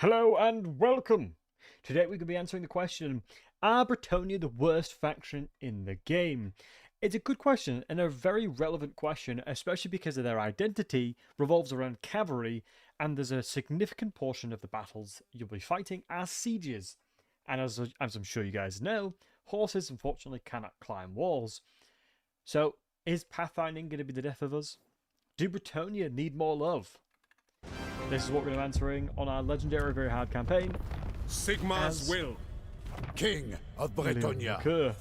Hello and welcome! Today we're going to be answering the question, are Bretonnia the worst faction in the game? It's a good question and a very relevant question, especially because of their identity revolves around cavalry, and there's a significant portion of the battles you'll be fighting as sieges. And as I'm sure you guys know, horses unfortunately cannot climb walls. So, is pathfinding going to be the death of us? Do Bretonnia need more love? This is what we're going to be answering on our legendary very hard campaign. Sigmar's will, King of Bretonnia.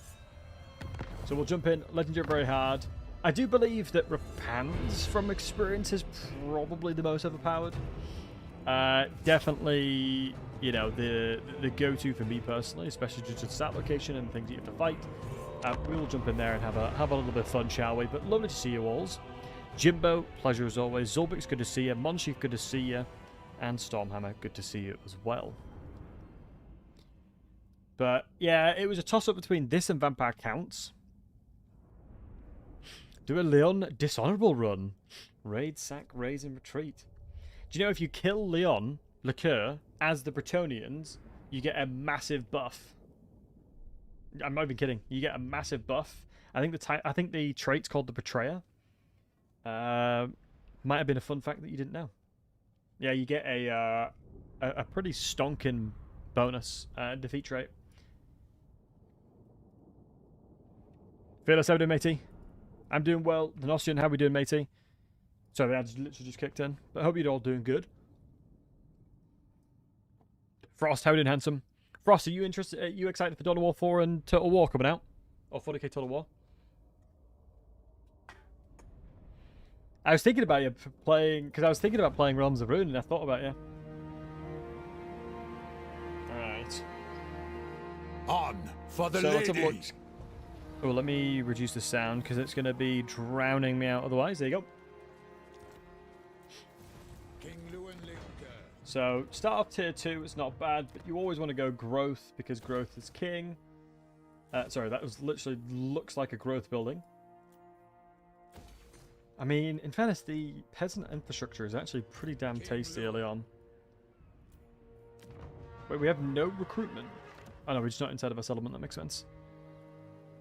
So we'll jump in, legendary very hard. I do believe that Rapans from experience is probably the most overpowered. Definitely, you know, the go-to for me personally, especially due to the stat location and things you have to fight. We will jump in there and have a little bit of fun, shall we? But lovely to see you all. Jimbo, pleasure as always. Zulbik's good to see you. Monschief, good to see you. And Stormhammer, good to see you as well. But yeah, it was a toss-up between this and Vampire Counts. Do a Leon dishonorable run. Raid, sack, raise, and retreat. Do you know if you kill Leon, Liqueur, as the Bretonnians, you get a massive buff. I'm not even kidding. You get a massive buff. I think the trait's called the Betrayer. Might have been a fun fact that you didn't know. Yeah, you get a pretty stonking bonus defeat trait. Fearless, how we doing, matey? I'm doing well. The Nostian, how we doing, matey? Sorry, I literally just kicked in. But I hope you're all doing good. Frost, how we doing, handsome? Frost, are you interested? Are you excited for Dawn of War 4 and Total War coming out? Or 40k Total War? I was thinking about you playing, because I was thinking about playing Realms of Ruin, and I thought about you. Alright. On for the so lady. Let's have a look. Oh, let me reduce the sound, because it's going to be drowning me out otherwise. There you go. King So, start off tier 2, it's not bad, but you always want to go growth, because growth is king. Sorry, that was literally looks like a growth building. I mean, in fairness, the peasant infrastructure is actually pretty damn tasty early on. Wait, we have no recruitment. Oh no, we're just not inside of a settlement, that makes sense.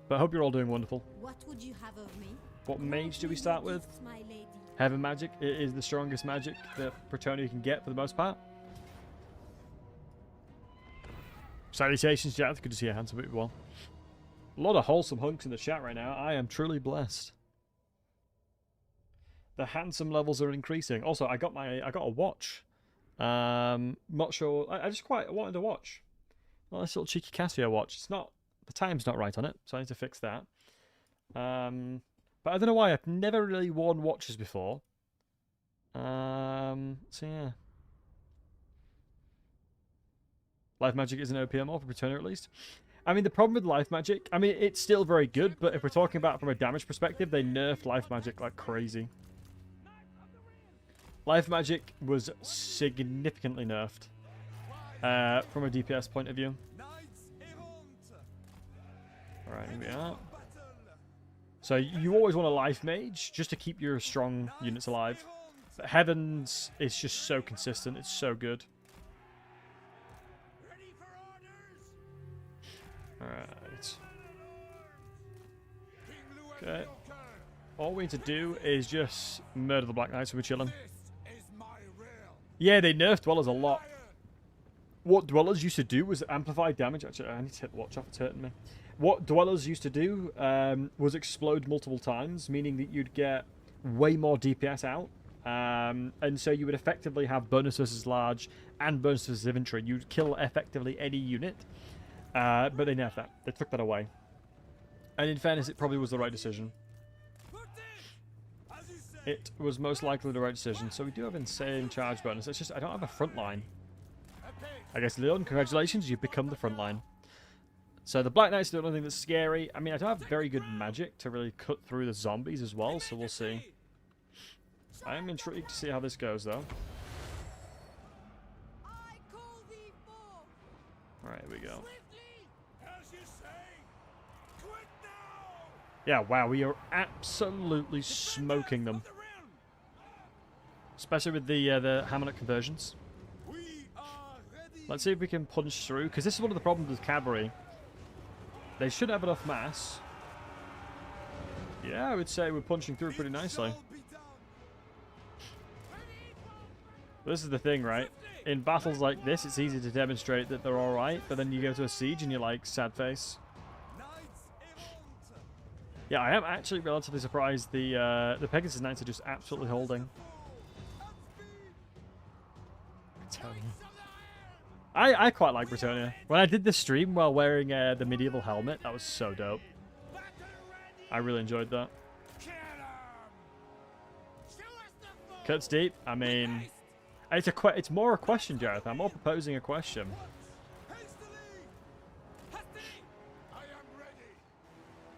But I hope you're all doing wonderful. What would you have of me? What mage do we start with? Heaven magic. It is the strongest magic that Bretonnia can get for the most part. Salutations, chat. Good to see you, handsome people. A lot of wholesome hunks in the chat right now. I am truly blessed. The handsome levels are increasing. Also, I got a watch. Not sure. I just quite wanted a watch. Well, this little cheeky Casio watch. It's not. The time's not right on it, so I need to fix that. But I don't know why. I've never really worn watches before. So yeah. Life magic isn't OP more for Bretonnia at least. I mean, the problem with life magic. I mean, it's still very good, but if we're talking about it from a damage perspective, they nerfed life magic like crazy. Life magic was significantly nerfed from a DPS point of view. Alright, here we are. So you always want a life mage just to keep your strong units alive. But Heavens is just so consistent, it's so good. Alright. Okay. All we need to do is just murder the Black Knights so we're chilling. Yeah, they nerfed Dwellers a lot. What Dwellers used to do was amplify damage. Actually, I need to hit the watch off, it's hurting me. What Dwellers used to do was explode multiple times, meaning that you'd get way more DPS out. And so you would effectively have bonus versus large and bonus versus infantry. You'd kill effectively any unit. But they nerfed that. They took that away. And in fairness, it probably was the right decision. It was most likely the right decision. So we do have insane charge bonus. It's just I don't have a front line. I guess, Leon, congratulations, you've become the front line. So the Black Knights are the only thing that's scary. I mean, I don't have very good magic to really cut through the zombies as well, so we'll see. I am intrigued to see how this goes, though. Alright, here we go. Yeah, wow, we are absolutely smoking them. Especially with the hammer conversions. Let's see if we can punch through, because this is one of the problems with cavalry. They should have enough mass. Yeah, I would say we're punching through pretty nicely. This is the thing, right? In battles like this, it's easy to demonstrate that they're alright, but then you go to a siege and you're like, sad face. Yeah, I am actually relatively surprised the Pegasus Knights are just absolutely holding. I quite like Britannia. When I did the stream while wearing the medieval helmet, that was so dope. I really enjoyed that. Cuts deep. I mean, it's more a question, Jareth. I'm more proposing a question.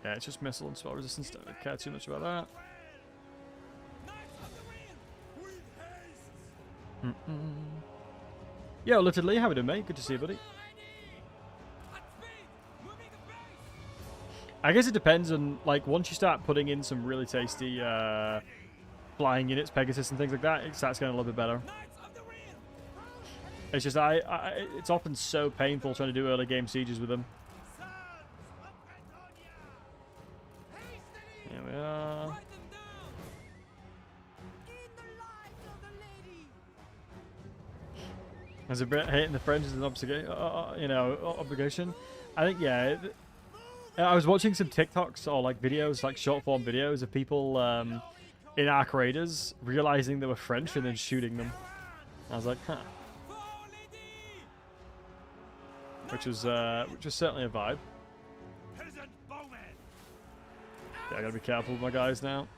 Yeah, it's just missile and spell resistance. Don't care too much about that. Yo, Lifted Lee, how we doing, mate? Good to see you, buddy. I guess it depends on, like, once you start putting in some really tasty flying units, Pegasus and things like that, it starts getting a little bit better. It's just, it's often so painful trying to do early game sieges with them. Here we are. As a Brit, hating the French is an obligation. I think, yeah. I was watching some TikToks or like videos, like short form videos of people in Arc Raiders realizing they were French and then shooting them. I was like, huh. Which was certainly a vibe. Yeah, I gotta be careful with my guys now.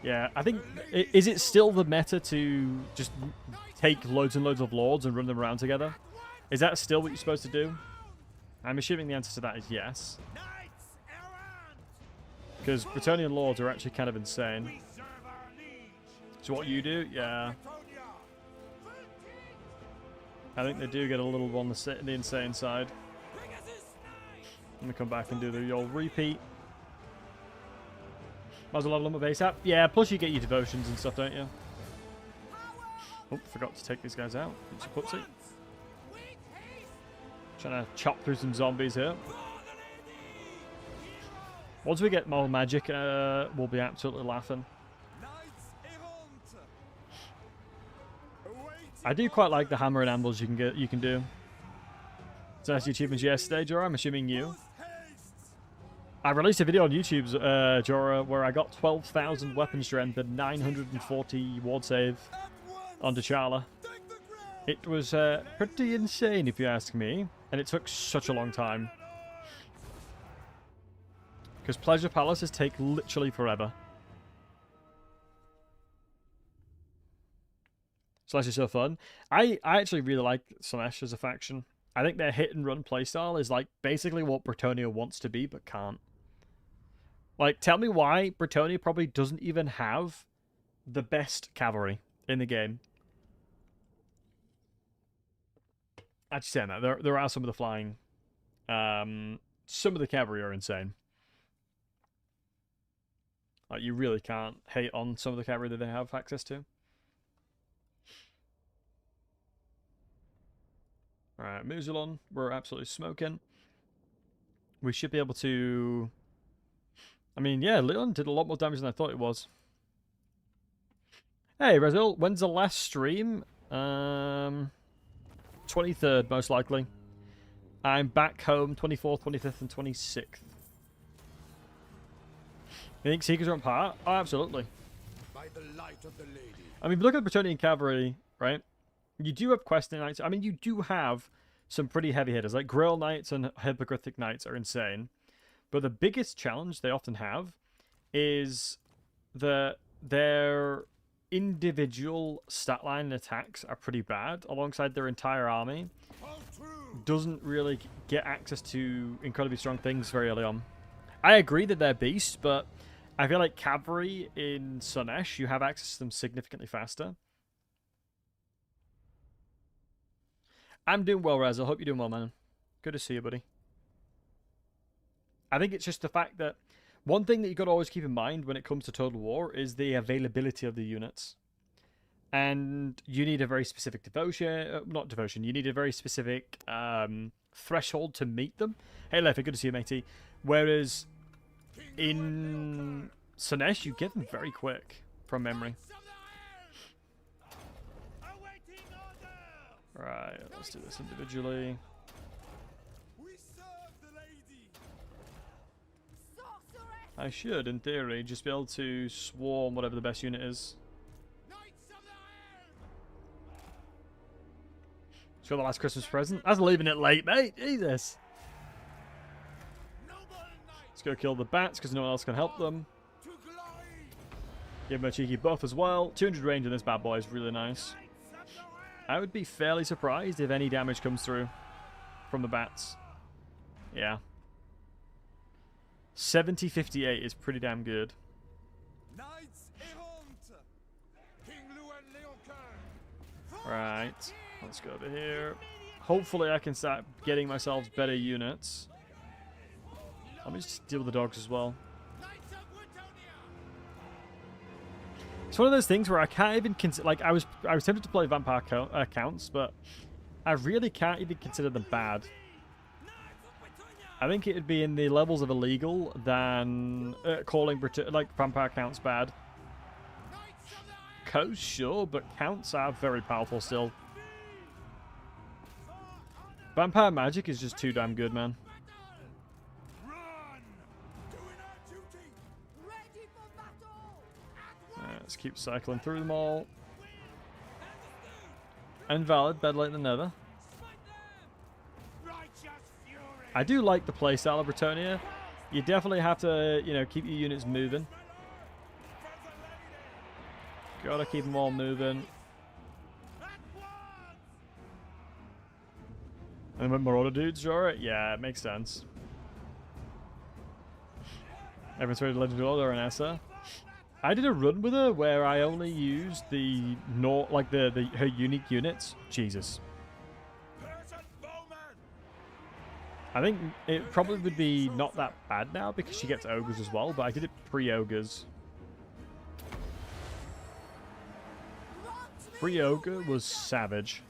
Yeah, I think, is it still the meta to just take loads and loads of lords and run them around together? Is that still what you're supposed to do? I'm assuming the answer to that is yes. Because Bretonnian lords are actually kind of insane. So what you do? Yeah. I think they do get a little on the insane side. I'm going to come back and do the old repeat. Might as well level up my base up. Yeah, plus you get your devotions and stuff, don't you? Oh, forgot to take these guys out. It's a putsie. Trying to chop through some zombies here. Once we get more magic, we'll be absolutely laughing. I do quite like the hammer and anvils you can do. So that's your achievements yesterday, Jorah. I'm assuming you. I released a video on YouTube, Jorah, where I got 12,000 weapon strength and 940 ward save on T'Challa. It was pretty insane, if you ask me, and it took such a long time. Because Pleasure Palaces take literally forever. So that's just so fun. I actually really like Slaanesh as a faction. I think their hit and run playstyle is like basically what Bretonnia wants to be but can't. Like, tell me why Bretonnia probably doesn't even have the best cavalry in the game. Actually saying that, there are some of the flying. Some of the cavalry are insane. Like, you really can't hate on some of the cavalry that they have access to. Alright, Muzulon, we're absolutely smoking. We should be able to... I mean, yeah, Leon did a lot more damage than I thought it was. Hey, Rezil, when's the last stream? 23rd, most likely. I'm back home 24th, 25th, and 26th. You think Seekers are on par? Oh, absolutely. By the light of the lady. I mean, look at Bretonnian cavalry, right? You do have questing knights. I mean, you do have some pretty heavy hitters. Like Grail Knights and Hippogrific Knights are insane. But the biggest challenge they often have is their individual stat line attacks are pretty bad, alongside their entire army. Doesn't really get access to incredibly strong things very early on. I agree that they're beasts, but I feel like cavalry in Slaanesh, you have access to them significantly faster. I'm doing well, Raz. I hope you're doing well, man. Good to see you, buddy. I think it's just the fact that One thing that you've got to always keep in mind when it comes to Total War is the availability of the units. And you need a very specific devotion, not devotion, you need a very specific threshold to meet them. Hey Leffy, good to see you, matey. Whereas in Sinesh, you get them very quick from memory. Right, let's do this individually. I should, in theory, just be able to swarm whatever the best unit is. It's got the last Christmas present. I was leaving it late, mate. Jesus. Let's go kill the bats because no one else can help them. Give them a cheeky buff as well. 200 range on this bad boy is really nice. I would be fairly surprised if any damage comes through from the bats. Yeah. 70-58 is pretty damn good. Right. Let's go over here. Hopefully I can start getting myself better units. Let me just deal with the dogs as well. It's one of those things where I can't even consider... Like, I was tempted to play vampire counts, but I really can't even consider them bad. I think it would be in the levels of illegal than calling like vampire counts bad. Coast, sure, but counts are very powerful still. Vampire magic is just too damn good, man. Let's keep cycling through them all. Invalid, better late than never. I do like the playstyle of Bretonnia. You definitely have to, you know, keep your units moving. Gotta keep them all moving. And with Marauder dudes, alright? Yeah, it makes sense. Everyone's ready to Legendary Order and Essa. I did a run with her where I only used the her unique units. Jesus. I think it probably would be not that bad now because she gets ogres as well, but I did it pre-ogres. Pre-ogre was savage.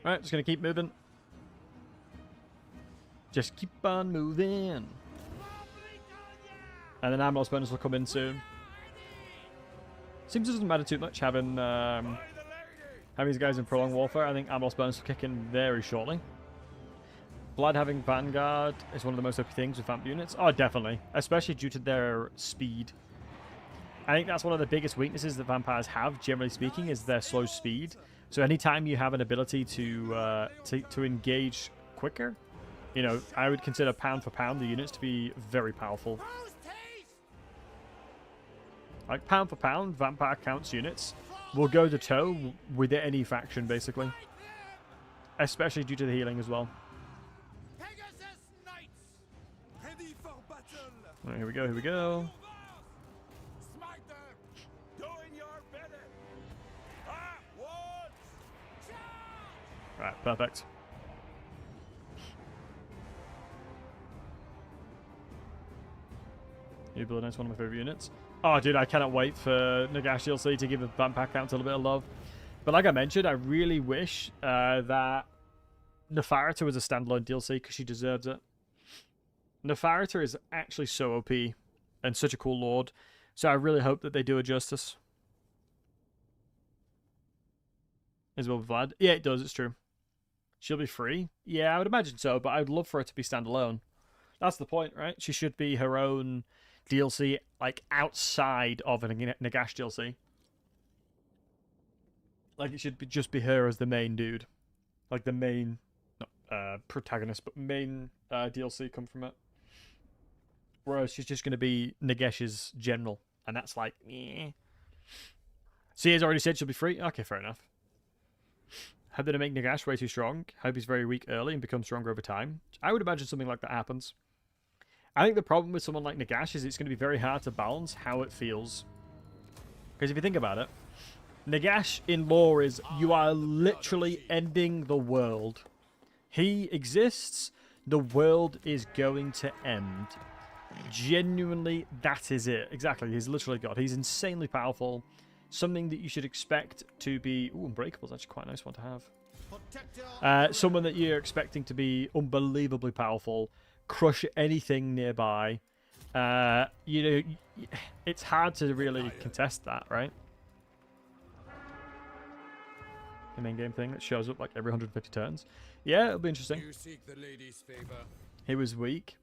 Alright, just gonna keep moving. Just keep on moving. And then Amlos bonus will come in soon. Seems it doesn't matter too much having these guys in prolonged warfare. I think Amlos bonus will kick in very shortly. Blood having Vanguard is one of the most OP things with vamp units. Oh, definitely. Especially due to their speed. I think that's one of the biggest weaknesses that vampires have, generally speaking, is their slow speed. So anytime you have an ability to engage quicker, you know, I would consider pound for pound the units to be very powerful. Like pound for pound, vampire counts units will go to toe with any faction, basically. Especially due to the healing as well. Right, here we go, here we go. Right, perfect. New Blood Knight's one of my favorite units. Oh, dude, I cannot wait for Nagash DLC to give the vampire count a little bit of love. But like I mentioned, I really wish that Nefarita was a standalone DLC because she deserves it. Nefarita is actually so OP and such a cool lord. So I really hope that they do it justice. As well with Vlad. Yeah, it does. It's true. She'll be free? Yeah, I would imagine so, but I'd love for her to be standalone. That's the point, right? She should be her own DLC, like, outside of a Nagash DLC. Like, it should be just be her as the main dude. Like, the main, not protagonist, but main DLC come from it. Whereas she's just going to be Nagash's general. And that's like, eh. Sia's already said she'll be free? Okay, fair enough. Hope they don't make Nagash way too strong. Hope he's very weak early and becomes stronger over time. I would imagine something like that happens. I think the problem with someone like Nagash is it's going to be very hard to balance how it feels. Because if you think about it, Nagash in lore is you are literally ending the world. He exists. The world is going to end. Genuinely, that is it. Exactly. He's literally God. He's insanely powerful. Something that you should expect to be... Ooh, Unbreakable is actually quite a nice one to have. Someone that you're expecting to be unbelievably powerful. Crush anything nearby. You know, it's hard to really contest that, right? The main game thing that shows up like every 150 turns. Yeah, it'll be interesting. You seek the lady's favor. He was weak.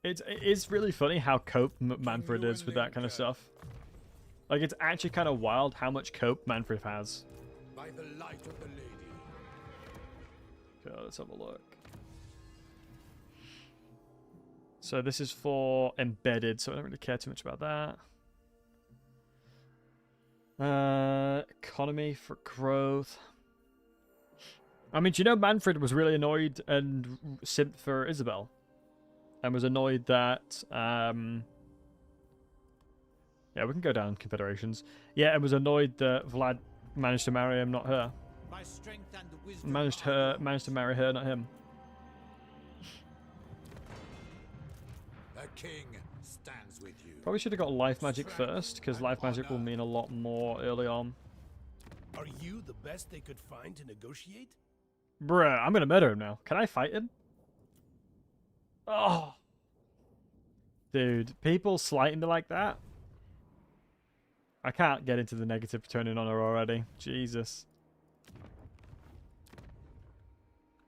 It's really funny how cope Manfred is with that kind of stuff. Like, it's actually kind of wild how much cope Manfred has. By the light of the lady. Okay, let's have a look. So this is for embedded, so I don't really care too much about that. Economy for growth. I mean, do you know Manfred was really annoyed and simped for Isabel? And was annoyed that... yeah, we can go down confederations. Yeah, and was annoyed that Vlad managed to marry him, not her. My strength and wisdom Managed to marry her, not him. a king stands with you. Probably should have got life magic first, because life magic will mean a lot more early on. Are you the best they could find to negotiate? Bruh, I'm gonna murder him now. Can I fight him? Oh. Dude, people slighting me like that? I can't get into the negative turning on her already. Jesus.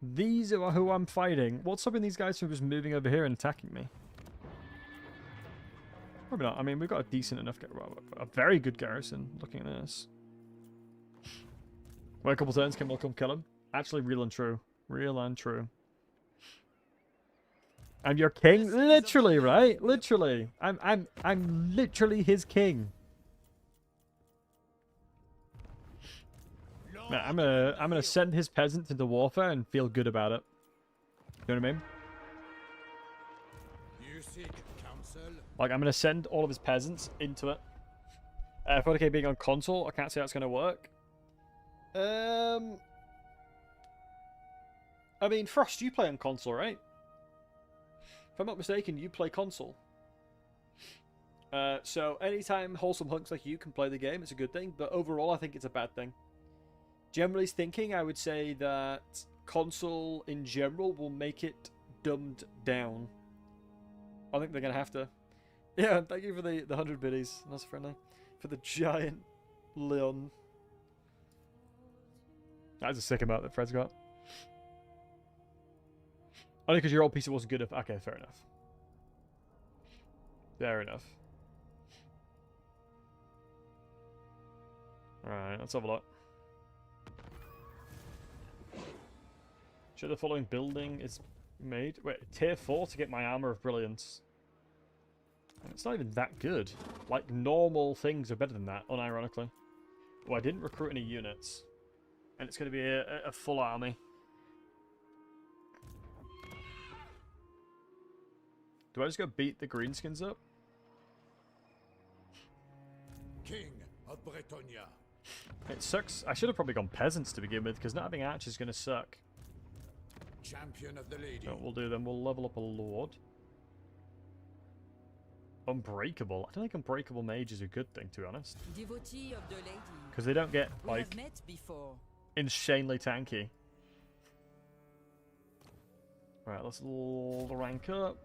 These are who I'm fighting. What's stopping these guys from just moving over here and attacking me? Probably not. I mean, we've got a decent enough... a very good garrison, looking at this. Wait a couple turns, can we come kill him? Actually, real and true. Real and true. I'm your king? Literally, right? Literally. I'm literally his king. Nah, I'm gonna send his peasants into warfare and feel good about it. You know what I mean? You seek counsel. Like, I'm gonna send all of his peasants into it. 40k being on console, I can't see how it's gonna work. I mean, Frost, you play on console, right? If I'm not mistaken, you play console. So anytime wholesome hunks like you can play the game, it's a good thing. But overall, I think it's a bad thing. Generally thinking, I would say that console in general will make it dumbed down. I think they're going to have to. Yeah, thank you for the 100 biddies. That's friendly. For the giant Leon. That's a sick amount that Fred's got. Only because your old PC wasn't good enough. Okay, fair enough. Fair enough. Alright, let's have a look. Should the following building is made? Wait, tier 4 to get my armor of brilliance. It's not even that good. Like, normal things are better than that, unironically. Oh, I didn't recruit any units. And it's going to be a full army. Do I just go beat the greenskins up? King of Bretonia. It sucks. I should have probably gone peasants to begin with, because not having archers is going to suck. Champion of the lady. So what we'll do then, we'll level up a lord. Unbreakable. I don't think unbreakable mage is a good thing, to be honest. Devotee of the lady. Because they don't get, We like, have met before. insanely tanky. Right, let's rank up.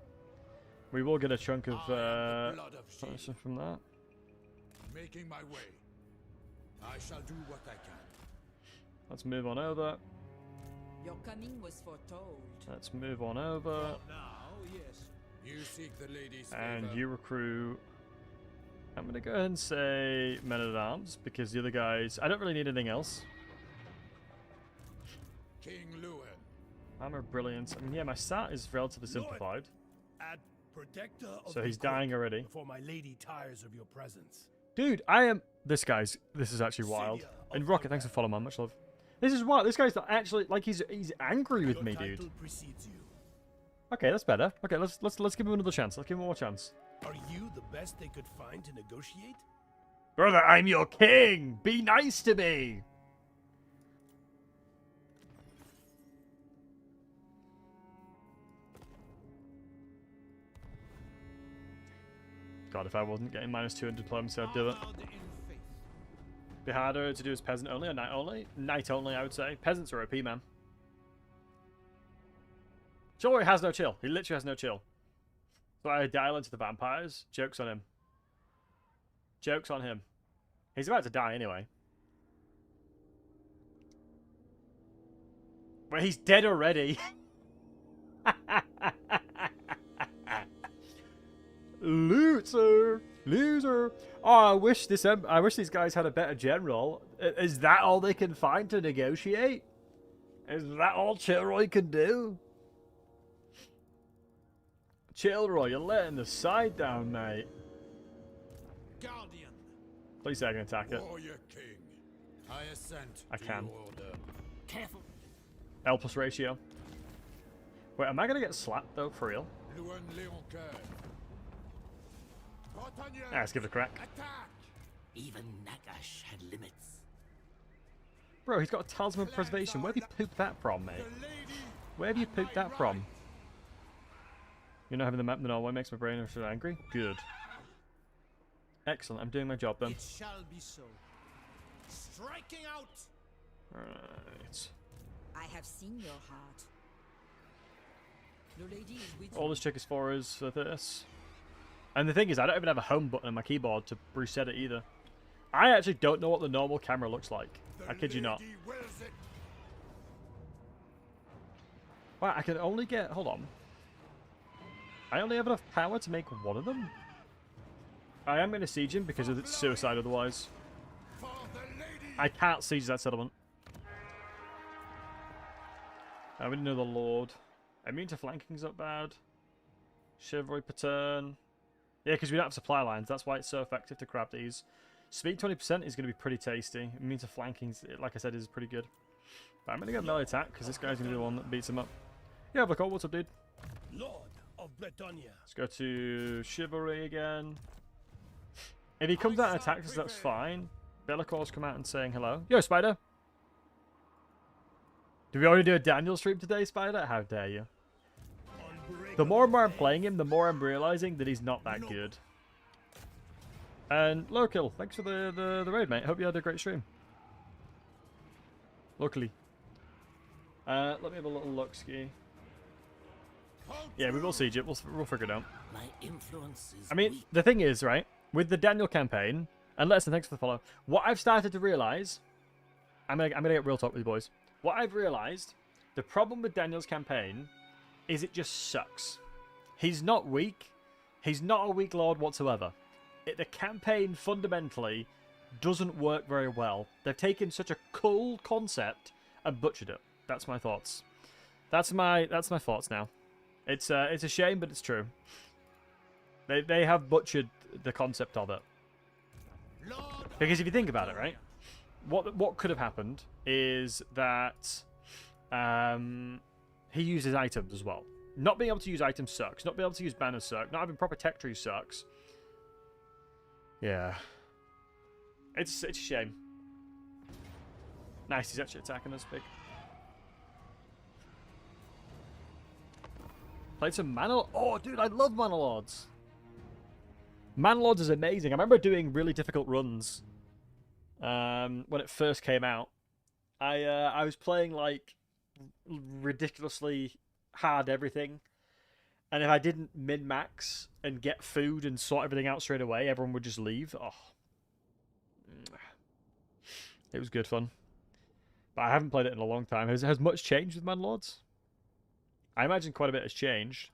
We will get a chunk of blood of stuff shield. from that. Making my way. I shall do what I can. Let's move on over. Your coming was foretold. Let's move on over. Now, yes. You seek the lady's And favor. you recruit... I'm going to go ahead and say men-at-arms, because the other guys... I don't really need anything else. King Lewin. Armor of Brilliance. I mean, yeah, my stat is relatively simplified. Add protector of So he's the court dying already. before my lady tires of your presence. Dude, I am... This is actually wild. Savior of And Rocket, thanks for following, man. Much love. This is wild. This guy's not actually... Like, he's angry with Your me, title dude. precedes you. Okay, that's better. Okay, let's give him another chance. Let's give him one more chance. Are you the best they could find to negotiate? Brother, I'm your king! Be nice to me! God, if I wasn't getting -2 in diplomacy, I'd do it. Be harder to do as peasant only or knight only? Knight only, I would say. Peasants are OP, man. Chivalry has no chill. He literally has no chill. So I dial into the vampires. Joke's on him. Joke's on him. He's about to die anyway. But he's dead already. Loser. Loser. Oh, I wish these guys had a better general. Is that all they can find to negotiate? Is that all Chilroy can do? Chilroy, you're letting the side down, mate. Guardian. Please say I can attack it. Warrior King. I assent. I can. To your order. Careful. L plus ratio. Wait, am I gonna get slapped though, for real? Louen Léoncoeur. Bretagner. Ah, let's give it a crack. Attack. Even Nagash had limits. Bro, he's got a talisman of preservation. Where have you pooped that from, mate? The lady. Where have you pooped that from? You're not having the map in Norway makes my brain angry? Good. Excellent, I'm doing my job then. It shall be so. Striking out. Right. I have seen your heart. The lady is with All you. this chick is for is for this. And the thing is, I don't even have a home button on my keyboard to reset it either. I actually don't know what the normal camera looks like. I kid you not. lady wills it. Wow, I can only get... Hold on. I only have enough power to make one of them? I am going to siege him because it's suicide otherwise. For the lady. I can't siege that settlement. I already know the Lord. Immune to flanking's not bad. Chivalry per turn. Yeah, because we don't have supply lines. That's why it's so effective to grab these. Speed 20% is going to be pretty tasty. Immune to flanking, like I said, is pretty good. But I'm going to go melee attack because this guy's going to be the one that beats him up. Yeah, Black Hole, what's up, dude? Lord of Bretonia. Let's go to Chivalry again. If he comes out and attacks us, that's fine. Bellicor's come out and saying hello. Yo, Spider! Do we already do a Daniel stream today, Spider? How dare you? The more and more I'm playing him, the more I'm realizing that he's not that good. And Lowkill, thanks for the raid, mate. Hope you had a great stream. Luckily. Let me have a little look, Ski. Yeah, we will siege it. We'll figure it out. My influence is I mean, weak. the thing is, right, with the Daniel campaign, and listen, thanks for the follow. What I've started to realize, I'm gonna get real talk with you boys. What I've realized, the problem with Daniel's campaign is it just sucks. He's not weak. He's not a weak lord whatsoever. The campaign fundamentally doesn't work very well. They've taken such a cool concept and butchered it. That's my thoughts. That's my thoughts now. It's a shame, but it's true. They have butchered the concept of it. Because if you think about it, right, what could have happened is that he uses items as well. Not being able to use items sucks. Not being able to use banners sucks. Not having proper tech trees sucks. Yeah. It's a shame. Nice, he's actually attacking us big. Played some Mana... Oh, dude, I love Mana Lords. Mana Lords is amazing. I remember doing really difficult runs when it first came out. I was playing, like, ridiculously hard everything. And if I didn't min-max and get food and sort everything out straight away, everyone would just leave. Oh. It was good fun. But I haven't played it in a long time. Has much changed with Mana Lords? I imagine quite a bit has changed.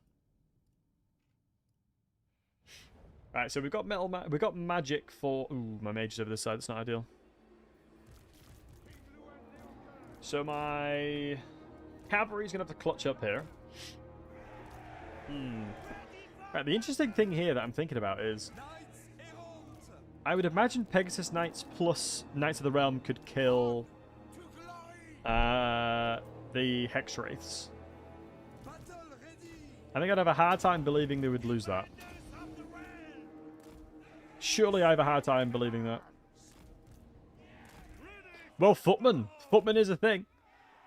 Right, so we've got we've got magic for... Ooh, my mage is over this side. That's not ideal. So my cavalry's going to have to clutch up here. Right, the interesting thing here that I'm thinking about is... I would imagine Pegasus Knights plus Knights of the Realm could kill the Hex Wraiths. I think I'd have a hard time believing they would lose that. Surely I have a hard time believing that. Well, Footman. Footman is a thing.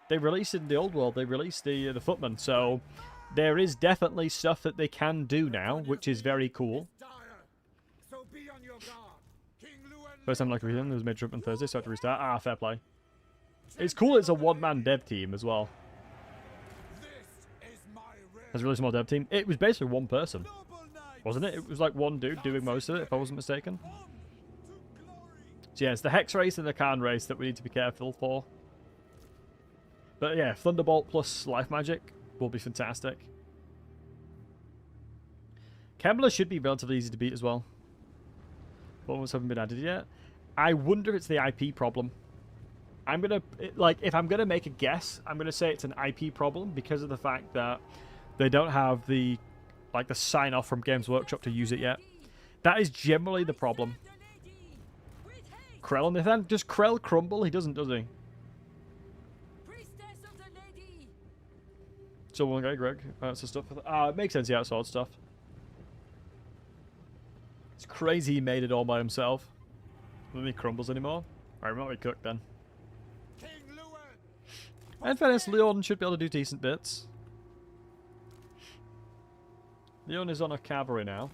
They released in the old world. They released the Footman. So there is definitely stuff that they can do now, which is very cool. First time like everything, there was major up on Thursday, so I had to restart. Ah, fair play. It's cool it's a one-man dev team as well. There's a really small dev team. It was basically one person, wasn't it? It was like one dude doing most of it, if I wasn't mistaken. So yeah, it's the Hex race and the Khan race that we need to be careful for. But yeah, Thunderbolt plus Life Magic will be fantastic. Kembler should be relatively easy to beat as well. Bonus haven't been added yet. I wonder if it's the IP problem. I'm gonna if I'm gonna make a guess, I'm gonna say it's an IP problem because of the fact that they don't have the sign off from Games Workshop to use it yet. That is generally the problem. Krell on the end. Does Krell crumble? He doesn't, does he? So one guy, Greg. So stuff. It makes sense. Yeah, sword stuff. It's crazy he made it all by himself. Doesn't he crumbles anymore? Alright, we're not really cooked then. In fairness, Leon should be able to do decent bits. Leon is on a cavalry now.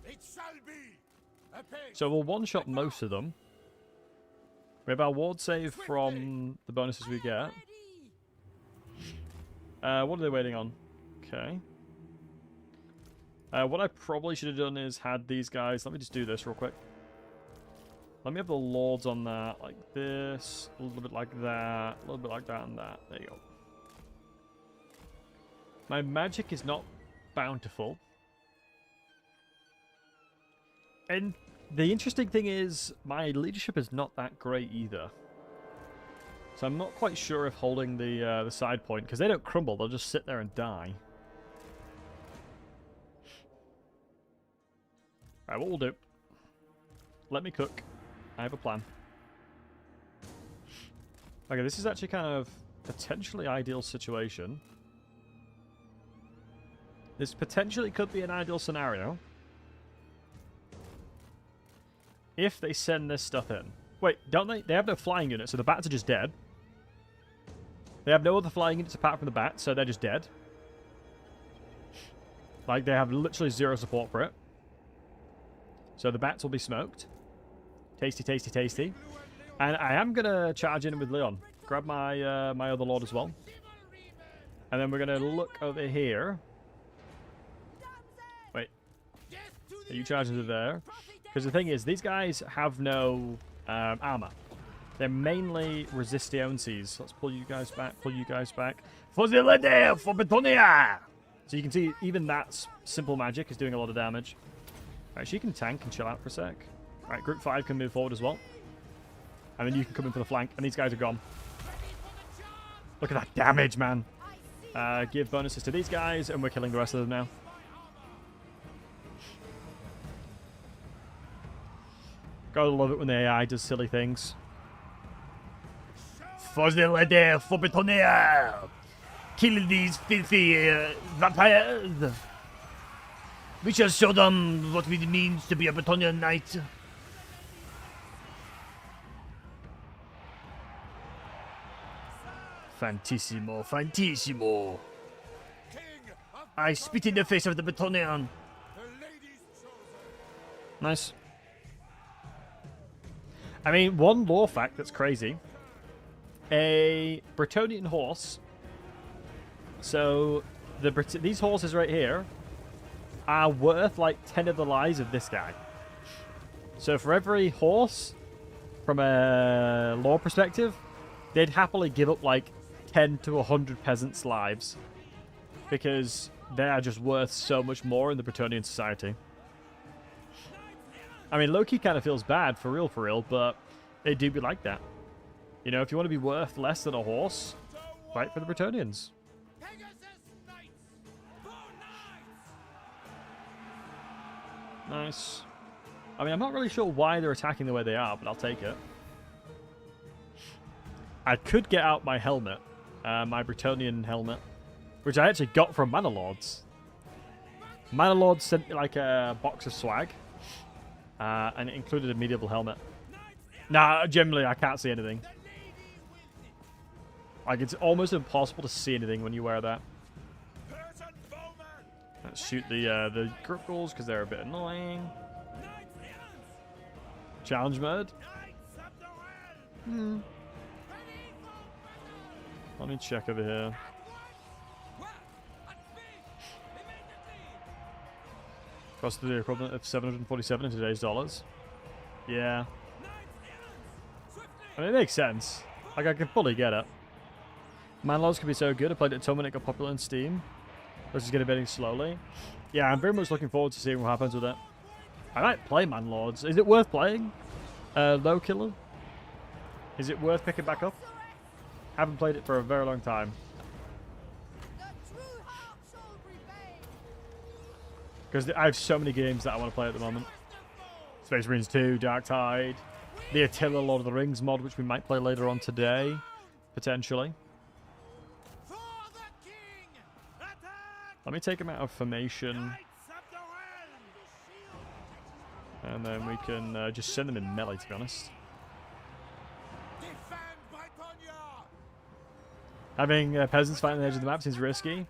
So we'll one-shot most of them. We have our ward save from the bonuses we get. What are they waiting on? Okay. What I probably should have done is had these guys... Let me just do this real quick. Let me have the lords on that, like this, a little bit like that, a little bit like that and that. There you go. My magic is not bountiful. And the interesting thing is, my leadership is not that great either. So I'm not quite sure if holding the side point, because they don't crumble, they'll just sit there and die. Alright, what we'll do... Let me cook. I have a plan. Okay, this is actually kind of potentially ideal situation. This potentially could be an ideal scenario. If they send this stuff in. Wait, don't they? They have no flying units, so the bats are just dead. They have no other flying units apart from the bats, so they're just dead. Like, they have literally zero support for it. So the bats will be smoked. Tasty, tasty, tasty. And I am going to charge in with Leon. Grab my my other lord as well. And then we're going to look over here. Wait. Are you charging to there? Because the thing is, these guys have no armor. They're mainly resistioncies. Let's pull you guys back, pull you guys back. For the lady, for Betonia! So you can see, even that simple magic is doing a lot of damage. Alright, she can tank and chill out for a sec. Alright, group 5 can move forward as well. And then you can come in for the flank, and these guys are gone. Look at that damage, man. Give bonuses to these guys, and we're killing the rest of them now. Gotta love it when the AI does silly things. For the lady, for Betonia! Kill these filthy vampires! We shall show them what it means to be a Betonia knight. Fantissimo, fantissimo. I spit in the face of the Betonian. Nice. I mean, one lore fact that's crazy. A Bretonian horse. So, these horses right here are worth like 10 of the lives of this guy. So for every horse, from a lore perspective, they'd happily give up like 10 to 100 peasants' lives. Because they are just worth so much more in the Bretonian society. I mean, Loki kind of feels bad, for real, but they do be like that. You know, if you want to be worth less than a horse, fight for the Bretonians. Nice. I mean, I'm not really sure why they're attacking the way they are, but I'll take it. I could get out my helmet, my Bretonian helmet, which I actually got from Mana Lords. Mana Lords sent me like a box of swag, and it included a medieval helmet. Nah, generally I can't see anything. Like, it's almost impossible to see anything when you wear that. Let's shoot the Gurkles because they're a bit annoying. Challenge mode. Let me check over here. Cost the equivalent of 747 in today's dollars. Yeah. I mean, it makes sense. Like, I can fully get it. Manlords can be so good. I played it at Tom when it got popular on Steam. Let's just get it bidding slowly. Yeah, I'm very much looking forward to seeing what happens with it. I might play Manlords. Is it worth playing? Low Killer? Is it worth picking back up? Haven't played it for a very long time. Because I have so many games that I want to play at the moment. Space Marines 2, Dark Tide, the Attila Lord of the Rings mod, which we might play later on today, potentially. Let me take him out of formation. And then we can just send them in melee, to be honest. Having peasants fighting on the edge of the map seems risky.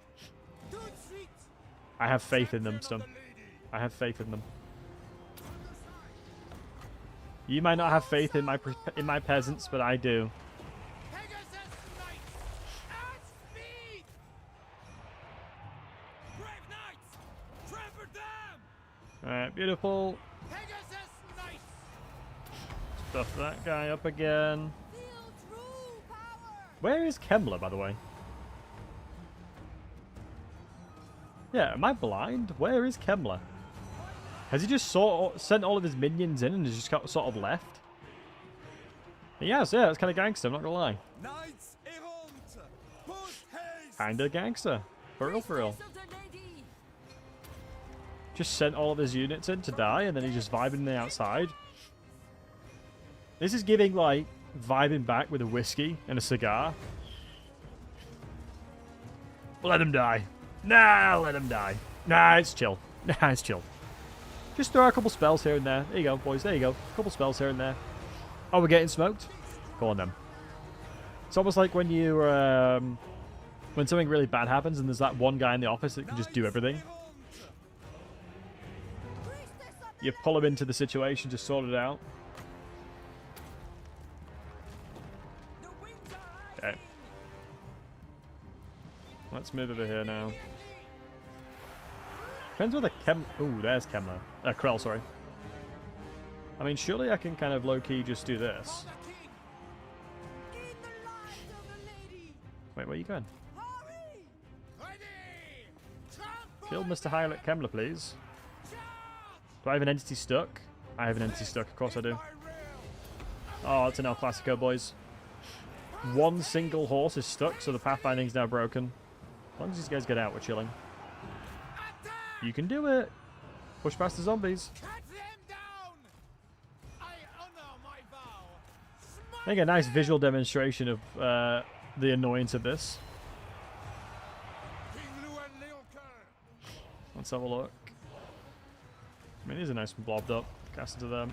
I have faith in them, Stum. I have faith in them. You might not have faith in my peasants, but I do. Alright, beautiful. Stuff that guy up again. Where is Kemmler, by the way? Yeah, am I blind? Where is Kemmler? Has he just sent all of his minions in and has just got sort of left? Yes, yeah, it's kind of gangster, I'm not gonna lie. Kinda gangster. For real, for real. Just sent all of his units in to die and then he's just vibing on the outside. This is giving, like, vibing back with a whiskey and a cigar. Let him die. Nah, let him die. Nah, it's chill. Nah, it's chill. Just throw a couple spells here and there. There you go, boys. There you go. A couple spells here and there. Oh, we're getting smoked? Go on, then. It's almost like when you, when something really bad happens and there's that one guy in the office that can just do everything. You pull him into the situation to sort it out. Okay. Let's move over here now. Depends where the Ooh, there's Kemmler. Krell, sorry. I mean, surely I can kind of low-key just do this. Wait, where are you going? Kill Mr. High-Alert Kemmler, please. Do I have an entity stuck? I have an entity stuck, of course I do. Oh, it's an El Clasico, boys. One single horse is stuck, so the pathfinding's now broken. As long as these guys get out, we're chilling. You can do it! Push past the zombies. I think a nice visual demonstration of the annoyance of this. Let's have a look. I mean, these are nice and blobbed up. Cast into them.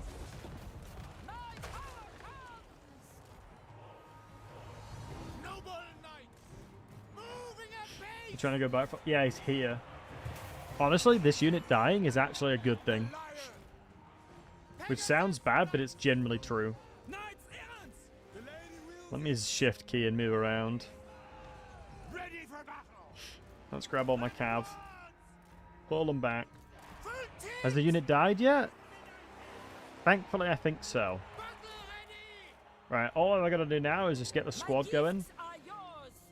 You trying to go back for? Yeah, he's here. Honestly, this unit dying is actually a good thing. Which sounds bad, but it's generally true. Let me shift key and move around. Let's grab all my cav. Pull them back. Has the unit died yet? Thankfully, I think so. Right, all I gotta do now is just get the squad going.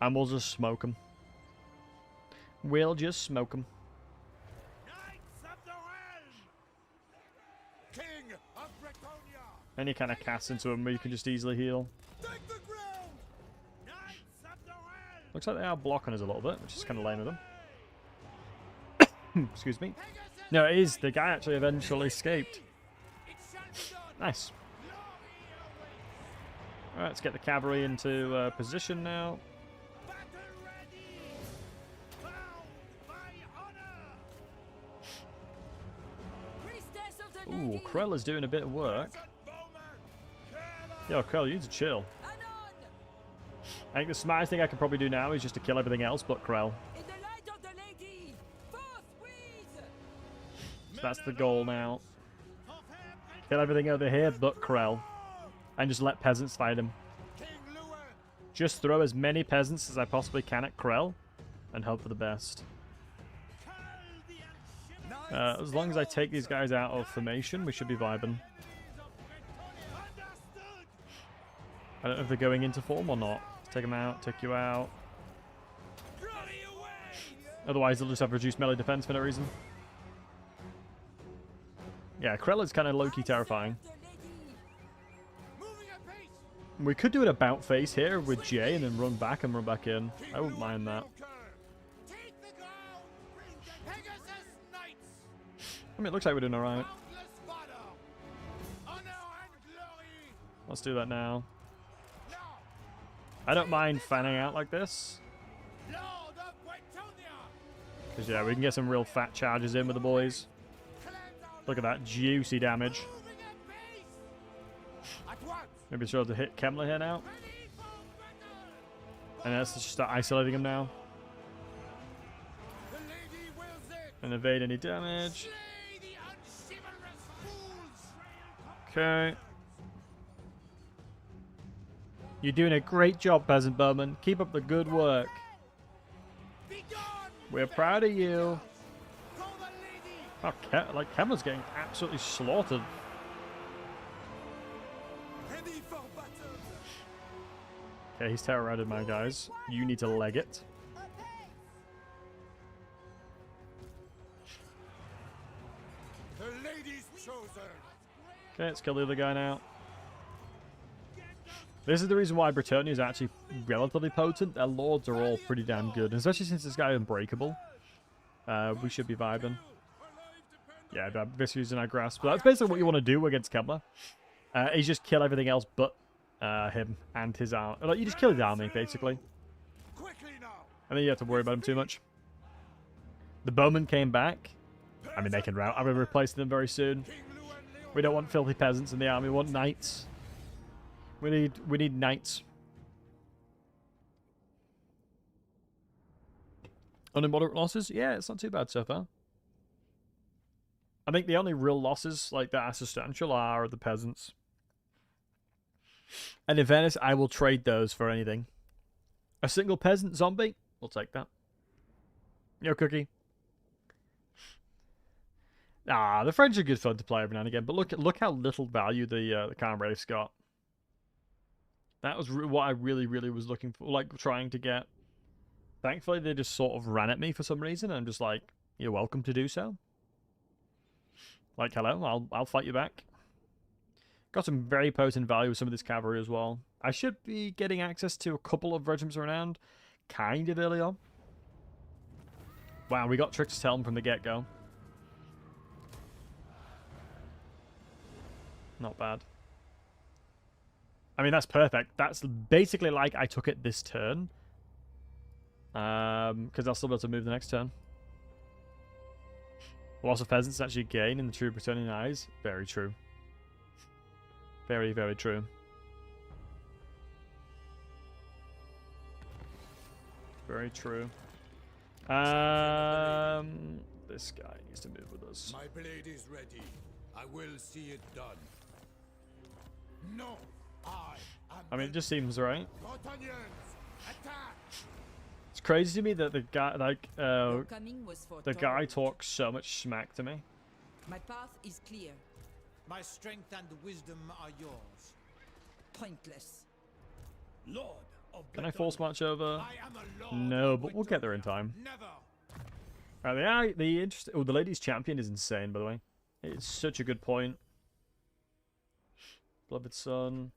And we'll just smoke them. We'll just smoke them. Any kind of cast into them where you can just easily heal. Looks like they are blocking us a little bit, which is kind of lame of them. Excuse me. No, it is. The guy actually eventually escaped. Nice. Alright, let's get the cavalry into position now. Ooh, Krell is doing a bit of work. Yo, Krell, you need to chill. I think the smartest thing I can probably do now is just to kill everything else but Krell. So that's the goal now. Kill everything over here but Krell. and just let peasants fight him. Just throw as many peasants as I possibly can at Krell and hope for the best. As long as I take these guys out of formation, we should be vibing. I don't know if they're going into form or not. Take them out, take you out. Otherwise, they'll just have reduced melee defense for no reason. Yeah, Krell is kind of low-key terrifying. We could do an about face here with Jay and then run back and run back in. I wouldn't mind that. I mean, it looks like we're doing alright. Let's do that now. I don't mind fanning out like this. Because, yeah, we can get some real fat charges in with the boys. Look at that juicy damage. Maybe it's to hit Kemmler here now. And let's just start isolating him now. And evade any damage. Okay. You're doing a great job, Peasant Bowman. Keep up the good work. We're proud of you. Oh, like Kemmler's getting absolutely slaughtered. Okay, he's terrorized my guys. You need to leg it. Okay, let's kill the other guy now. This is the reason why Bretonnia is actually relatively potent. Their lords are all pretty damn good, and especially since this guy is unbreakable. We should be vibing. Yeah, Viscu's in our grasp. But that's basically what you want to do against Kemmler. Is just kill everything else but him and his army. Like, you just kill his army, basically. And then you have to worry about him too much. The bowmen came back. I mean, they can rout. I'm going to replace them very soon. We don't want filthy peasants in the army. We want knights. We need knights. Only moderate losses? Yeah, it's not too bad so far. I think the only real losses like that are substantial are the peasants. And in Venice, I will trade those for anything. A single peasant zombie? We'll take that. Yo, Cookie. Ah, the French are good fun to play every now and again, but look how little value the Khan Wraiths got. That was what I really was looking for, like trying to get. Thankfully, they just sort of ran at me for some reason, and I'm just like, you're welcome to do so. Like, hello, I'll fight you back. Got some very potent value with some of this cavalry as well. I should be getting access to a couple of regiments around kind of early on. Wow, we got Trix's Helm from the get-go. Not bad. I mean, that's perfect. That's basically like I took it this turn. Because I'll still be able to move the next turn. Loss of peasants actually gain in the true Bretonnian eyes. Very true. Very true. Very true. This guy needs to move with us. My blade is ready. I will see it done. No, I mean, it just seems right. Bretonians, attack! It's crazy to me that the guy, like, Your coming was the guy foretold. talks so much smack to me. My path is clear. My strength and wisdom are yours. Pointless. Lord of Can I force march over? I am a lord. No, but we'll get there in time. Never. Right, the ladies champion is insane, by the way. It's such a good point. Beloved Son.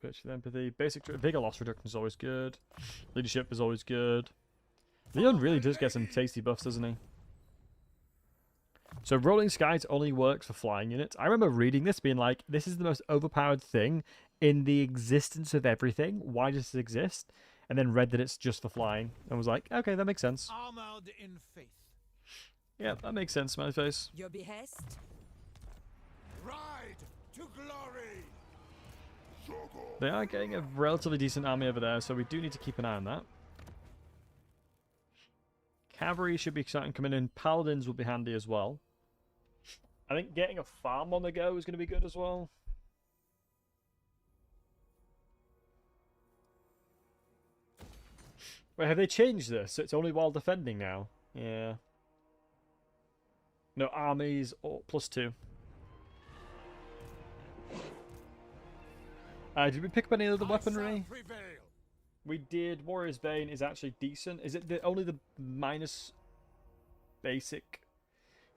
Virtue Empathy. Basic Vigor loss reduction is always good. Leadership is always good. Leon really does get some tasty buffs, doesn't he? So Rolling Skies only works for flying units. I remember reading this being like, this is the most overpowered thing in the existence of everything. Why does this exist? And then read that it's just for flying. And was like, okay, that makes sense. Armored in faith. Yeah, that makes sense, my face. Your behest? Ride to glory. They are getting a relatively decent army over there, so we do need to keep an eye on that. Cavalry should be starting coming in. Paladins will be handy as well. I think getting a farm on the go is going to be good as well. Wait, have they changed this? So it's only while defending now? Yeah. No, armies or +2. Did we pick up any other weaponry? We did. Warrior's Bane is actually decent. Is it only the minus basic?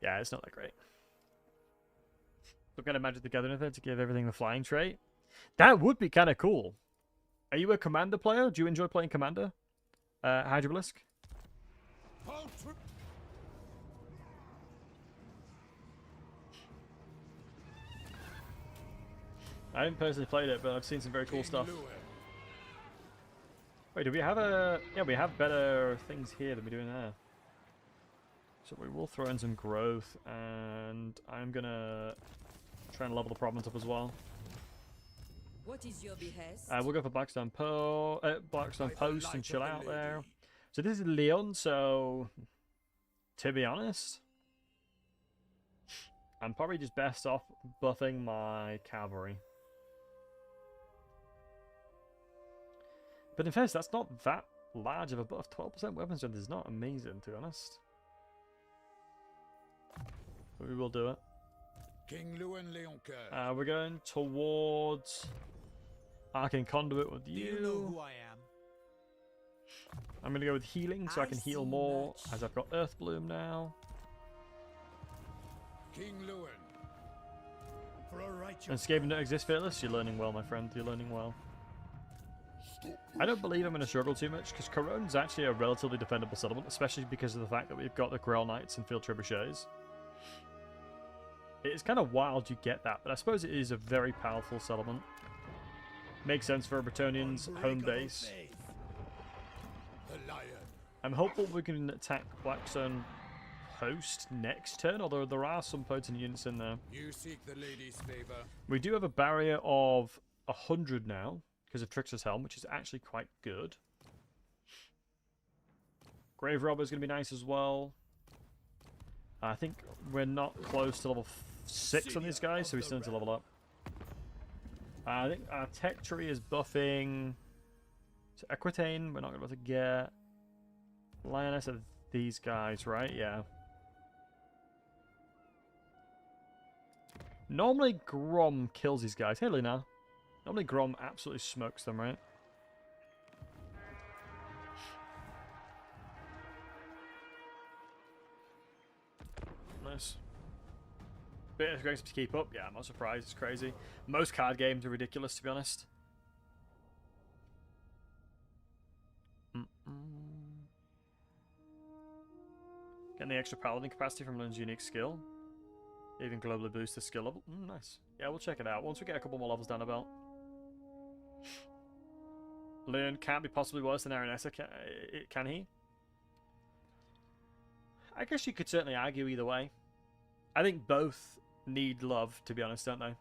Yeah, it's not that great. We're going to Magic the Gathering to give everything the flying trait. That would be kind of cool. Are you a commander player? Do you enjoy playing commander? Hydrabilisk? I haven't personally played it, but I've seen some very cool stuff. Wait, do we have a... Yeah, we have better things here than we do in there. So we will throw in some growth, and I'm going to try and level the province up as well. What is your behest? We'll go for Blackstone Post and chill out there. So this is Leon, so... To be honest... I'm probably just best off buffing my cavalry. But in fairness, that's not that large of a buff. 12% weapon strength is not amazing, to be honest. But we will do it. King Lewin Leoncoeur. We're going towards Arcane Conduit with you. Do you know who I am? I'm going to go with healing so I can heal more, as I've got Earth Bloom now. King Lewin. For a righteous And Skaven don't exist, Fearless. You're learning well, my friend. You're learning well. I don't believe I'm going to struggle too much, because Corone's actually a relatively defendable settlement, especially because of the fact that we've got the Grail Knights and Field Trebuchets. It's kind of wild you get that, but I suppose it is a very powerful settlement. Makes sense for a Bretonian's home base. The lion. I'm hopeful we can attack Blackstone Post next turn, although there are some potent units in there. You seek the lady's favor. We do have a barrier of 100 now, because of Trickster's Helm, which is actually quite good. Grave Robber is going to be nice as well. I think we're not close to level 6 on these guys, so we still need to level up. I think our Tech Tree is buffing to Equitane. We're not going to be able to get Lioness of these guys, right? Yeah. Normally Grom kills these guys. Hey, Lena. Normally Grom absolutely smokes them, right? Nice. Bit of grace to keep up. Yeah, I'm not surprised. It's crazy. Most card games are ridiculous, to be honest. Getting the extra paladin capacity from Lynn's unique skill. Even globally boost the skill level. Nice. Yeah, we'll check it out once we get a couple more levels down the belt. Lynn can't be possibly worse than Aranessa, can he? I guess you could certainly argue either way. I think both need love, to be honest, don't they?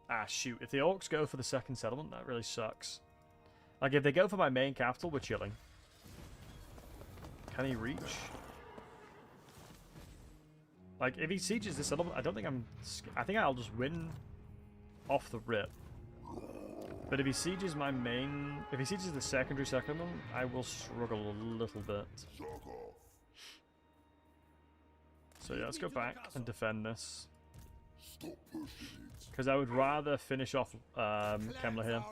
Ah, shoot. If the Orcs go for the second settlement, that really sucks. Like, if they go for my main capital, we're chilling. Can he reach? Like, if he sieges this settlement, I don't think I think I'll just win off the rip. But if he sieges my main... If he sieges the secondary settlement, I will struggle a little bit. So yeah, let's go back and defend this. Because I would rather finish off Kemler here.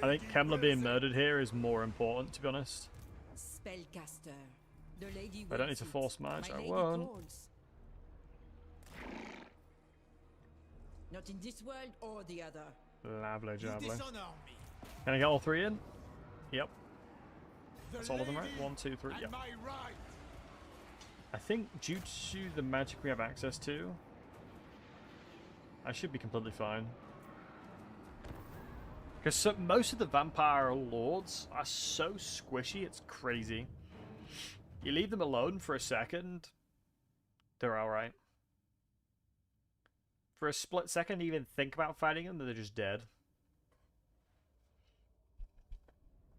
I think Kemler being murdered here is more important, to be honest. Spellcaster. The lady I don't need to force match. I won't. Not in this world or the other. Lovely, You jubbly. dishonor me. Can I get all three in? Yep. The That's all of them, right? lady 1, 2, 3. and Yep. my right. I think due to the magic we have access to, I should be completely fine. Because most of the vampire lords are so squishy, it's crazy. You leave them alone for a second, they're alright. For a split second, you even think about fighting them, they're just dead.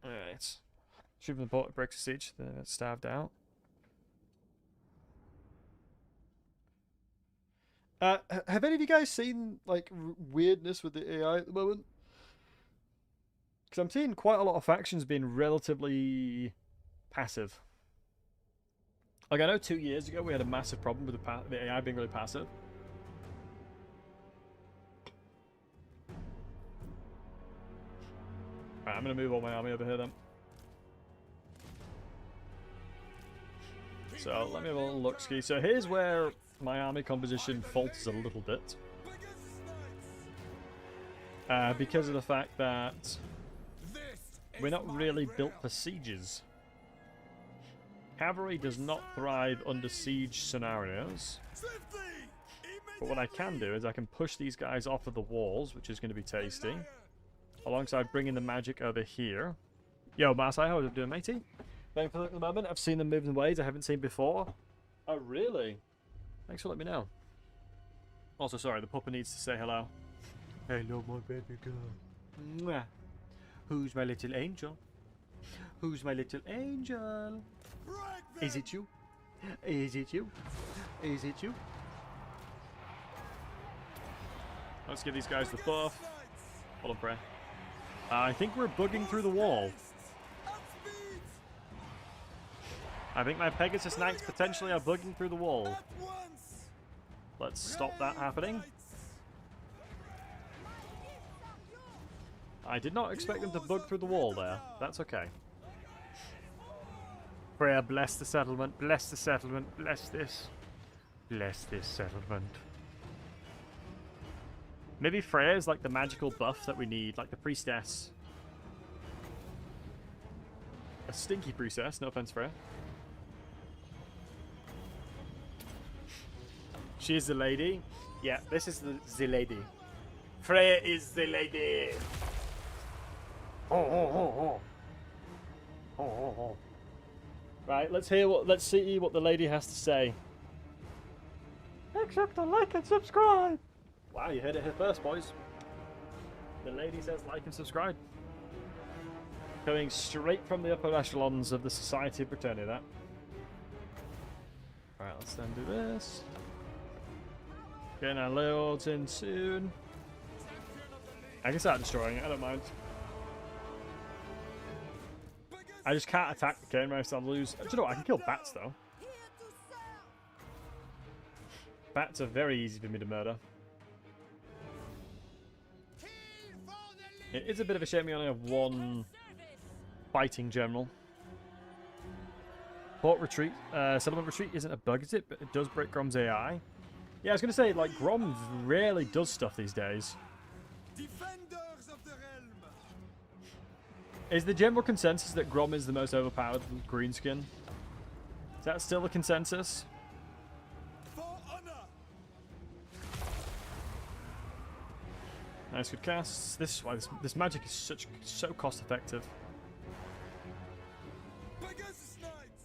Alright. Shoot them the boat, breaks the siege, they're starved out. Have any of you guys seen like weirdness with the AI at the moment? Because I'm seeing quite a lot of factions being relatively passive. Like, I know 2 years ago we had a massive problem with the AI being really passive. Right, I'm going to move all my army over here then. So, let me have a little look ski. So, here's where my army composition falters a little bit. Because of the fact that we're not really built for sieges. Cavalry does not thrive under siege scenarios. But what I can do is I can push these guys off of the walls, which is going to be tasty. Alongside bringing the magic over here. Yo, Masai, how are you doing, matey? Thanks for looking at the moment. I've seen them move in ways I haven't seen before. Oh, really? Thanks for letting me know. Also, sorry, the puppy needs to say hello. Hello, my baby girl. Mwah. Who's my little angel? Who's my little angel? Is it you? Is it you? Is it you? Let's give these guys the buff. Hold on, pray. I think we're bugging through the wall. I think my Pegasus Knights potentially are bugging through the wall. Let's stop that happening. I did not expect them to bug through the wall there. That's okay. Prayer, bless the settlement, bless the settlement, bless this. Bless this settlement. Maybe Freya's like the magical buff that we need, like the priestess. A stinky priestess, no offense, Freya. She is the lady. Yeah, this is the lady. Freya is the lady. Oh, oh, oh, oh. Oh, oh, oh. Right, let's see what the lady has to say. Except to like and subscribe. Wow, you heard it here first, boys. The lady says like and subscribe. Coming straight from the upper echelons of the Society of Britannia, that. Alright, let's then do this. Getting our lords in soon. I can start destroying it, I don't mind. I just can't attack the cane race, I'll lose. Do you know what? I can kill bats though. Bats are very easy for me to murder. It is a bit of a shame we only have one fighting general. Port retreat, settlement retreat isn't a bug, is it? But it does break Grom's AI. Yeah, I was going to say, like, Grom rarely does stuff these days. Defenders of the realm. Is the general consensus that Grom is the most overpowered greenskin? Is that still the consensus? For honor. Nice, good casts. This is why this magic is so cost effective. Pegasus Knights.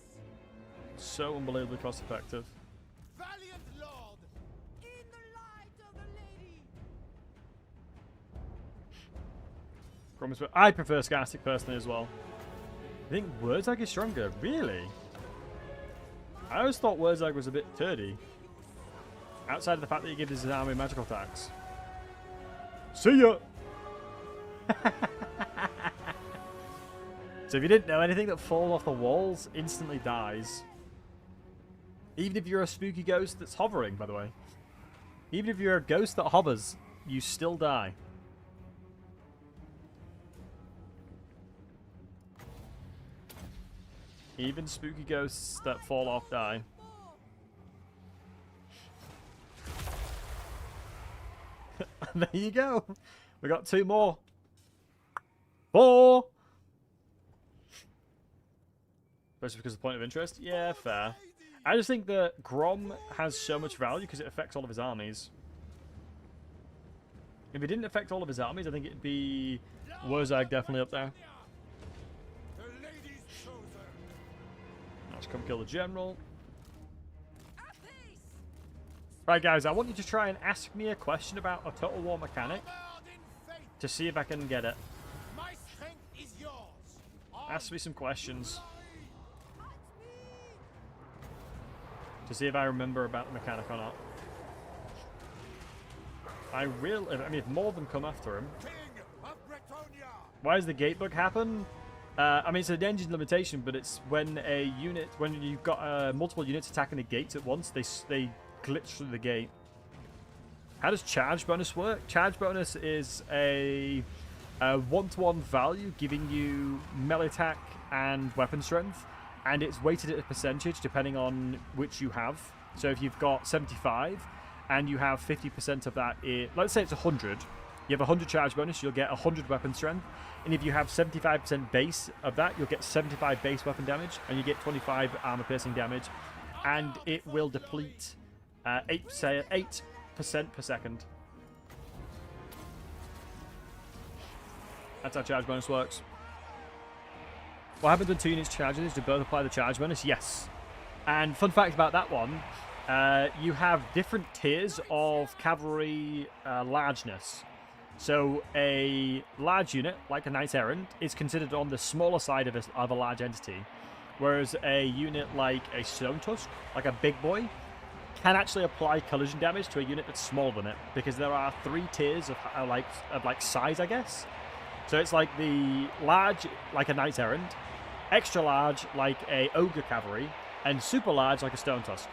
So unbelievably cost effective. Valiant Lord. In the light of the lady. Grom is, I prefer Scarctic personally as well. I think Wurzag is stronger. Really? I always thought Wurzag was a bit turdy. Outside of the fact that he gives his army magical attacks. See ya! So if you didn't know, anything that falls off the walls instantly dies. Even if you're a spooky ghost that's hovering, by the way. Even if you're a ghost that hovers, you still die. Even spooky ghosts that fall off die. There you go. We got 2 more. 4. Especially because of the point of interest. Yeah, fair. I just think that Grom has so much value because it affects all of his armies. If it didn't affect all of his armies, I think it'd be Wurzag definitely up there. The lady's chosen. Let's come kill the general. Right, guys, I want you to try and ask me a question about a Total War mechanic to see if I can get it. My strength is yours. Ask me some questions to see if I remember about the mechanic or not. I mean, if more of them come after him. King of Bretonia. Why does the gate bug happen? I mean, it's an engine limitation, but it's when when you've got multiple units attacking the gates at once, they glitch through the gate. How does charge bonus work? Charge bonus is a 1-to-1 value giving you melee attack and weapon strength, and it's weighted at a percentage depending on which you have. So if you've got 75 and you have 50% of that, let's say it's 100. You have 100 charge bonus, you'll get 100 weapon strength. And if you have 75% base of that, you'll get 75 base weapon damage, and you get 25 armor piercing damage. And it will deplete 8% per second. That's how charge bonus works. What happens when 2 units charges? Do both apply the charge bonus? Yes. And fun fact about that one, you have different tiers of cavalry largeness. So a large unit, like a Knight Errant, is considered on the smaller side of a large entity, whereas a unit like a Stone Tusk, like a big boy, can actually apply collision damage to a unit that's smaller than it, because there are 3 tiers of size, I guess. So it's like the large, like a Knight Errant, extra large, like a Ogre Cavalry, and super large, like a Stone Tusk.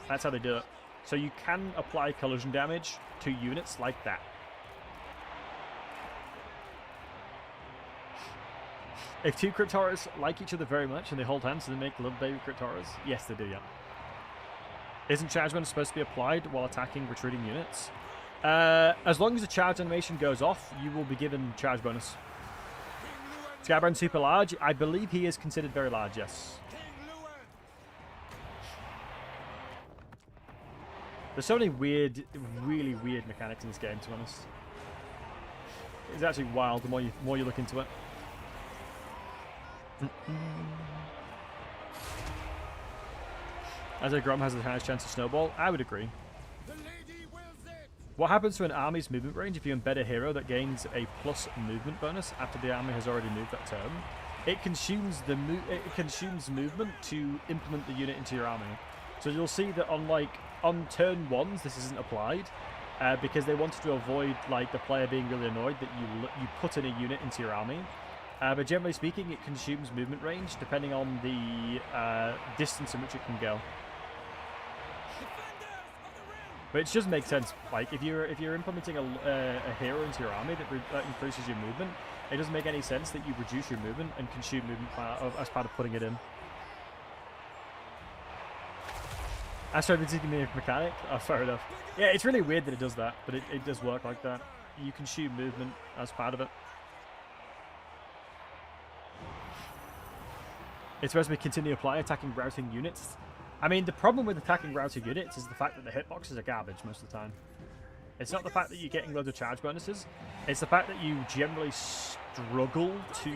That's how they do it. So you can apply collision damage to units like that. If 2 Crypt Horrors like each other very much and they hold hands, so they make little baby Crypt Horrors? Yes, they do, yeah. Isn't charge bonus supposed to be applied while attacking retreating units? As long as the charge animation goes off, you will be given charge bonus. Skybrand super large? I believe he is considered very large, yes. There's so many weird, really weird mechanics in this game, to be honest. It's actually wild the more you look into it. As a Grom has the highest chance of snowball, I would agree. What happens to an army's movement range if you embed a hero that gains a plus movement bonus after the army has already moved that turn? It consumes movement to implement the unit into your army. So you'll see that on turn 1s this isn't applied because they wanted to avoid the player being really annoyed that you put in a unit into your army. But generally speaking, it consumes movement range depending on the distance in which it can go. But it just makes sense. Like if you're implementing a hero into your army that increases your movement, it doesn't make any sense that you reduce your movement and consume movement as part of putting it in. Astrobitic mechanic? Oh, fair enough. Yeah, it's really weird that it does that, but it does work like that. You consume movement as part of it. It's supposed to be continue apply attacking routing units. I mean, the problem with attacking routing units is the fact that the hitboxes are garbage most of the time. It's not the fact that you're getting loads of charge bonuses. It's the fact that you generally struggle to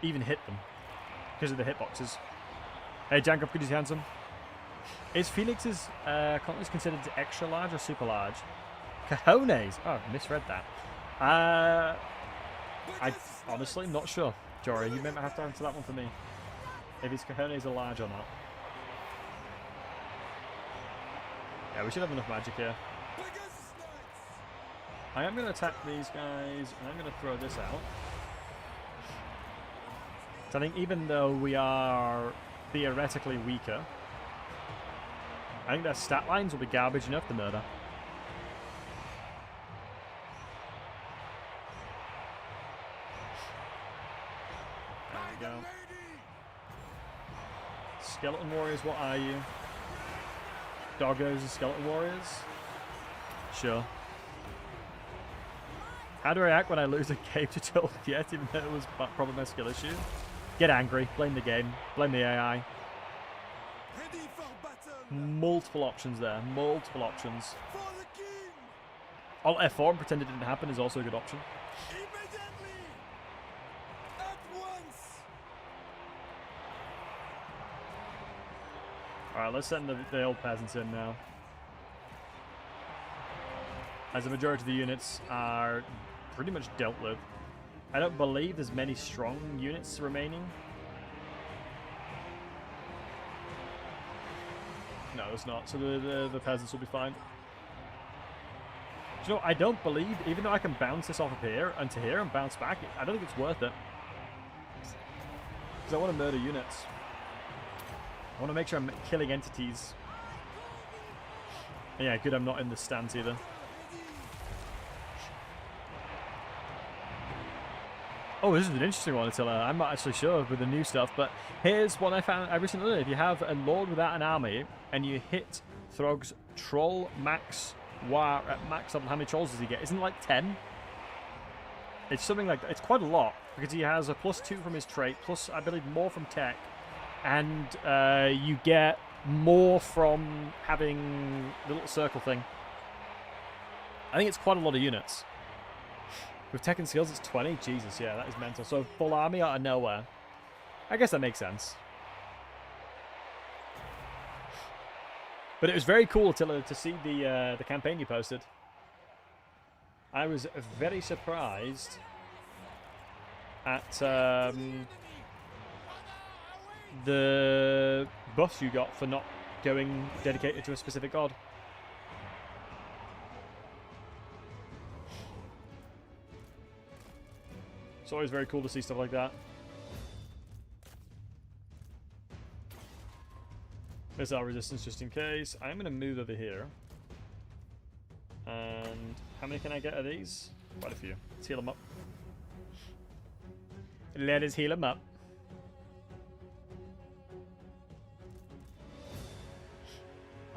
even hit them because of the hitboxes. Hey, Jankov, good to see you, handsome. Is Felix's continents considered extra large or super large? Cojones! Oh, I misread that. I'm honestly not sure. Jory, you may have to answer that one for me. If his cojones are large or not. Yeah, we should have enough magic here. I am going to attack these guys, and I'm going to throw this out. So I think even though we are theoretically weaker, I think their stat lines will be garbage enough to murder. There we go. Skeleton warriors, what are you? Doggos and skeleton warriors? Sure. How do I act when I lose a game to Total Yet, even though it was probably my skill issue? Get angry, blame the game, blame the AI. Multiple options there, multiple options. Alt F4 and pretend it didn't happen is also a good option. Alright, let's send the old peasants in now. As the majority of the units are pretty much dealt with. I don't believe there's many strong units remaining. No, there's not. So the peasants will be fine. you know, I don't believe, even though I can bounce this off of here and to here and bounce back, I don't think it's worth it. Because I want to murder units. I want to make sure I'm killing entities. And yeah, good, I'm not in the stance either. Oh, this is an interesting one, Attila. I'm not actually sure with the new stuff, but here's one I found I recently learned. If you have a Lord without an army and you hit Throg's Troll max war at max level, how many trolls does he get? Isn't it like 10? It's something like that. It's quite a lot because he has a +2 from his trait, plus I believe more from tech, and you get more from having the little circle thing. I think it's quite a lot of units. With tech and skills, it's 20. Jesus, yeah, that is mental. So full army out of nowhere. I guess that makes sense. But it was very cool to see the campaign you posted. I was very surprised at the buffs you got for not going dedicated to a specific god. It's always very cool to see stuff like that. Missile resistance just in case. I'm going to move over here. And how many can I get of these? Quite a few. Let's heal them up. Let us heal them up.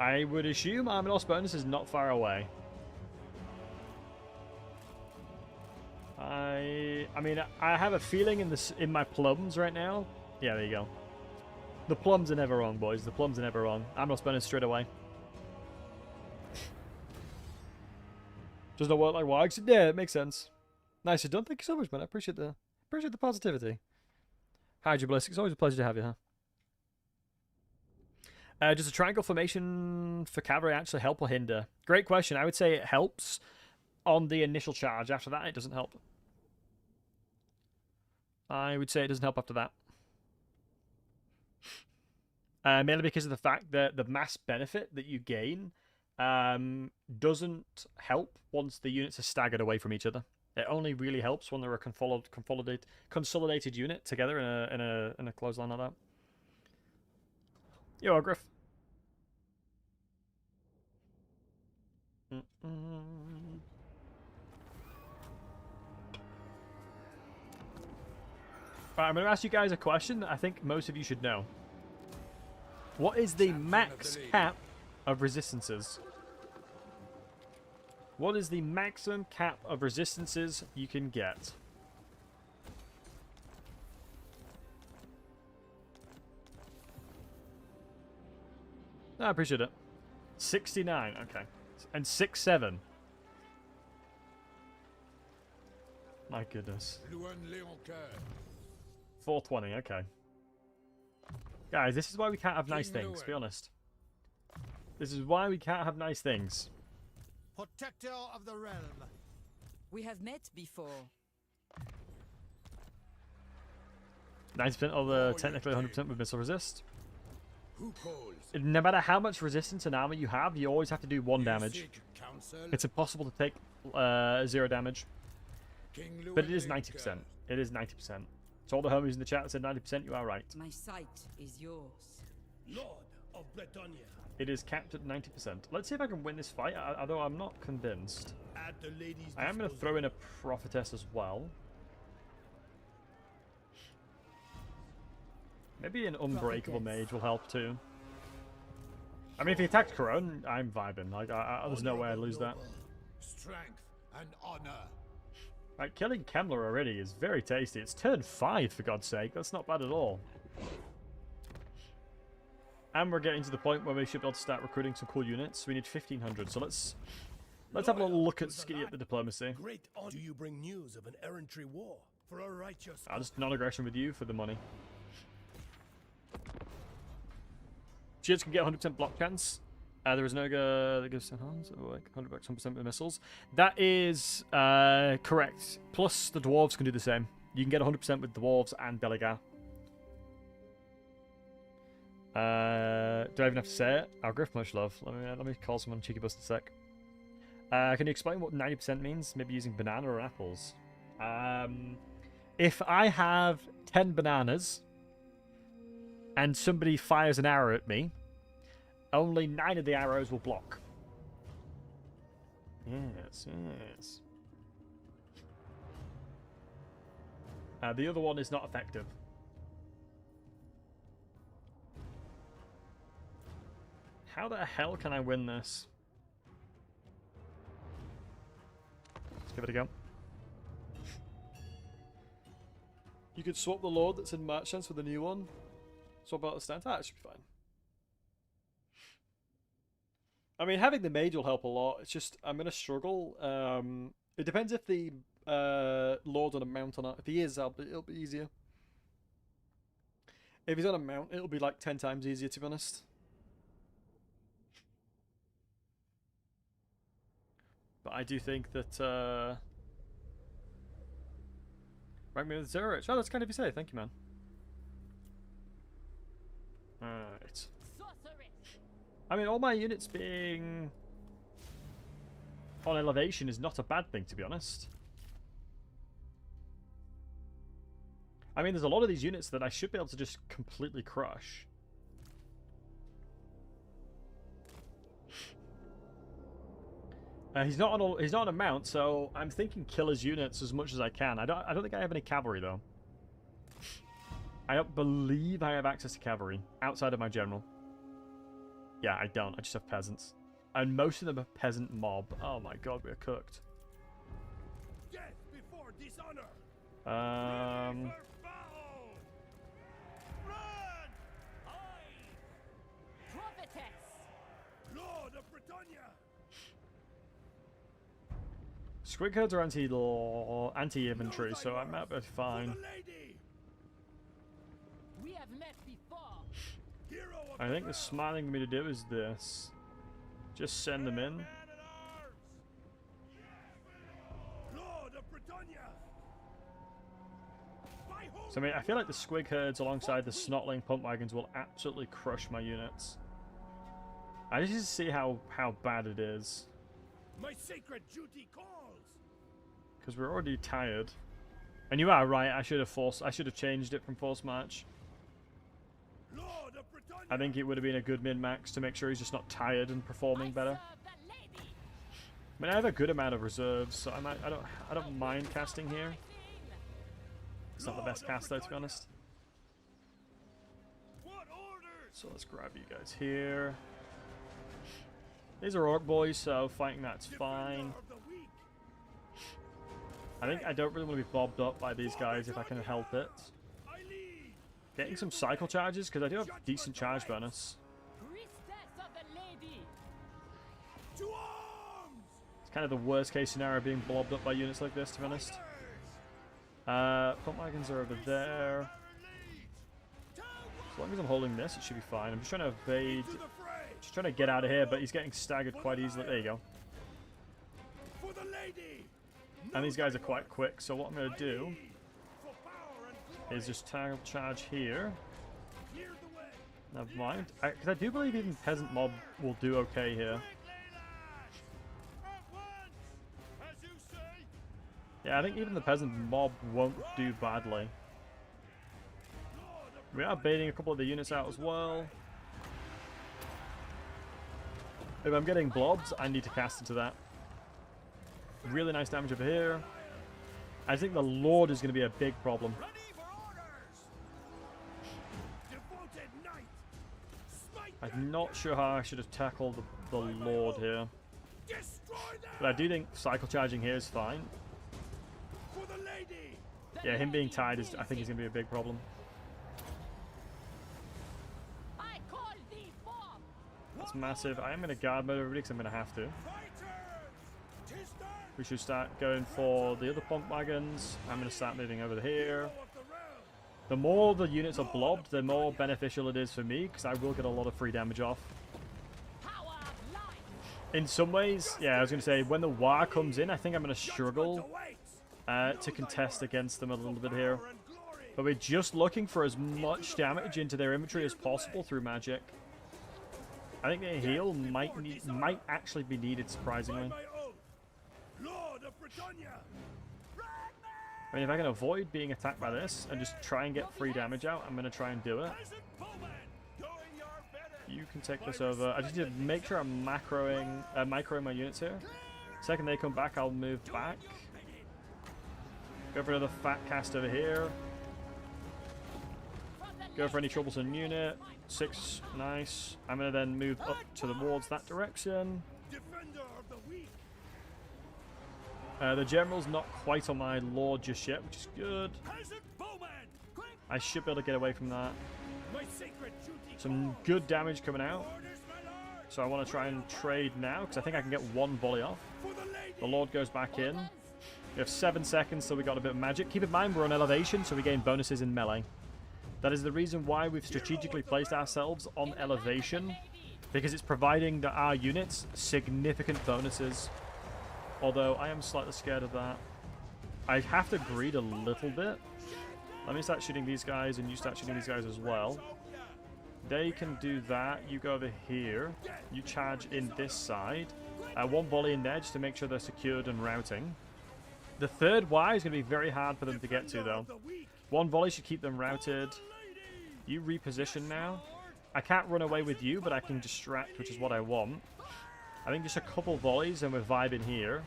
I would assume armor loss bonus is not far away. I mean, I have a feeling in my plums right now. Yeah, there you go. The plums are never wrong, boys. The plums are never wrong. I'm not spending straight away. Does not work like wags? Yeah, it makes sense. Nice done. Thank you so much, man. I appreciate the positivity. Hi, Jubilis. It's always a pleasure to have you, huh? Does a triangle formation for cavalry actually help or hinder? Great question. I would say it helps on the initial charge. After that, it doesn't help. I would say it doesn't help after that. Mainly because of the fact that the mass benefit that you gain doesn't help once the units are staggered away from each other. It only really helps when they're a consolidated unit together in a close line like that. Yo, Griff. Right, I'm going to ask you guys a question that I think most of you should know. What is the max cap of resistances? What is the maximum cap of resistances you can get? I appreciate it. 69, okay. And 6-7. My goodness. 420, okay. Guys, this is why we can't have nice things, to be honest. This is why we can't have nice things. Protector of the realm. We have met before. 90% of the technically 100% with missile resist. Who calls? No matter how much resistance and armor you have, you always have to do 1 damage. It's impossible to take 0 damage. But it is 90%. It is 90%. So all the homies in the chat said 90%, you are right. My sight is yours. Lord of Bretonia. It is capped at 90%. Let's see if I can win this fight, although I'm not convinced. At the lady's I am going to throw in a prophetess as well. Maybe an unbreakable mage will help too. I mean, if he attacks Corone, I'm vibing. Like, there's no way I'd lose that. Strength and honor. Right, killing Kemmler already is very tasty. It's turn 5, for God's sake. That's not bad at all. And we're getting to the point where we should be able to start recruiting some cool units. We need 1,500, so let's have a little look at Skinny at the diplomacy. Great honor. Do you bring news of an errantry war for a righteous? I'll just non-aggression with you for the money. Shields can get 100% block chance. There is no that gives 100% with missiles. That is correct. Plus, the dwarves can do the same. You can get 100% with dwarves and Beligar. Do I even have to say it? Griff, much love. Let me call someone cheeky bust a sec. Can you explain what 90% means? Maybe using banana or apples. If I have 10 bananas and somebody fires an arrow at me, only 9 of the arrows will block. Yes, yes. The other one is not effective. How the hell can I win this? Let's give it a go. You could swap the Lord that's in March Chance with the new one. Swap out the stance. That should be fine. I mean, having the mage will help a lot. It's just, I'm going to struggle. It depends if the Lord's on a mount or not. If he is, it'll be easier. If he's on a mount, it'll be like 10 times easier, to be honest. But I do think that... rank me with 0. Oh, that's kind of you say. Thank you, man. Alright. I mean, all my units being on elevation is not a bad thing, to be honest. I mean, there's a lot of these units that I should be able to just completely crush. He's not on a mount, so I'm thinking kill his units as much as I can. I don't think I have any cavalry though. I don't believe I have access to cavalry outside of my general. Yeah, I don't. I just have peasants. And most of them are peasant mob. Oh my god, we're cooked. Death before dishonor. Um... Run! Lord of Britannia. Squig herds are anti-infantry, so I might be fine. We have met before. I think the smart thing for me to do is this. Just send them in. So I mean, I feel like the squig herds alongside the snotling pump wagons will absolutely crush my units. I just need to see how bad it is. My sacred duty calls. Because we're already tired. And you are right, I should have changed it from force march. I think it would have been a good min-max to make sure he's just not tired and performing better. I mean, I have a good amount of reserves, so I don't mind casting here. It's not the best cast though, to be honest. So let's grab you guys here. These are orc boys, so fighting that's fine. I don't really want to be bobbed up by these guys if I can help it. Getting some cycle charges, because I do have decent charge bonus. It's kind of the worst case scenario being blobbed up by units like this, to be honest. Pump wagons are over there. As long as I'm holding this, it should be fine. I'm just trying to evade. Just trying to get out of here, but he's getting staggered quite easily. There you go. And these guys are quite quick, so what I'm going to do is just charge here. Never mind. Because I do believe even peasant mob will do okay here. Yeah, I think even the peasant mob won't do badly. We are baiting a couple of the units out as well. If I'm getting blobs, I need to cast into that. Really nice damage over here. I think the Lord is going to be a big problem. I'm not sure how I should have tackled the Lord here. But I do think cycle charging here is fine. Yeah, him being tied is, I think, is going to be a big problem. That's massive. I am going to guard mode everybody because I'm going to have to. We should start going for the other pump wagons. I'm going to start moving over here. The more the units are blobbed, the more beneficial it is for me, because I will get a lot of free damage off. In some ways, yeah, I was going to say, when the war comes in, I think I'm going to struggle to contest against them a little bit here. But we're just looking for as much damage into their infantry as possible through magic. I think their heal might actually be needed, surprisingly. I mean, if I can avoid being attacked by this and just try and get free damage out, I'm going to try and do it. You can take this over. I just need to make sure I'm microing my units here. Second they come back, I'll move back. Go for another fat cast over here. Go for any troublesome unit. 6, nice. I'm going to then move up towards that direction. The general's not quite on my lord just yet, which is good. I should be able to get away from that. Some good damage coming out. So I want to try and trade now, because I think I can get one volley off. The lord goes back in. We have 7 seconds, so we got a bit of magic. Keep in mind we're on elevation, so we gain bonuses in melee. That is the reason why we've strategically placed ourselves on elevation, because it's providing our units significant bonuses. Although I am slightly scared of that. I have to greed a little bit. Let me start shooting these guys, and you start shooting these guys as well. They can do that. You go over here. You charge in this side. One volley in there just to make sure they're secured and routing. The third Y is going to be very hard for them to get to, though. One volley should keep them routed. You reposition now. I can't run away with you, but I can distract, which is what I want. I think just a couple volleys and we're vibing here.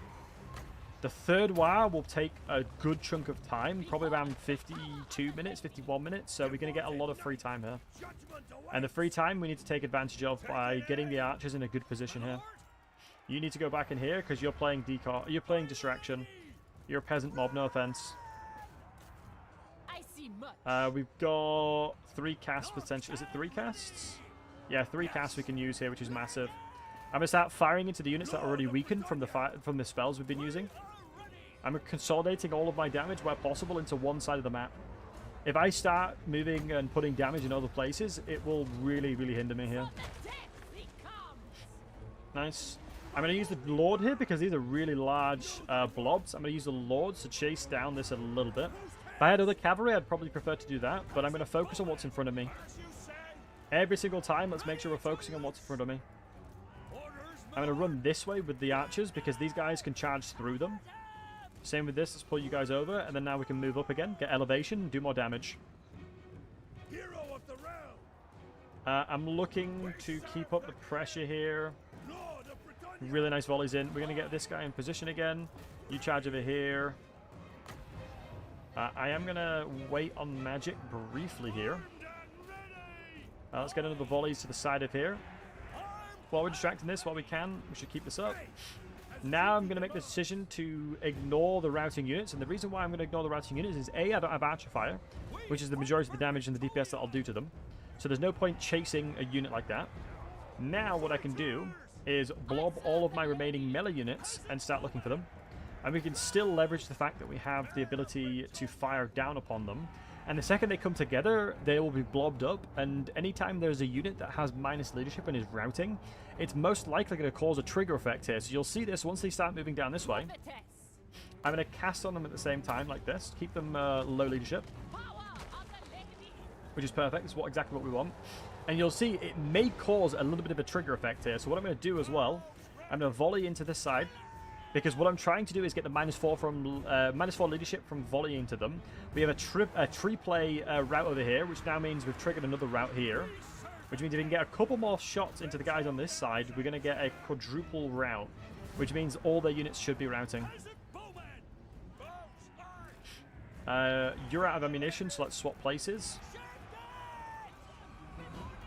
The third wire will take a good chunk of time, probably around 52 minutes, 51 minutes, so we're going to get a lot of free time here. And the free time we need to take advantage of by getting the archers in a good position here. You need to go back in here because you're playing decoy, you're playing distraction. You're a peasant mob, no offense. We've got 3 casts potentially. Is it 3 casts? Yeah, 3 casts we can use here, which is massive. I'm going to start firing into the units that are already weakened from the spells we've been using. I'm consolidating all of my damage where possible into one side of the map. If I start moving and putting damage in other places, it will really, really hinder me here. Nice. I'm going to use the Lord here because these are really large blobs. I'm going to use the Lords to chase down this a little bit. If I had other cavalry, I'd probably prefer to do that, but I'm going to focus on what's in front of me. Every single time, let's make sure we're focusing on what's in front of me. I'm going to run this way with the archers because these guys can charge through them. Same with this. Let's pull you guys over, and then now we can move up again, get elevation, and do more damage. I'm looking to keep up the pressure here. Really nice volleys in. We're going to get this guy in position again. You charge over here. I am going to wait on magic briefly here. Let's get another volleys to the side of here. While we're distracting this, while we can, we should keep this up. Now I'm going to make the decision to ignore the routing units. And the reason why I'm going to ignore the routing units is A, I don't have archer fire, which is the majority of the damage and the DPS that I'll do to them. So there's no point chasing a unit like that. Now what I can do is blob all of my remaining melee units and start looking for them. And we can still leverage the fact that we have the ability to fire down upon them. And the second they come together, they will be blobbed up. And anytime there's a unit that has minus leadership and is routing, it's most likely going to cause a trigger effect here. So you'll see this once they start moving down this way. I'm going to cast on them at the same time like this. Keep them low leadership. Which is perfect. It's exactly what we want. And you'll see it may cause a little bit of a trigger effect here. So what I'm going to do as well, I'm going to volley into this side. Because what I'm trying to do is get the -4 from -4 leadership from volleying to them. We have a tree play route over here, which now means we've triggered another route here. Which means if we can get a couple more shots into the guys on this side, we're going to get a quadruple route. Which means all their units should be routing. You're out of ammunition, so let's swap places.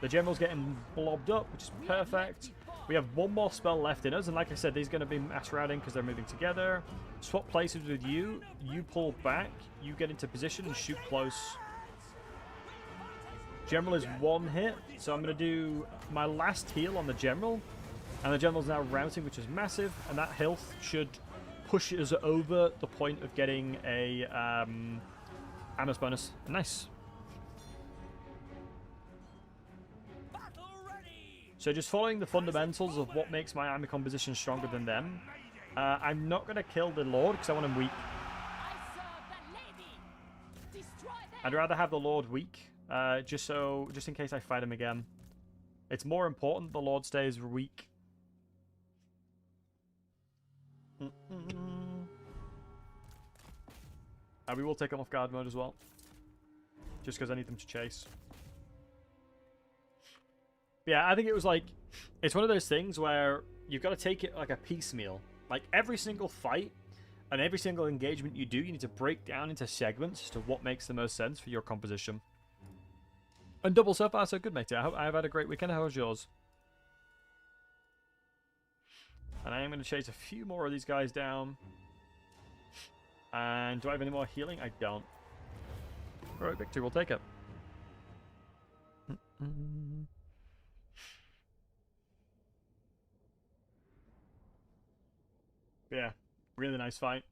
The general's getting blobbed up, which is perfect. We have one more spell left in us, and like I said, these are going to be mass routing because they're moving together. Swap places with you. You pull back. You get into position and shoot close. General is 1 hit, so I'm going to do my last heal on the general. And the general's now routing, which is massive, and that health should push us over the point of getting a Amos bonus. Nice. So just following the fundamentals of what makes my army composition stronger than them. I'm not going to kill the Lord because I want him weak. I'd rather have the Lord weak, just in case I fight him again. It's more important the Lord stays weak. We will take them off guard mode as well. Just because I need them to chase. But yeah, I think it was like... It's one of those things where you've got to take it like a piecemeal. Like every single fight and every single engagement you do, you need to break down into segments as to what makes the most sense for your composition. And double so far so good, mate. I've had a great weekend. How was yours? And I am going to chase a few more of these guys down. And do I have any more healing? I don't. Alright, victory, we'll take it. Yeah, really nice fight.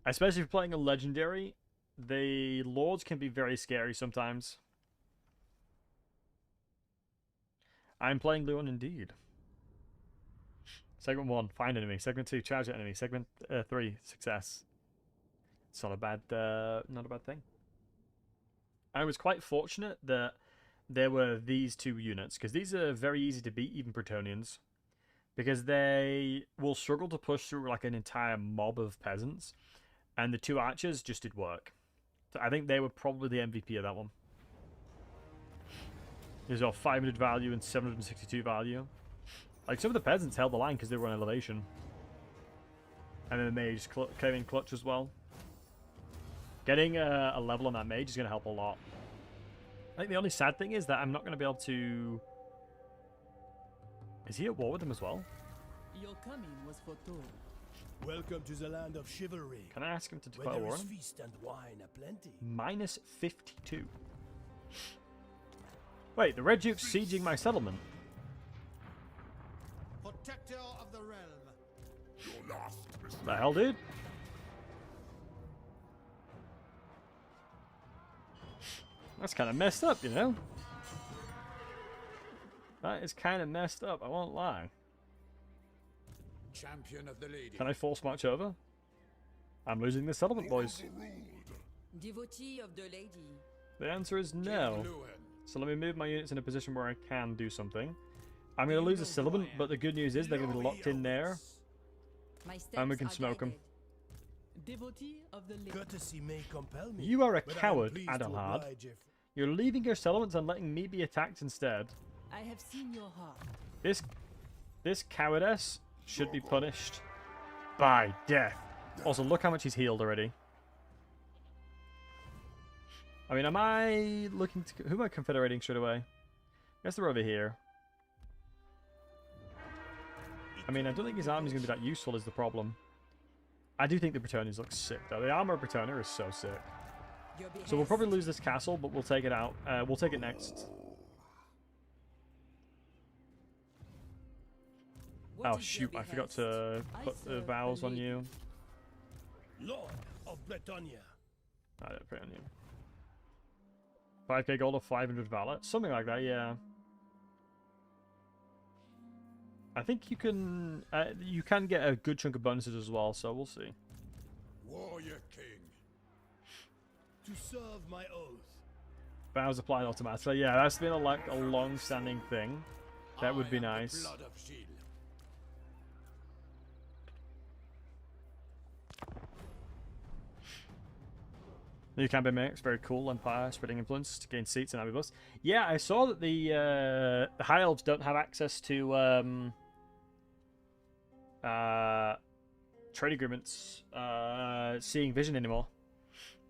Especially if you're playing a legendary, the lords can be very scary sometimes. I'm playing Luon indeed. Segment 1, find enemy. Segment 2, charge at enemy. Segment 3, success. It's not a bad thing. I was quite fortunate that there were these two units, because these are very easy to beat, even Bretonnians, because they will struggle to push through like an entire mob of peasants, and the two archers just did work. So I think they were probably the MVP of that one. There's all 500 value and 762 value. Like, some of the peasants held the line because they were on elevation. And then the mage came in clutch as well. Getting a level on that mage is going to help a lot. I think the only sad thing is that I'm not going to be able to... Is he at war with them as well? Your coming was foretold. Welcome to the land of chivalry. Can I ask him to where declare there war is on him? feast and wine aplenty. Minus 52. Wait, the Red Duke's sieging my settlement. Protector of the realm. The hell, dude? That's kind of messed up, you know? That is kind of messed up, I won't lie. Champion of the lady. Can I force march over? I'm losing the settlement, boys. Devotee of the lady. The answer is no. So let me move my units in a position where I can do something. I'm going to lose a settlement, but the good news is they're going to be locked in there. My steps And we can are smoke them. guided. Devotee of the lady. Courtesy may compel me. You are a but I am coward, pleased to Adelhard. oblige if- You're leaving your settlements and letting me be attacked instead. I have seen your heart. This cowardice should be punished by death. Also, look how much he's healed already. I mean, am I looking to... Who am I confederating straight away? I guess they're over here. I mean, I don't think his army's going to be that useful is the problem. I do think the Bretonnians look sick, though. The armor of Bretonnia is so sick. Your So we'll behest. probably lose this castle, but we'll take it out. We'll take it next. What Oh, is your shoot. I forgot behest? to I put the serve vows the on lady. you. Lord of Bretonia. I don't put it on you. 5k gold or 500 valor? Something like that, yeah. I think you can get a good chunk of bonuses as well, so we'll see. Warrior King. To serve my oath. Vows applied automatically. Yeah, that's been a long-standing thing. That would be I am the nice. blood of Gilles. New campaign mechanics, very cool. Empire, spreading influence to gain seats in Abbey Bus. Yeah, I saw that the High Elves don't have access to trade agreements, seeing vision anymore.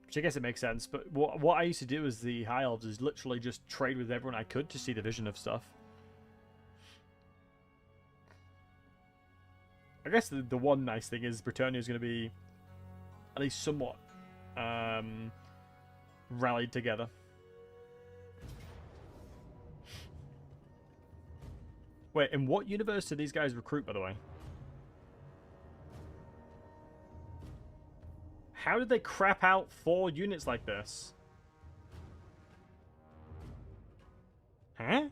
Which I guess it makes sense. But what I used to do as the High Elves is literally just trade with everyone I could to see the vision of stuff. I guess the one nice thing is Bretonnia is going to be at least somewhat rallied together. Wait, in what universe do these guys recruit, by the way? How did they crap out 4 units like this? Huh?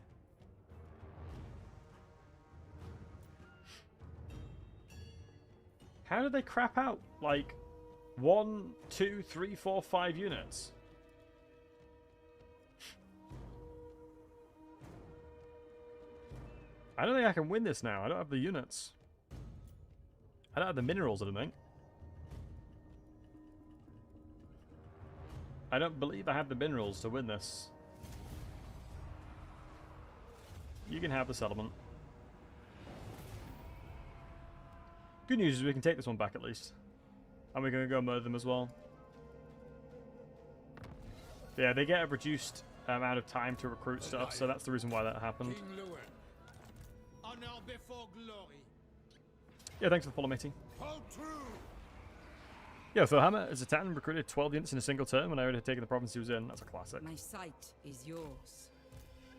How did they crap out, like, 1, 2, 3, 4, 5 units? I don't think I can win this now. I don't have the units. I don't have the minerals, I don't think. I don't believe I have the minerals to win this. You can have the settlement. Good news is we can take this one back at least. And we're going to go murder them as well. Yeah, they get a reduced amount of time to recruit stuff, so that's the reason why that happened. King Lewin, Honor before glory. Yeah, thanks for the follow, matey. hold true. Yeah, Warhammer as a Titan recruited 12 units in a single turn when I already had taken the province he was in. That's a classic. My sight is yours.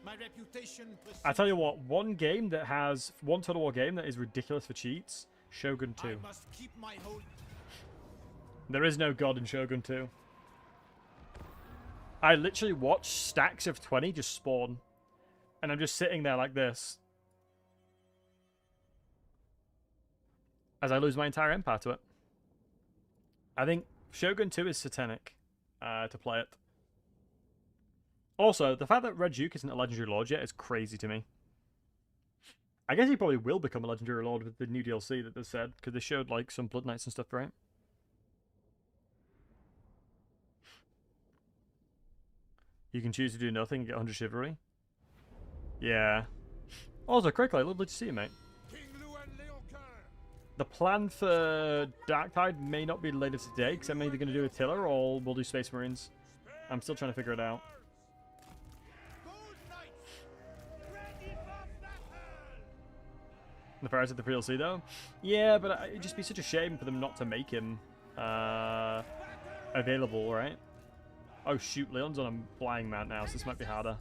My reputation precedes I tell you what, one Total War game that is ridiculous for cheats, Shogun 2. I must keep my hold. There is no god in Shogun 2. I literally watch stacks of 20 just spawn. And I'm just sitting there like this. As I lose my entire empire to it. I think Shogun 2 is satanic to play it. Also, the fact that Red Duke isn't a legendary lord yet is crazy to me. I guess he probably will become a legendary lord with the new DLC that they said, because they showed like some Blood Knights and stuff, right? You can choose to do nothing and get 100 chivalry. Yeah. Also, quickly, lovely to see you, mate. King Lewin Leoncoeur. The plan for Darktide may not be later today, because I'm either going to do Attila or we'll do Space Marines. I'm still trying to figure it out. Good knights, ready for battle. The price of the DLC, though? Yeah, but it'd just be such a shame for them not to make him available, right? Oh shoot, Leon's on a flying mount now, so this might be harder.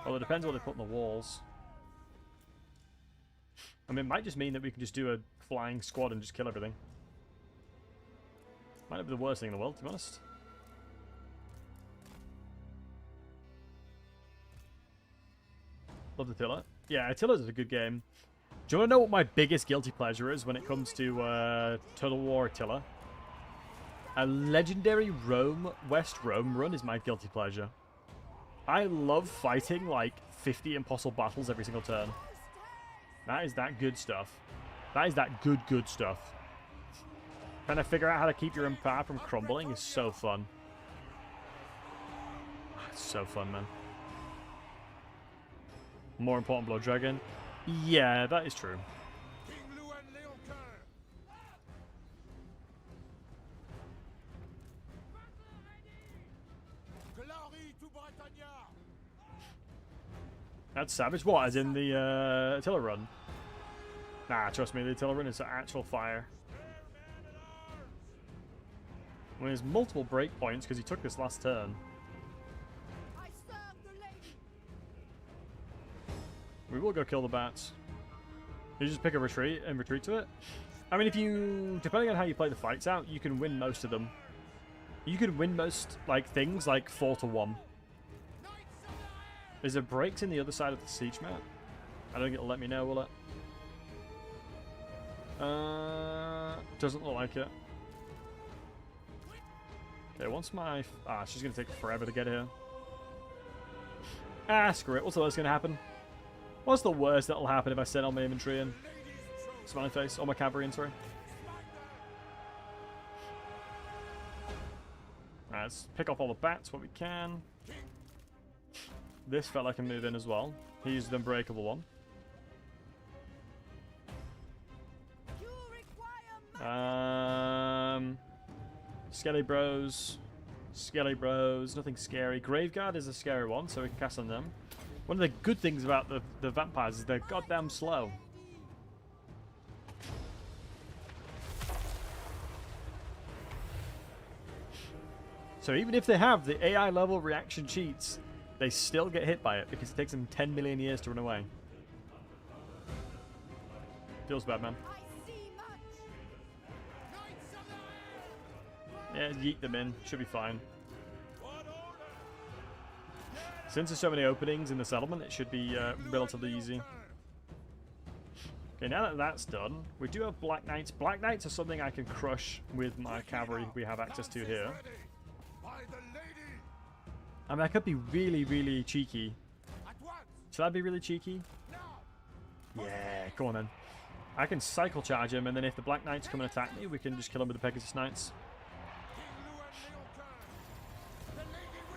Well, it depends what they put on the walls. I mean, it might just mean that we can just do a flying squad and just kill everything. Might not be the worst thing in the world, to be honest. Love Attila. Yeah, Attila's a good game. Do you want to know what my biggest guilty pleasure is when it comes to Total War Attila? A legendary West Rome run is my guilty pleasure. I love fighting like 50 impossible battles every single turn. That is that good stuff. That is that good stuff. Trying to figure out how to keep your empire from crumbling is so fun. It's so fun, man. More important, Blood Dragon. Yeah, that is true. King Lewin Leoncoeur. Glory to Britannia. That's savage. What, as in the Attila run? Nah, trust me, the Attila run is actual fire. I mean, there's multiple breakpoints because he took this last turn. I serve the lady. We will go kill the bats. You just pick a retreat and retreat to it. I mean, if you, depending on how you play the fights out, you can win most of them. You can win most, like, things like 4-1. Is there breaks in the other side of the siege map? I don't think it'll let me know, will it? Doesn't look like it. Okay, once my... Ah, she's going to take forever to get here. Ah, screw it. What's the worst going to happen? What's the worst that'll happen if I send all my infantry in? Smiley face. All my cavalry in, sorry. Alright, let's pick off all the bats what we can. This fella can move in as well. He's the unbreakable one. You require Skelly Bros. Skelly Bros. Nothing scary. Graveguard is a scary one, so we can cast on them. One of the good things about the vampires is they're goddamn slow. So even if they have the AI level reaction cheats, they still get hit by it because it takes them 10 million years to run away. Feels bad, man. I see much. Yeah, yeet them in. Should be fine. Since there's so many openings in the settlement, it should be relatively easy. Okay, now that that's done, we do have Black Knights. Black Knights are something I can crush with my cavalry we have access to here. By the lady. I mean, I could be really, really cheeky. At once. Should I be really cheeky? Now. Yeah, come on then. I can cycle charge him, and then if the Black Knights come and attack me, we can just kill him with the Pegasus Knights. King Lewin Leoncoeur.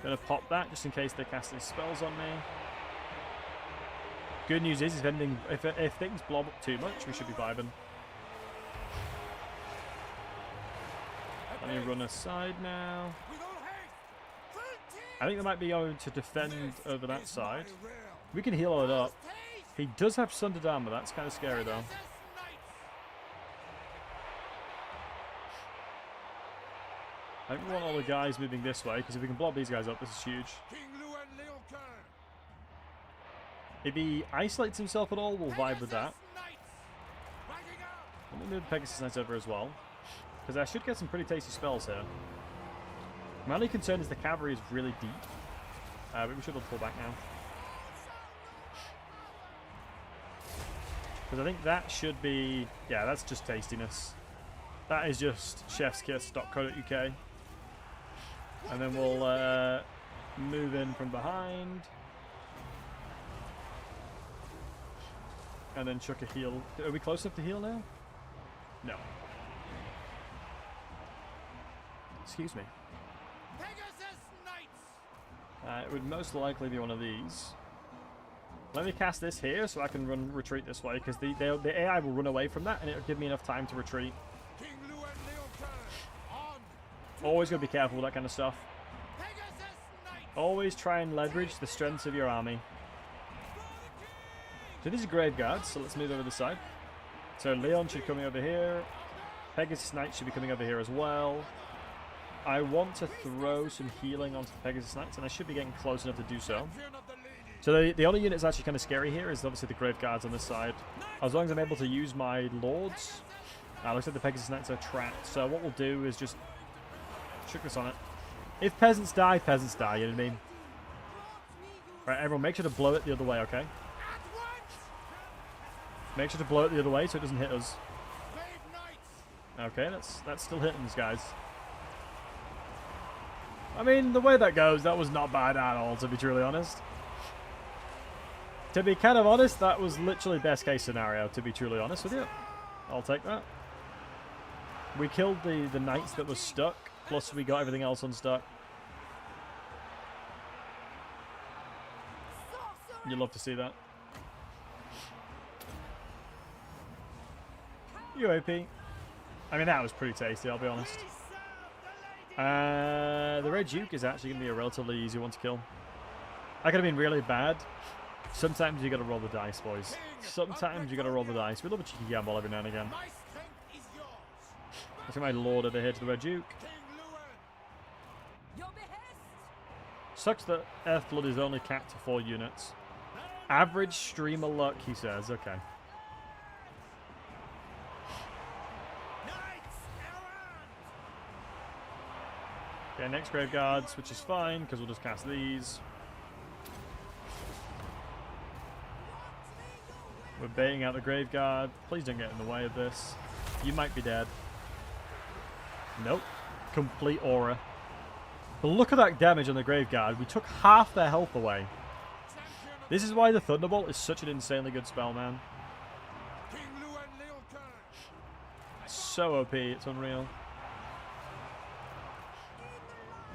Gonna pop that just in case they cast any spells on me. Good news is, if things blob up too much, we should be vibing. Let me run aside now. I think they might be going to defend over that side. We can heal it up. He does have sundered armor. That's kind of scary, though. I think we want all the guys moving this way, because if we can blob these guys up, this is huge. If he isolates himself at all, we'll vibe with that. Let me move the Pegasus Knights over as well, because I should get some pretty tasty spells here. My only concern is the cavalry is really deep, but we should pull back now. Because I think that should be... Yeah, that's just tastiness. That is just chefskiss.co.uk. And then we'll move in from behind. And then chuck a heal. Are we close enough to heal now? No. Excuse me. It would most likely be one of these. Let me cast this here so I can retreat this way, because the AI will run away from that and it'll give me enough time to retreat. Always gotta be careful with that kind of stuff. Always try and leverage the strengths of your army. So these are grave guards, so let's move over this side. So Leon should be coming over here. Pegasus Knights should be coming over here as well. I want to throw some healing onto the Pegasus Knights, and I should be getting close enough to do so. So the only unit that's actually kind of scary here is obviously the grave guards on this side. As long as I'm able to use my lords. Looks like the Pegasus Knights are trapped. So what we'll do is just chuck this on it. If peasants die, you know what I mean? Right, everyone, make sure to blow it the other way, okay? Make sure to blow it the other way so it doesn't hit us. Okay, that's still hitting us, guys. I mean, the way that goes, that was not bad at all, to be truly honest. To be kind of honest, that was literally best case scenario, to be truly honest with you. I'll take that. We killed the knights that were stuck, plus we got everything else unstuck. You'd love to see that. UAP. I mean, that was pretty tasty, I'll be honest. The Red Duke is actually going to be a relatively easy one to kill. That could have been really bad. Sometimes you got to roll the dice, boys. Sometimes you got to roll the dice. We love a cheeky gamble every now and again. Look at my lord over here to the Red Duke. Sucks that Earthblood is only capped to 4 units. Average streamer luck, he says. Okay. Okay, next grave guards, which is fine because we'll just cast these. We're baiting out the grave guard. Please don't get in the way of this. You might be dead. Nope. Complete aura. But look at that damage on the grave guard. We took half their health away. This is why the Thunderbolt is such an insanely good spell, man. So OP, it's unreal.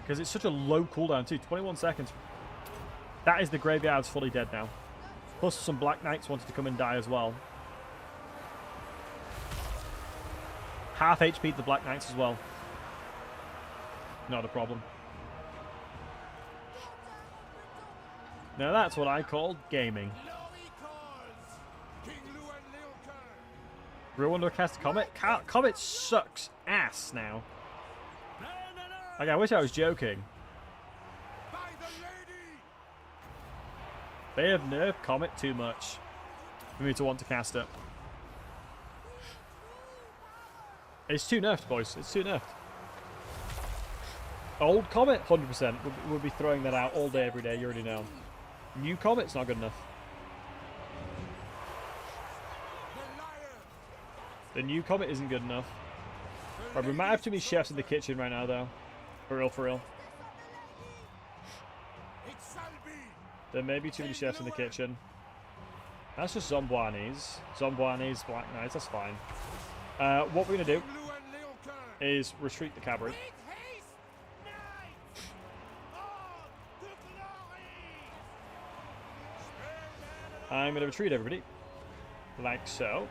Because it's such a low cooldown too, 21 seconds. That is the graveyard's fully dead now. Plus some Black Knights wanted to come and die as well. Half HP the Black Knights as well. Not a problem. Now that's what I call gaming. Ruin to cast a Comet? Comet sucks ass now. Like, I wish I was joking. They have nerfed Comet too much for me to want to cast it. It's too nerfed, boys. It's too nerfed. Old Comet, 100%. We'll be throwing that out all day, every day. You already know. New Comet's not good enough. The new Comet isn't good enough. Right, we might have too many chefs in the kitchen right now, though. For real, for real. There may be too many chefs in the kitchen. That's just Zombuanis. Zombuanis, Black Knights, that's fine. What we're going to do is retreat the cavalry. I'm going to retreat, everybody. Like so.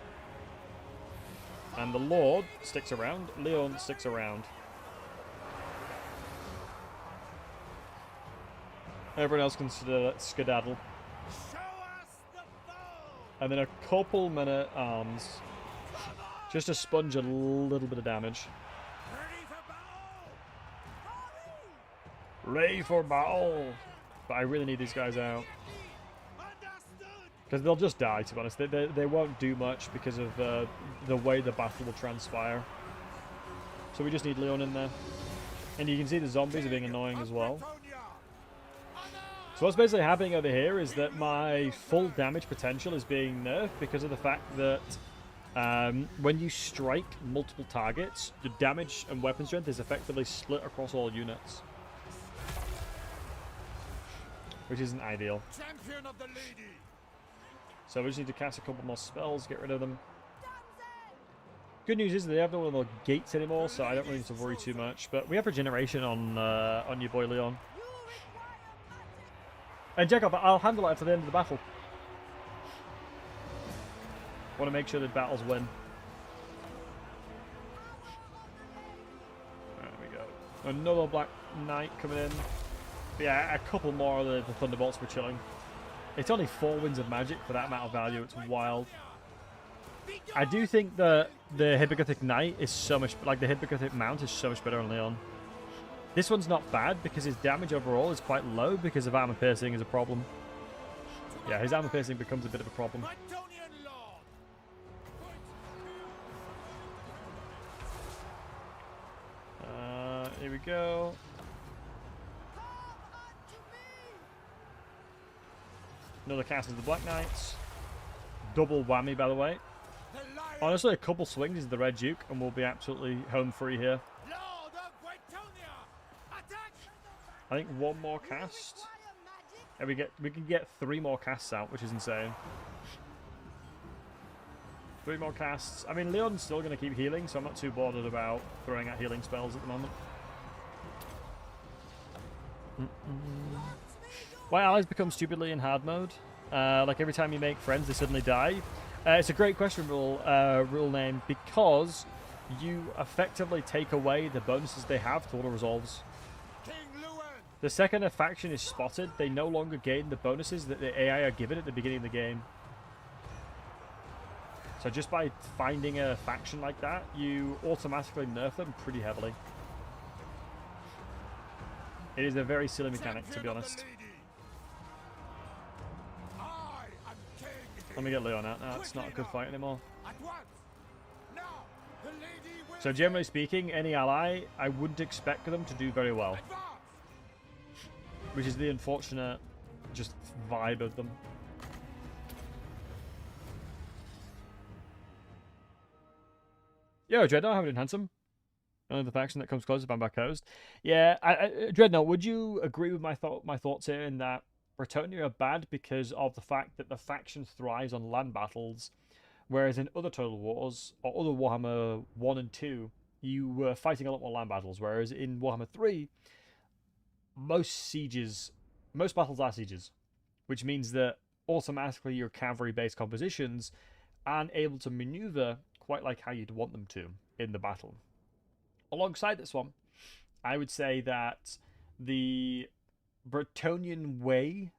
And the Lord sticks around. Leon sticks around. Everyone else can skedaddle. And then a couple men-at-arms. Just to sponge a little bit of damage. Ready for battle! But I really need these guys out. Because they'll just die, to be honest. They won't do much because of the way the battle will transpire. So we just need Leon in there. And you can see the zombies are being annoying as well. So what's basically happening over here is that my full damage potential is being nerfed because of the fact that when you strike multiple targets, the damage and weapon strength is effectively split across all units. Which isn't ideal. Champion of the lady. So we just need to cast a couple more spells, get rid of them. Good news is they have no more gates anymore, so I don't really need to worry too much. But we have regeneration on your boy Leon. And Jacob, I'll handle it for the end of the battle. Want to make sure the battles win. There we go. Another Black Knight coming in. But yeah, a couple more of the Thunderbolts were chilling. It's only 4 winds of magic for that amount of value. It's wild. I do think that the Hippogrific Knight is so much... Like, the Hippogrific Mount is so much better on Leon. This one's not bad because his damage overall is quite low because of armor piercing is a problem. Yeah, his armor piercing becomes a bit of a problem. Here we go. Another cast of the Black Knights. Double whammy, by the way. Honestly, a couple swings is the Red Duke, and we'll be absolutely home free here. I think one more cast. And we can get 3 more casts out, which is insane. 3 more casts. I mean, Leon's still going to keep healing, so I'm not too bothered about throwing out healing spells at the moment. White allies become stupidly in hard mode. Like every time you make friends, they suddenly die. It's a great question rule name because you effectively take away the bonuses they have to auto resolves. The second a faction is spotted, they no longer gain the bonuses that the AI are given at the beginning of the game. So just by finding a faction like that, you automatically nerf them pretty heavily. It is a very silly mechanic, to be honest. Let me get Leon out now. It's not a good fight anymore. So generally speaking, any ally, I wouldn't expect them to do very well. Which is the unfortunate just vibe of them. Yo, Dreadnought, how are you doing, handsome? Only the faction that comes close to Bamback Coast. Yeah, Dreadnought, would you agree with my thoughts here in that Bretonnia are bad because of the fact that the faction thrives on land battles, whereas in other Total Wars, or other Warhammer 1 and 2, you were fighting a lot more land battles, whereas in Warhammer 3, most battles are sieges, which means that automatically your cavalry-based compositions aren't able to maneuver quite like how you'd want them to in the battle. Alongside this one, I would say that the Bretonian way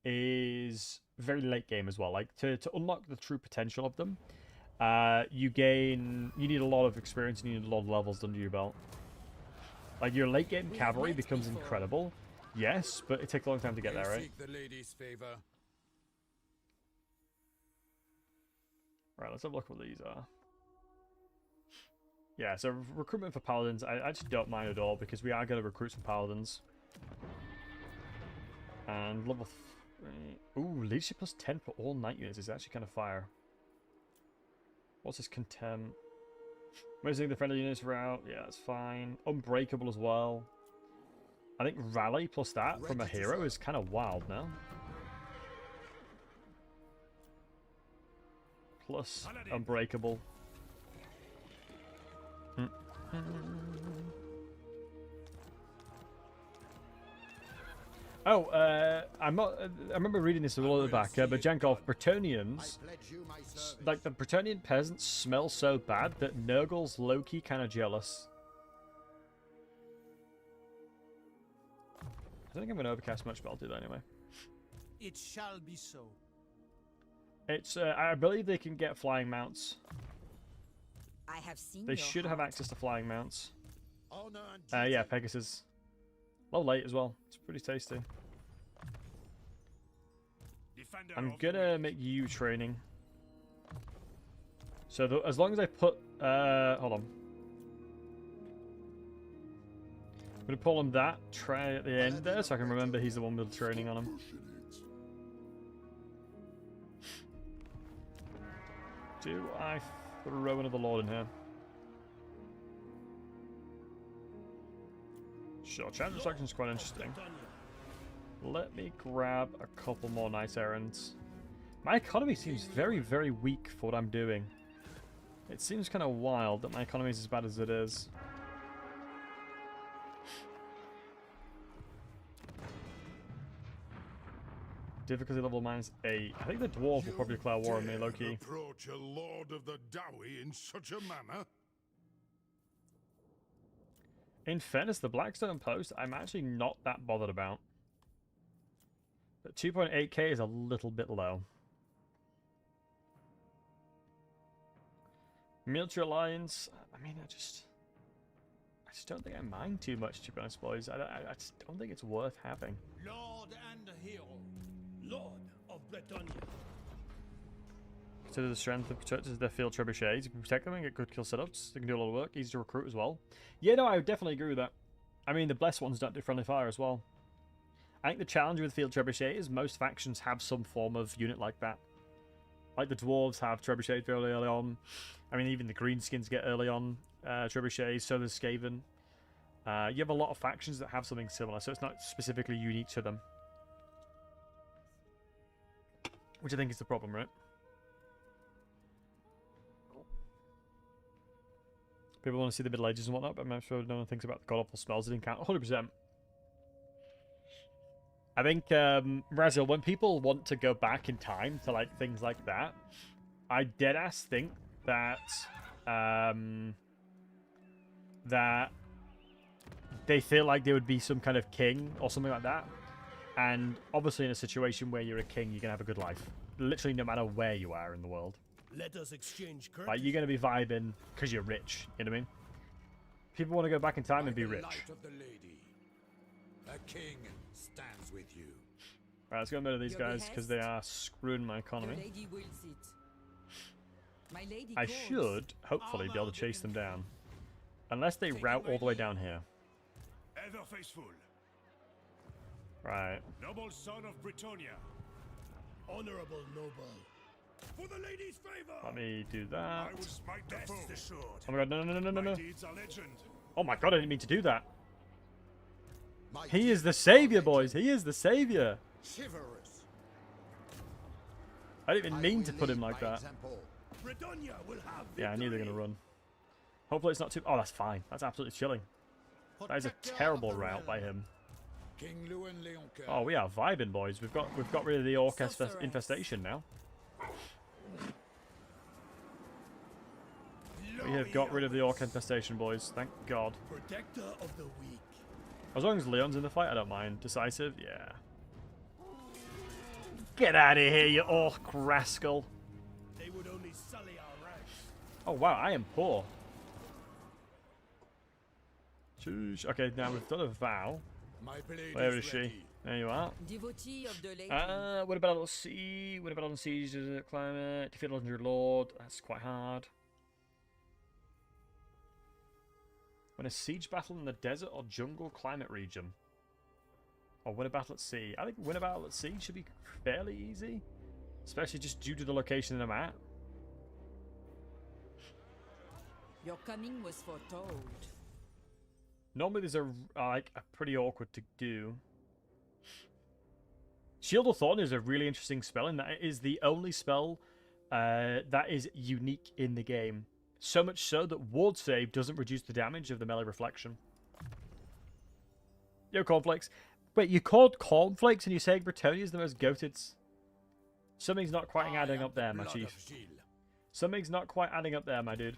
is very late game as well. Like to unlock the true potential of them, you need a lot of experience, you need a lot of levels under your belt. Like your late game cavalry becomes incredible, yes, but it takes a long time to get there, right? Right, let's have a look what these are. Yeah, so recruitment for paladins, I just don't mind at all because we are going to recruit some paladins. And level 3. Ooh, leadership plus 10 for all knight units is actually kind of fire. What's this contempt? Raising the friendly units route, yeah, that's fine. Unbreakable as well. I think rally plus that from a hero is kind of wild now. Plus unbreakable. Oh, I'm not. I remember reading this a little bit back, but Jankov, Bretonnians, like the Bretonnian peasants, smell so bad that Nurgle's low-key kind of jealous. I don't think I'm going to overcast much spell do that anyway. It shall be so. It's. I believe they can get flying mounts. I have seen They your should have heart. access to flying mounts. Honor and Yeah, Pegasus. Low late as well. It's pretty tasty. Defender I'm of gonna make you training. So as long as I put, hold on. I'm gonna pull him that try at the end there, so I can remember he's the one with the training on him. Do I throw another lord in here? Sure, chance selection is quite interesting. Let me grab a couple more nice errands. My economy seems very, very weak for what I'm doing. It seems kind of wild that my economy is as bad as it is. Difficulty level -8. I think the dwarf will probably declare war on me, low-key. approach a lord of the Dowie in such a manner? In fairness, the Blackstone Post, I'm actually not that bothered about. But 2.8k is a little bit low. Military Alliance, I mean, I just don't think I mind too much, to be honest, boys. I just don't think it's worth having. Lord and hero. Lord of Bretonia. Consider the strength of protectors of their field trebuchets. You can protect them and get good kill setups. They can do a lot of work. Easy to recruit as well. Yeah, no, I would definitely agree with that. I mean, the blessed ones don't do friendly fire as well. I think the challenge with field trebuchet is most factions have some form of unit like that. Like the dwarves have trebuchets fairly early on. I mean, even the greenskins get early on trebuchets. So does Skaven. You have a lot of factions that have something similar, so it's not specifically unique to them. Which I think is the problem, right? People want to see the Middle Ages and whatnot, but I'm sure no one thinks about the god-awful spells that didn't count. 100%. I think, Razil, when people want to go back in time to, like, things like that, I deadass think that, that they feel like there would be some kind of king or something like that. And obviously in a situation where you're a king, you're going to have a good life. Literally no matter where you are in the world. Let us exchange courtesy. Like, you're going to be vibing because you're rich. You know what I mean? People want to go back in time and be By the rich. light of the lady, a king stands with you. Right, let's go murder these Your guys because they behest? are screwing my Your economy. lady wills it. My lady I calls. should, hopefully, be able to chase them down. Unless they route all the way down here. Ever faithful. Right. Noble son of Bretonia. Honorable noble. For the lady's favor. Let me do that. I will smite the foe. Oh my god, no, no, no, no, no, My no. deeds are legend. Oh my god, I didn't mean to do that. My He is the deeds savior, are boys. He is the savior. chivalrous. I didn't even I mean will to put him lead like by that. example. Bretonia will have Yeah, I knew they were going to victory. run. Hopefully it's not too... Oh, that's fine. That's absolutely chilling. That is a Protector of terrible the route by realm. him. King Lewin Leoncoeur. Oh, we are vibing, boys. We've got rid of the orc Sorceress. infestation now. We Glory have got rid of the orc awaits. infestation, boys. Thank God. Protector of the weak. As long as Leon's in the fight, I don't mind. Decisive, yeah. Get out of here, you orc rascal. They would only sully our ranks. Oh, wow, I am poor. Sheesh. Okay, now we've done a vow. My blade Where is is she? ready. There you are. Devotee of the lady. What about let's see? What about on siege? Climate? Defeat 100 Lord. That's quite hard. Win a siege battle in the desert or jungle climate region. Or win a battle at sea. I think win a battle at sea should be fairly easy. Especially just due to the location that I'm at. Your coming was foretold. Normally these are like pretty awkward to do. Shield of Thorn is a really interesting spell, and that it is the only spell that is unique in the game. So much so that ward save doesn't reduce the damage of the melee reflection. Yo, Cornflakes. Wait, you called cornflakes and you're saying Bretonia is the most goated? Something's not quite I adding am up there, the my blood chief. of Gilles. Something's not quite adding up there, my dude.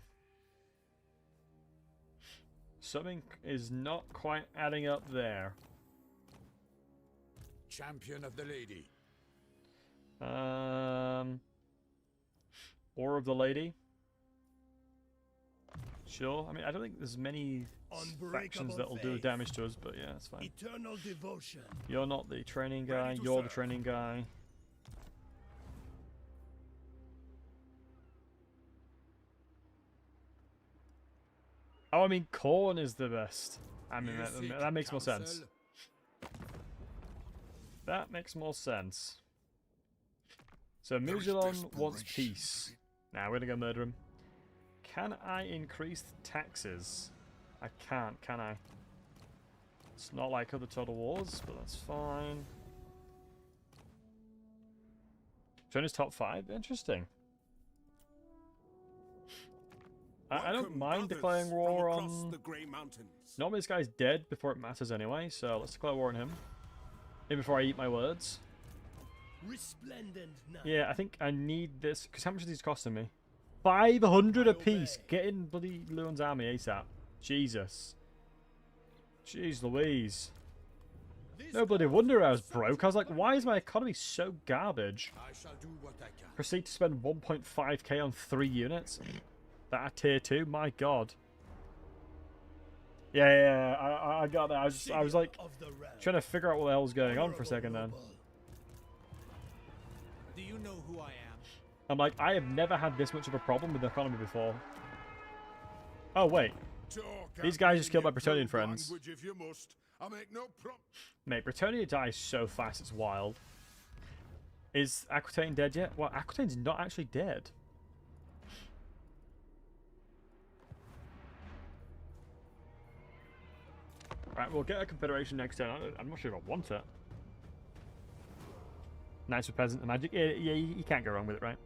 Something is not quite adding up there. Champion of the lady. Or of the lady. Sure. I mean, I don't think there's many factions that'll do faith. damage to us, but yeah, that's fine. Eternal devotion. You're not the training guy. Ready to You're the serve. training guy. Oh, I mean, corn is the best. I mean, You that seek makes more sense. counsel? That makes more sense. So There is Muzilon wants desperation. peace. Now we're gonna go murder him. Can I increase the taxes? I can't, can I? It's not like other Total Wars, but that's fine. China's top 5? Interesting. I don't Welcome, mind brothers, declaring from war across on... the Grey Mountains. Normally this guy's dead before it matters anyway, so let's declare war on him. Maybe before I eat my words. Resplendent night. Yeah, I think I need this, because how much are these costing me? 500 I apiece! obey. Get in bloody Lewin's army ASAP. Jesus. Jeez Louise. This No bloody calls wonder for I was broke. I was like, sacrifice. why is my economy so garbage? I shall do what I can. Proceed to spend 1.5k on 3 units? That are tier 2? My god. Yeah, I got that. I was like, of the realm. trying to figure out what the hell's going on for a second then. Noble. Do you know who I am? I'm like, I have never had this much of a problem with the economy before. Oh, wait. Talk These and guys just killed my bring Bretonian your friends. language if you must. I make no Mate, Bretonia dies so fast, it's wild. Is Aquitaine dead yet? Well, Aquitaine's not actually dead. Right, we'll get a confederation next turn. I'm not sure if I want it. Nice with peasant and magic. Yeah, you can't go wrong with it, right?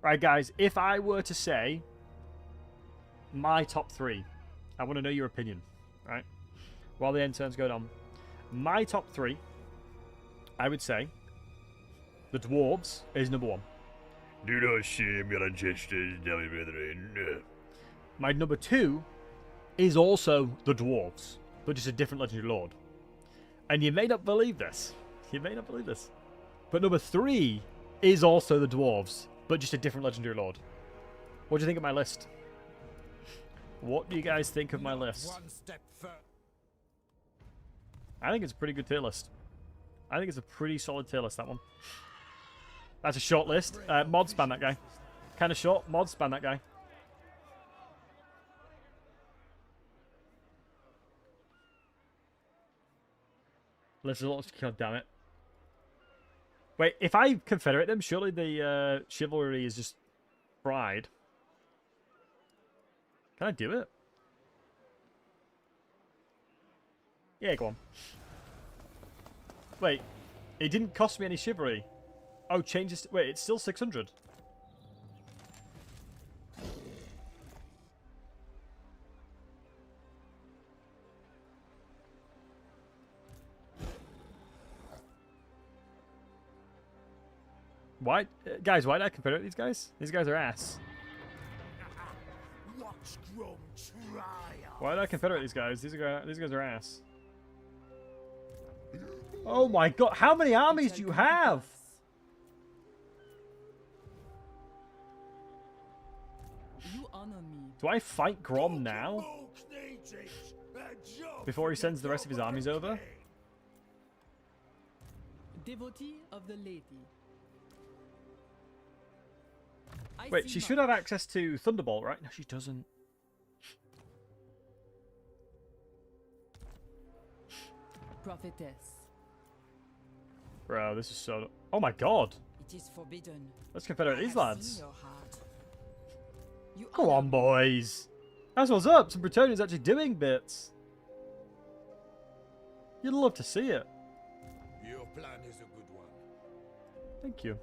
Right, guys, if I were to say my top 3, I want to know your opinion, right? While the end turn's going on. My top 3, I would say the dwarves is number 1. Do not shame your ancestors, dear brethren. My number 2 is also the dwarves, but just a different legendary lord. And you may not believe this. You may not believe this. But number 3 is also the dwarves, but just a different legendary lord. What do you think of my list? What do you guys think of my list? One step further. I think it's a pretty good tier list. I think it's a pretty solid tier list, that one. That's a short list. Mod spam that guy. Kind of short. Mod spam that guy. Let's look. God damn it. Wait, if I confederate them, surely the chivalry is just fried. Can I do it? Yeah, go on. Wait, it didn't cost me any chivalry. Oh, change this. Wait, it's still 600. Why, guys? Why did I confederate these guys? These guys are ass. Watch Grom triumph. Why did I confederate these guys? These guys are ass. Oh my god! How many armies do you have? You honor me. Do I fight Grom now? Before he sends the rest of his armies over? Devotee of the lady. I Wait, see she much. should have access to Thunderbolt, right? No, she doesn't. Prophetess. Bro, this is so... Oh my god! It is forbidden. Let's confederate I these have lads. seen your heart. You Come honor on, me. boys. That's what's up. Some Bretonians actually doing bits. You'd love to see it. Your plan is a good one. Thank you.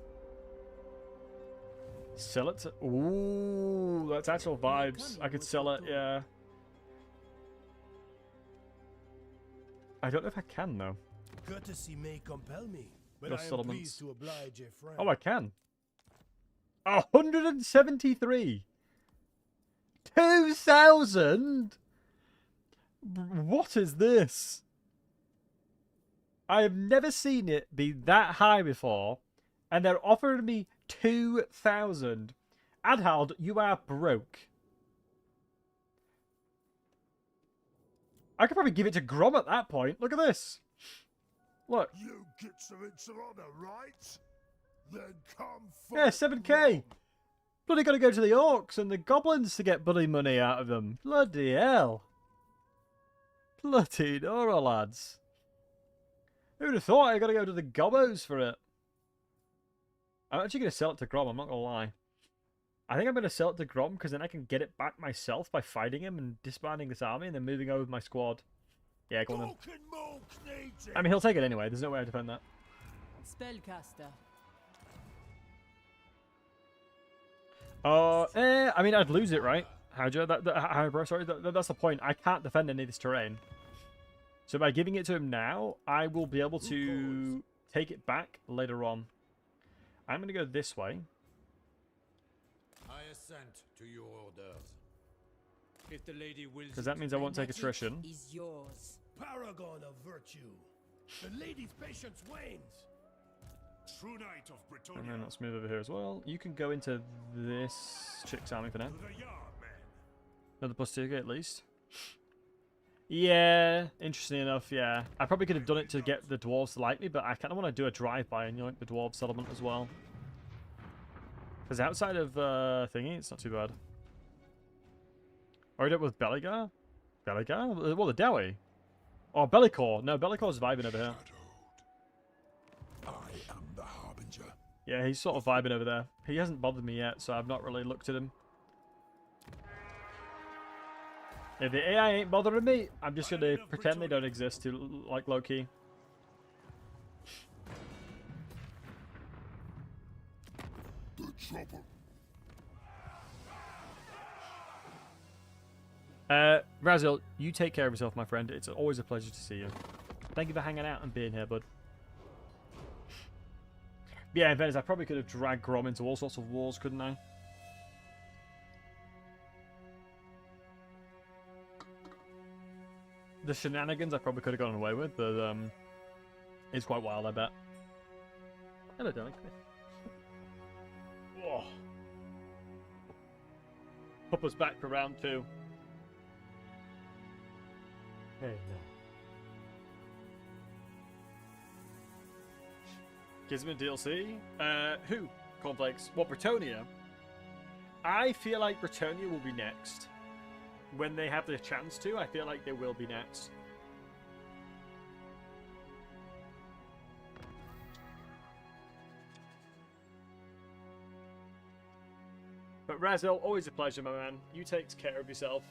Sell it to... Ooh, that's actual vibes. I could sell it, yeah. I don't know if I can, though. Courtesy may compel me, but Your I am settlements. pleased to oblige a friend. Oh, I can. 173. 2,000? What is this? I have never seen it be that high before, and they're offering me 2,000. Adhald, you are broke. I could probably give it to Grom at that point. Look at this. Look. You get some honor, right? Then come Yeah, 7k. Bloody gotta go to the orcs and the goblins to get bloody money out of them. Bloody hell. Bloody Nora, lads. Who'd have thought I gotta go to the gobos for it? I'm actually gonna sell it to Grom, I'm not gonna lie. I think I'm gonna sell it to Grom because then I can get it back myself by fighting him and disbanding this army and then moving over with my squad. Yeah, go on then. I mean, he'll take it anyway. There's no way I defend that. Spellcaster. I mean, I'd lose it, right? Hydra, sorry, that's the point. I can't defend any of this terrain. So by giving it to him now, I will be able to take it back later on. I'm going to go this way. I assent to your orders. If the lady wills, Because that means I won't take Magic attrition. is yours. Paragon of virtue. The lady's patience wanes. True knight of Britonia. And then let's move over here as well. You can go into this chick's army for now. The yard man. Another +2 at least. Yeah, interesting enough, yeah. I probably could have done it to get the dwarves to like me, but I kind of want to do a drive-by and yoink the dwarf settlement as well. Because outside of thingy, it's not too bad. Or I did it with Belligar? Belligar? Well, the Dowie. Or Bellicor. No, Bellicor's vibing over here. I am the harbinger. Yeah, he's sort of vibing over there. He hasn't bothered me yet, so I've not really looked at him. If the AI ain't bothering me, I'm just going to pretend they don't exist to like low-key. The trouble. Razil, you take care of yourself, my friend. It's always a pleasure to see you. Thank you for hanging out and being here, bud. Yeah, in fairness, I probably could have dragged Grom into all sorts of wars, couldn't I? The shenanigans I probably could have gotten away with, but it's quite wild, I bet. Hello, darling. Whoa. Pop us back for round 2. Hey, no. Gizmo DLC? Who? Cornflakes. What, Britonia? I feel like Britonia will be next. When they have the chance to, I feel like they will be next. But Razil, always a pleasure, my man. You take care of yourself.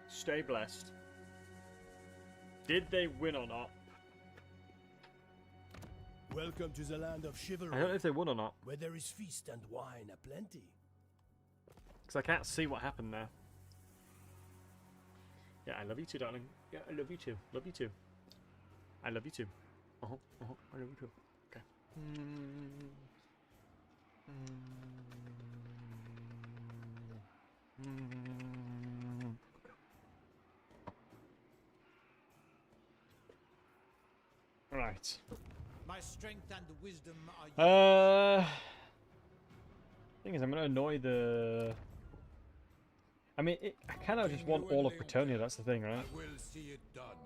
Stay blessed. Did they win or not? Welcome to the land of chivalry. I don't know if they won or not. Where there is feast and wine aplenty. Because I can't see what happened there. Yeah, I love you too, darling. Yeah, I love you too. Love you too. I love you too. I love you too. Okay. Right. My strength and wisdom are yours. Thing is, I'm gonna annoy the. I mean, I kind of just want all of Britonia. That's the thing, right? I will see it done.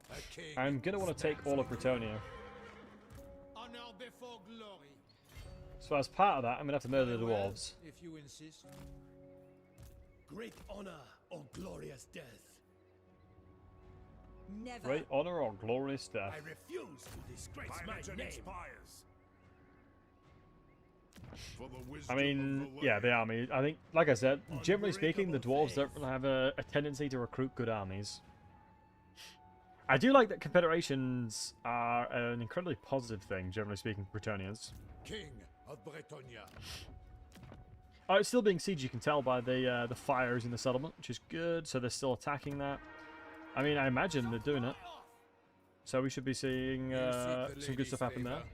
A king I'm gonna want to take all of Britonia. Honor before glory. So as part of that, I'm gonna have to murder the Very well, dwarves. if you insist. Great honor or glorious death. Never. Great honor or glorious death. I refuse to disgrace my legend name. expires. For the I wisdom mean, of the yeah, the army. I think, like I said, generally speaking, the Unbreakable dwarves don't faith. really have a tendency to recruit good armies. I do like that confederations are an incredibly positive thing, generally speaking, for Britonians. King of Bretonia. Oh, it's still being sieged, you can tell by the fires in the settlement, which is good. So they're still attacking that. I mean, I imagine they're doing it. So we should be seeing You seek the some good stuff happen there. favor?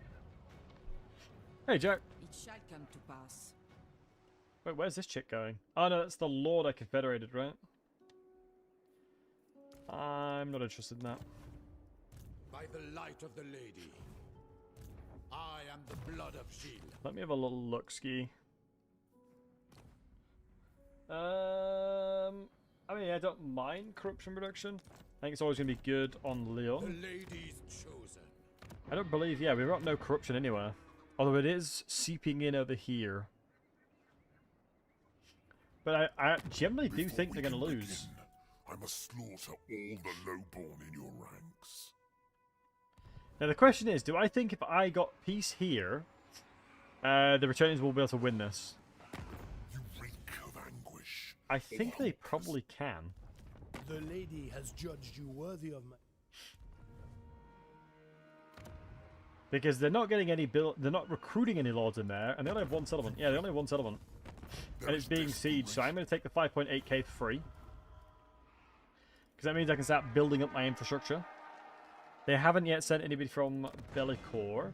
Hey, Jack. It shall come to pass. Wait, where's this chick going? Oh, no, that's the Lord I confederated, right? I'm not interested in that. By the light of the lady. I am the blood of Gilles. Let me have a little look, Ski. I mean, I don't mind corruption reduction. I think it's always going to be good on The Leon. lady's chosen. I don't believe, yeah, we've got no corruption anywhere. Although it is seeping in over here. But I generally do think they're going to lose. I must slaughter all the lowborn in your ranks. Now the question is, do I think if I got peace here, the Returnians will be able to win this? You reek of anguish. I think they probably can. The lady has judged you worthy of my... Because they're not getting any they're not recruiting any lords in there, and they only have one settlement. Yeah, they only have one settlement. And it's being sieged, so I'm going to take the 5.8k for free. Because that means I can start building up my infrastructure. They haven't yet sent anybody from Bellicor.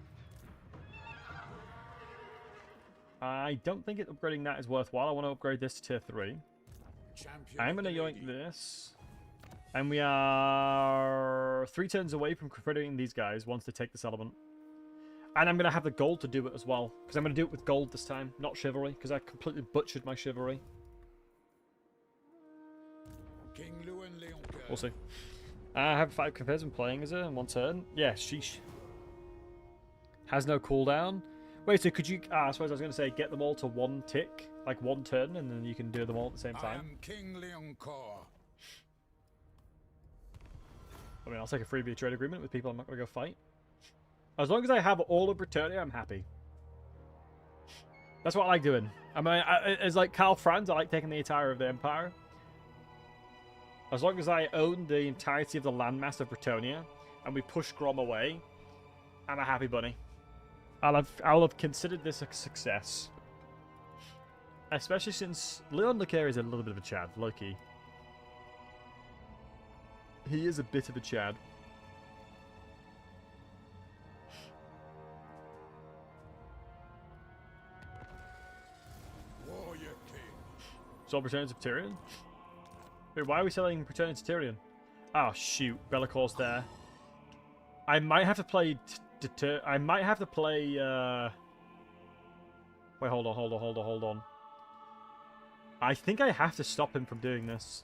I don't think upgrading that is worthwhile. I want to upgrade this to tier 3. Champion I'm of going to the yoink lady. this. And we are 3 turns away from confederating these guys once they take the settlement. And I'm going to have the gold to do it as well. Because I'm going to do it with gold this time, not chivalry. Because I completely butchered my chivalry. King Lewin Leoncoeur. We'll see. I have 5 confeds and playing as her in 1 turn. Yeah, sheesh. Has no cooldown. Wait, so could you... I suppose I was going to say get them all to 1 tick. Like 1 turn, and then you can do them all at the same I time. am King Leoncoeur. I mean, I'll take a freebie trade agreement with people I'm not going to go fight. As long as I have all of Britannia, I'm happy. That's what I like doing. I mean, it's like Karl Franz, I like taking the entire of the Empire. As long as I own the entirety of the landmass of Britannia, and we push Grom away, I'm a happy bunny. I'll have considered this a success. Especially since Leon Lecaire is a little bit of a Chad, low-key. He is a bit of a Chad. Warrior King. So Return to Tyrion? Wait, why are we selling Return to Tyrion? Oh shoot, Bellacor's there. I might have to play I might have to play wait, hold on. I think I have to stop him from doing this.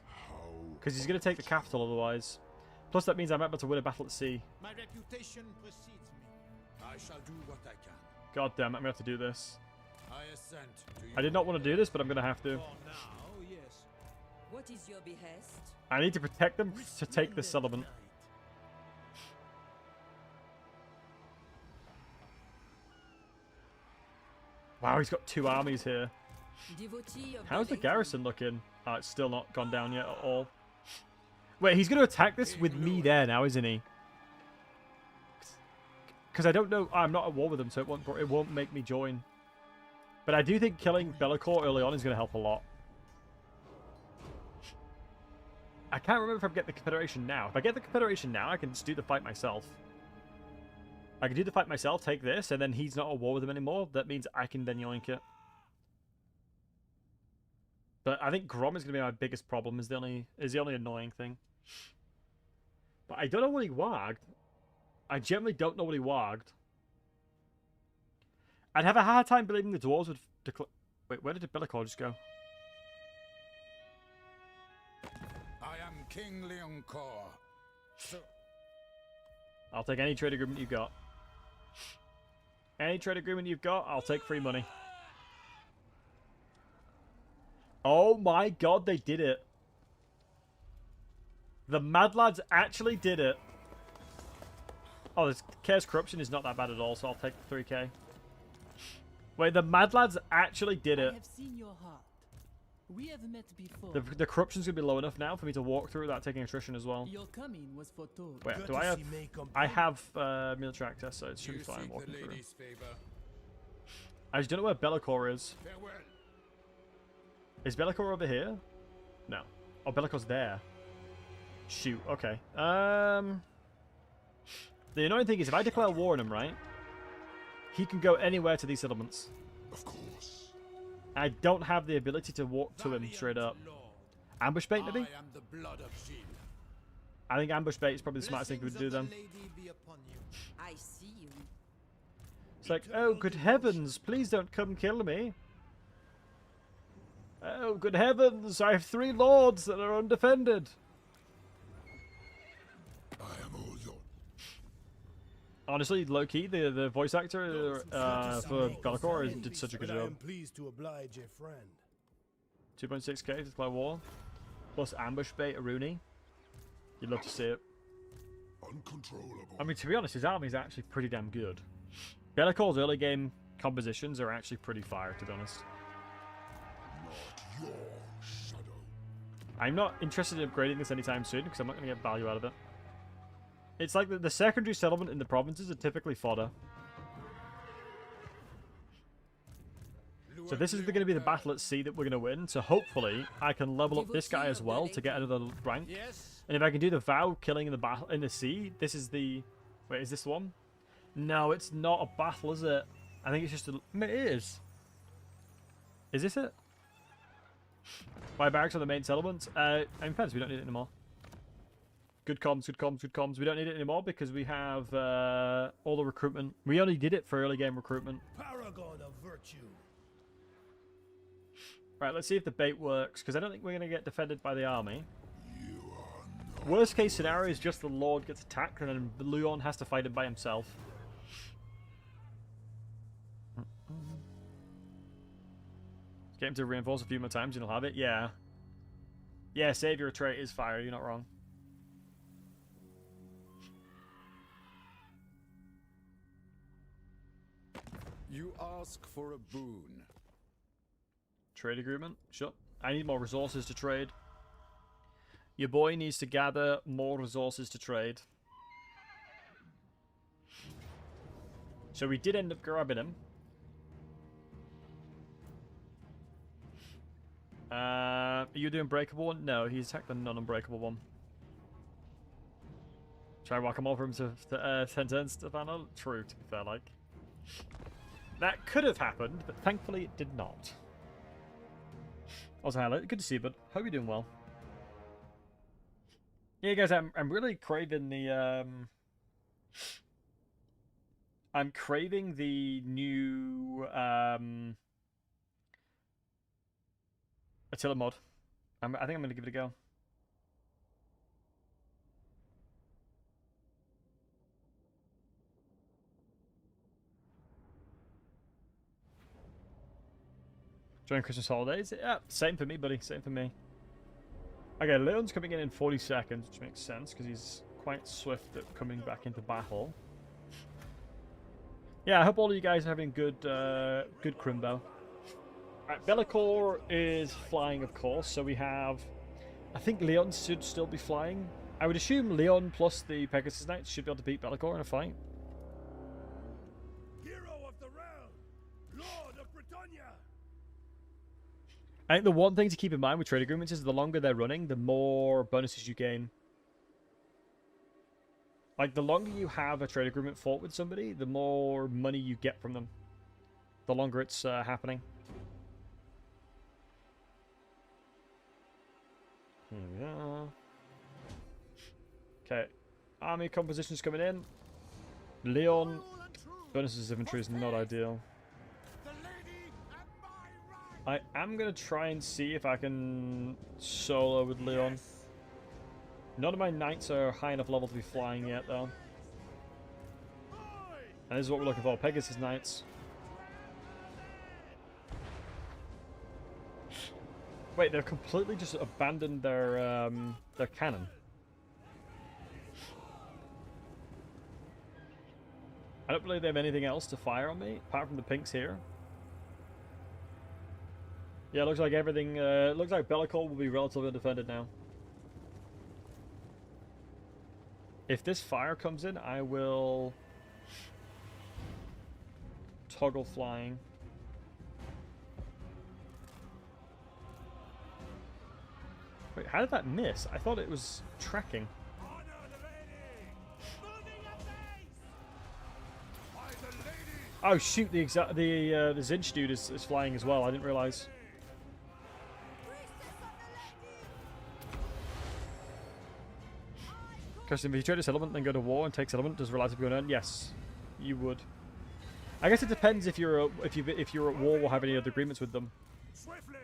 Because he's going to take the capital otherwise. Plus that means I'm about to win a battle at sea. My reputation precedes me. I shall do what I can. God damn it, I'm going to have to do this. I assent to you. I did not want to do this, but I'm going to have to. For now, yes. What is your behest? I need to protect them to take this settlement. Wow, he's got 2 armies here. Devotee of How's the lady. garrison looking? Oh, it's still not gone down yet at all. Wait, he's going to attack this with me there now, isn't he? Because I don't know. I'm not at war with him, so it won't make me join. But I do think killing Bellicor early on is going to help a lot. I can't remember if I get the Confederation now. If I get the Confederation now, I can just do the fight myself. I can do the fight myself, take this, and then he's not at war with him anymore. That means I can then yoink it. But I think Grom is going to be my biggest problem, is the only annoying thing. But I don't know what he warged. I generally don't know what he warged. I'd have a hard time believing the dwarves would declare... Wait, where did Bellicor just go? I am King Leoncoeur. So I'll take any trade agreement you've got. Any trade agreement you've got, I'll take free money. Oh my god, they did it. The Mad Lads actually did it. Oh, this Chaos Corruption is not that bad at all, so I'll take the 3k. Wait, the Mad Lads actually did I it. have seen your heart. We have met before. The corruption's going to be low enough now for me to walk through without taking attrition as well. Your coming was foretold. Wait, do I have... I have military access, so it should you be fine seek walking the through. lady's favor. I just don't know where Bellicor is. Farewell. Is Bellicor over here? No. Oh, Bellicor's there. Shoot, okay. The annoying thing is if I declare war on him, right, he can go anywhere to these settlements. Of course. I don't have the ability to walk to him straight up. Lord, Ambush bait, maybe? I am the blood of Shield. I think ambush bait is probably the smartest thing we could do then. Blessings of the lady be upon you. I see you. It's like, oh, good heavens, please don't come kill me. Oh, good heavens, I have 3 lords that are undefended. I am all yours. Honestly, low-key, the voice actor for Bellicor did such a good But I job. am pleased to oblige a friend. 2.6k to declare war. Plus ambush bait Rooney. You'd love to see it. Uncontrollable. I mean, to be honest, his army is actually pretty damn good. Bellicor's early game compositions are actually pretty fire, to be honest. Not your shadow. I'm not interested in upgrading this anytime soon because I'm not going to get value out of it. It's like the secondary settlement in the provinces are typically fodder. So this is going to be the battle at sea that we're going to win. So hopefully I can level up this guy as well to get another rank. Yes. And if I can do the vow killing in the battle in the sea, this is the... Wait, is this the one? No, it's not a battle, is it? I think it's just a... It is. Is this it? Buy barracks on the main settlement. I'm fence, we don't need it anymore. Good comms, good comms, good comms. We don't need it anymore because we have all the recruitment. We only did it for early game recruitment. Paragon of virtue. Right, let's see if the bait works, because I don't think we're going to get defended by the army. You are not. Worst case scenario is just the Lord gets attacked and then Leon has to fight it by himself. Get him to reinforce a few more times and he'll have it. Yeah. Yeah, Savior trait is fire, you're not wrong. You ask for a boon. Trade agreement? Sure. I need more resources to trade. Your boy needs to gather more resources to trade. So we did end up grabbing him. Are you doing breakable one? No, he's attacked the non-unbreakable one. Try and walk him over him to 10 turns, Stefano? True, to be fair, like. That could have happened, but thankfully it did not. Also, hello. Good to see you, bud. Hope you're doing well. Yeah, guys, I'm really craving the I'm craving the new Attila mod. I think I'm gonna give it a go. During Christmas holidays? Yeah, same for me, buddy. Same for me. Okay, Leon's coming in 40 seconds, which makes sense, because he's quite swift at coming back into battle. Yeah, I hope all of you guys are having good Crimbo. Right, Bellicor is flying, of course, so we have... I think Leon should still be flying. I would assume Leon plus the Pegasus Knights should be able to beat Bellicor in a fight. Hero of the realm. Lord of Britannia. I think the one thing to keep in mind with trade agreements is the longer they're running, the more bonuses you gain. Like, the longer you have a trade agreement fought with somebody, the more money you get from them. The longer it's happening. Here we are. Okay. Army composition's coming in. Leon. Bonuses infantry is not ideal. I am going to try and see if I can solo with Leon. None of my knights are high enough level to be flying yet, though. And this is what we're looking for, Pegasus Knights. Wait, they've completely just abandoned their cannon. I don't believe they have anything else to fire on me, apart from the pinks here. Yeah, it looks like everything, looks like Bellicor will be relatively undefended now. If this fire comes in, I will toggle flying. Wait, how did that miss? I thought it was tracking. Honor the lady! Moving a base! By the lady! Oh shoot! The Zinch dude is flying as well. I didn't realize. Question: if you trade a settlement, then go to war and take settlement, does relative go on? Yes, you would. I guess it depends if you're if you're at war or have any other agreements with them. Swiftly!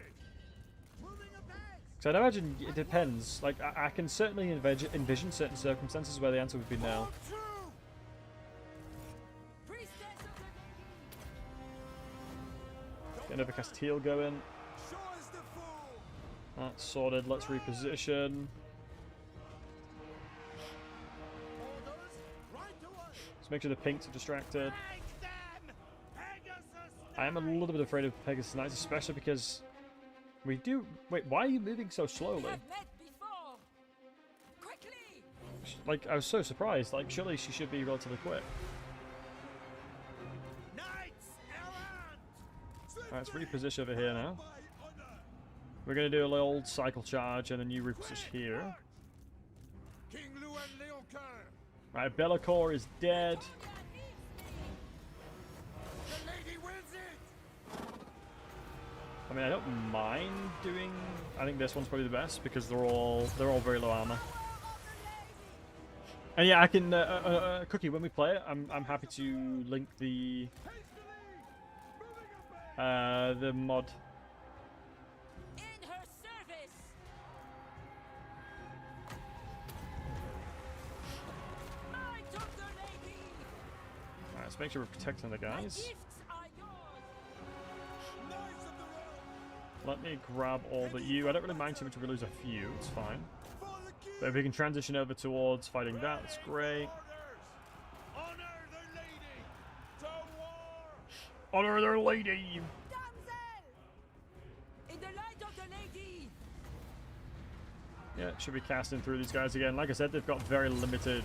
Moving a base! So I imagine it depends. Like I can certainly envision certain circumstances where the answer would be no. True! Get another Castile going. Show us the fool! That's sorted. Let's reposition. Orders, right to us! Let's make sure the pinks are distracted. Take them! Pegasus! I am a little bit afraid of Pegasus Knights, especially because we do. Wait, why are you moving so slowly? Have met before. Quickly. Like, I was so surprised. Like, surely she should be relatively quick. Knights errant! Alright, let's reposition over here now. We're gonna do a little cycle charge and then you reposition here. King Lou and Leoncoeur! Right, Bellacore is dead. The lady wins it! I mean, I don't mind doing. I think this one's probably the best because they're all very low armor. And yeah, I can Cookie, when we play it, I'm happy to link the mod. In her service. Might of the lady. Alright, let's make sure we're protecting the My guys. gifts are yours. Knights of the realm! Let me grab all but you. I don't really mind too much if we lose a few, it's fine. For the king! But if we can transition over towards fighting that, that's great. Orders! Honor the lady! To war! Honor their lady! Damsel. In the light of the lady. Yeah, should be casting through these guys again. Like I said, they've got very limited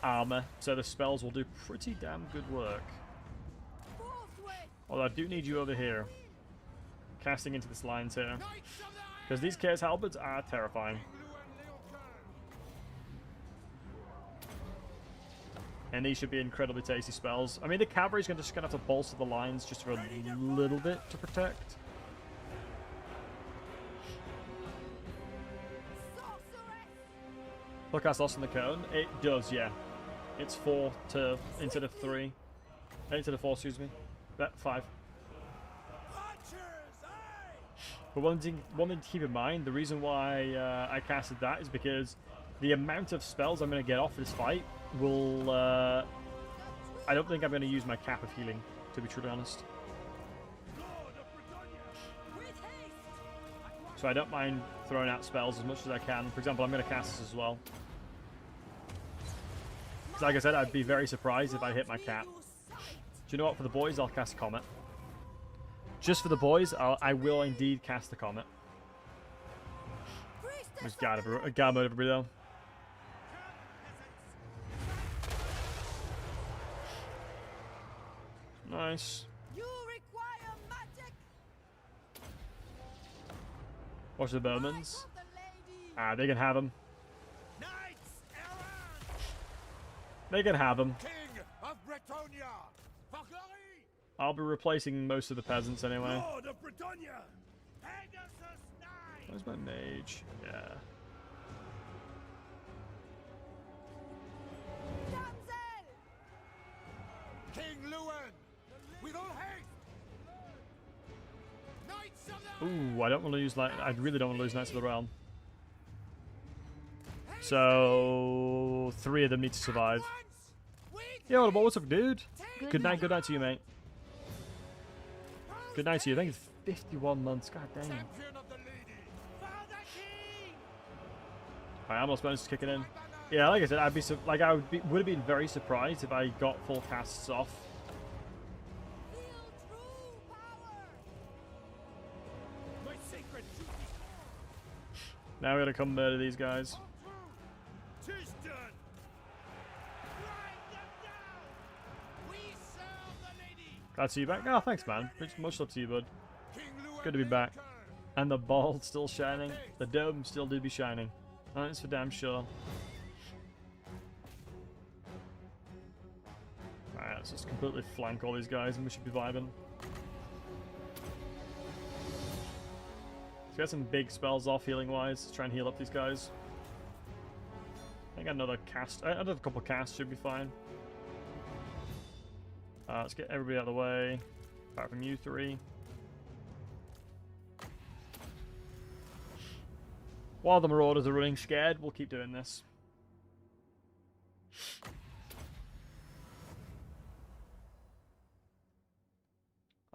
armor, so the spells will do pretty damn good work. Forthwith. Although I do need you over here. Casting into this lines here. Knights of the Because these Chaos Halberds are terrifying. King Lou and Leoncoeur! And these should be incredibly tasty spells. I mean, the cavalry's just going to have to bolster the lines just for a little bit to protect. Sorceress. Look, that's lost in the cone. It does, yeah. It's 4 to instead of 3. Instead of 4, excuse me. 5. Archers, aye! But one thing to keep in mind, the reason why I casted that is because the amount of spells I'm going to get off this fight will... I don't think I'm going to use my cap of healing, to be truly honest. Lord of Britannia! With haste. So I don't mind throwing out spells as much as I can. For example, I'm going to cast this as well. 'Cause like I said, I'd be very surprised if I hit my cap. Do you know what? For the boys, I'll cast a Comet. Just for the boys, I will indeed cast the Comet. Just guard mode everybody though. Nice. You require magic. Watch the Bowmans. Of the lady. Ah, they can have them. Knights errant! They can have them. King of Bretonia! Valkyrie! I'll be replacing most of the peasants anyway. Lord of Britannia! Pegasus Knight! Where's my mage? Yeah. Damsel. King Lewin! With all haste! Knights of the Ooh, I don't want to use I really don't want to lose Knights of the Realm. So 3 of them need to survive. Yo, what's up, dude? Good night to you, mate. Good night to you. I think it's 51 months. God damn. Champion of the lady! For the king! Alright, almost bonus is kicking in. Yeah, like I said, would have been very surprised if I got full casts off. Feel true power. My sacred duty! Now we gotta come murder these guys. Tis done! Ride them down! We serve the lady! Glad to see you back. Oh, thanks, man. Much love to you, bud. King Lewin Good to be back. Leoncoeur, And the ball's still shining. The dome still do be shining. That's for damn sure. Alright, let's just completely flank all these guys and we should be vibing. Let's get some big spells off healing wise. Let's try and heal up these guys. I think another cast. Another couple of casts should be fine. Let's get everybody out of the way. Apart from you three. While the Marauders are running scared, we'll keep doing this.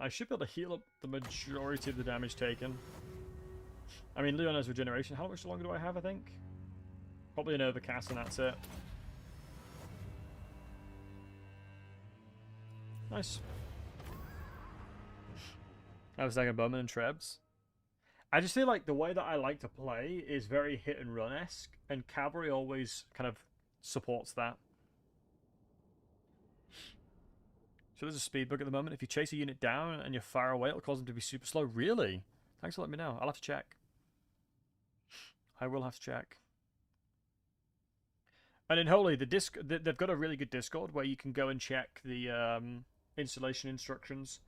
I should be able to heal up the majority of the damage taken. I mean, Leon has regeneration. How much longer do I have, I think? Probably an overcast and that's it. Nice. I was thinking Bowman and Trebs. I just feel like the way that I like to play is very hit and run-esque, and Cavalry always kind of supports that. So there's a speed bug at the moment. If you chase a unit down and you're far away, it'll cause them to be super slow. Really? Thanks for letting me know. I'll have to check. I will have to check. And in Holy, they've got a really good Discord where you can go and check the installation instructions.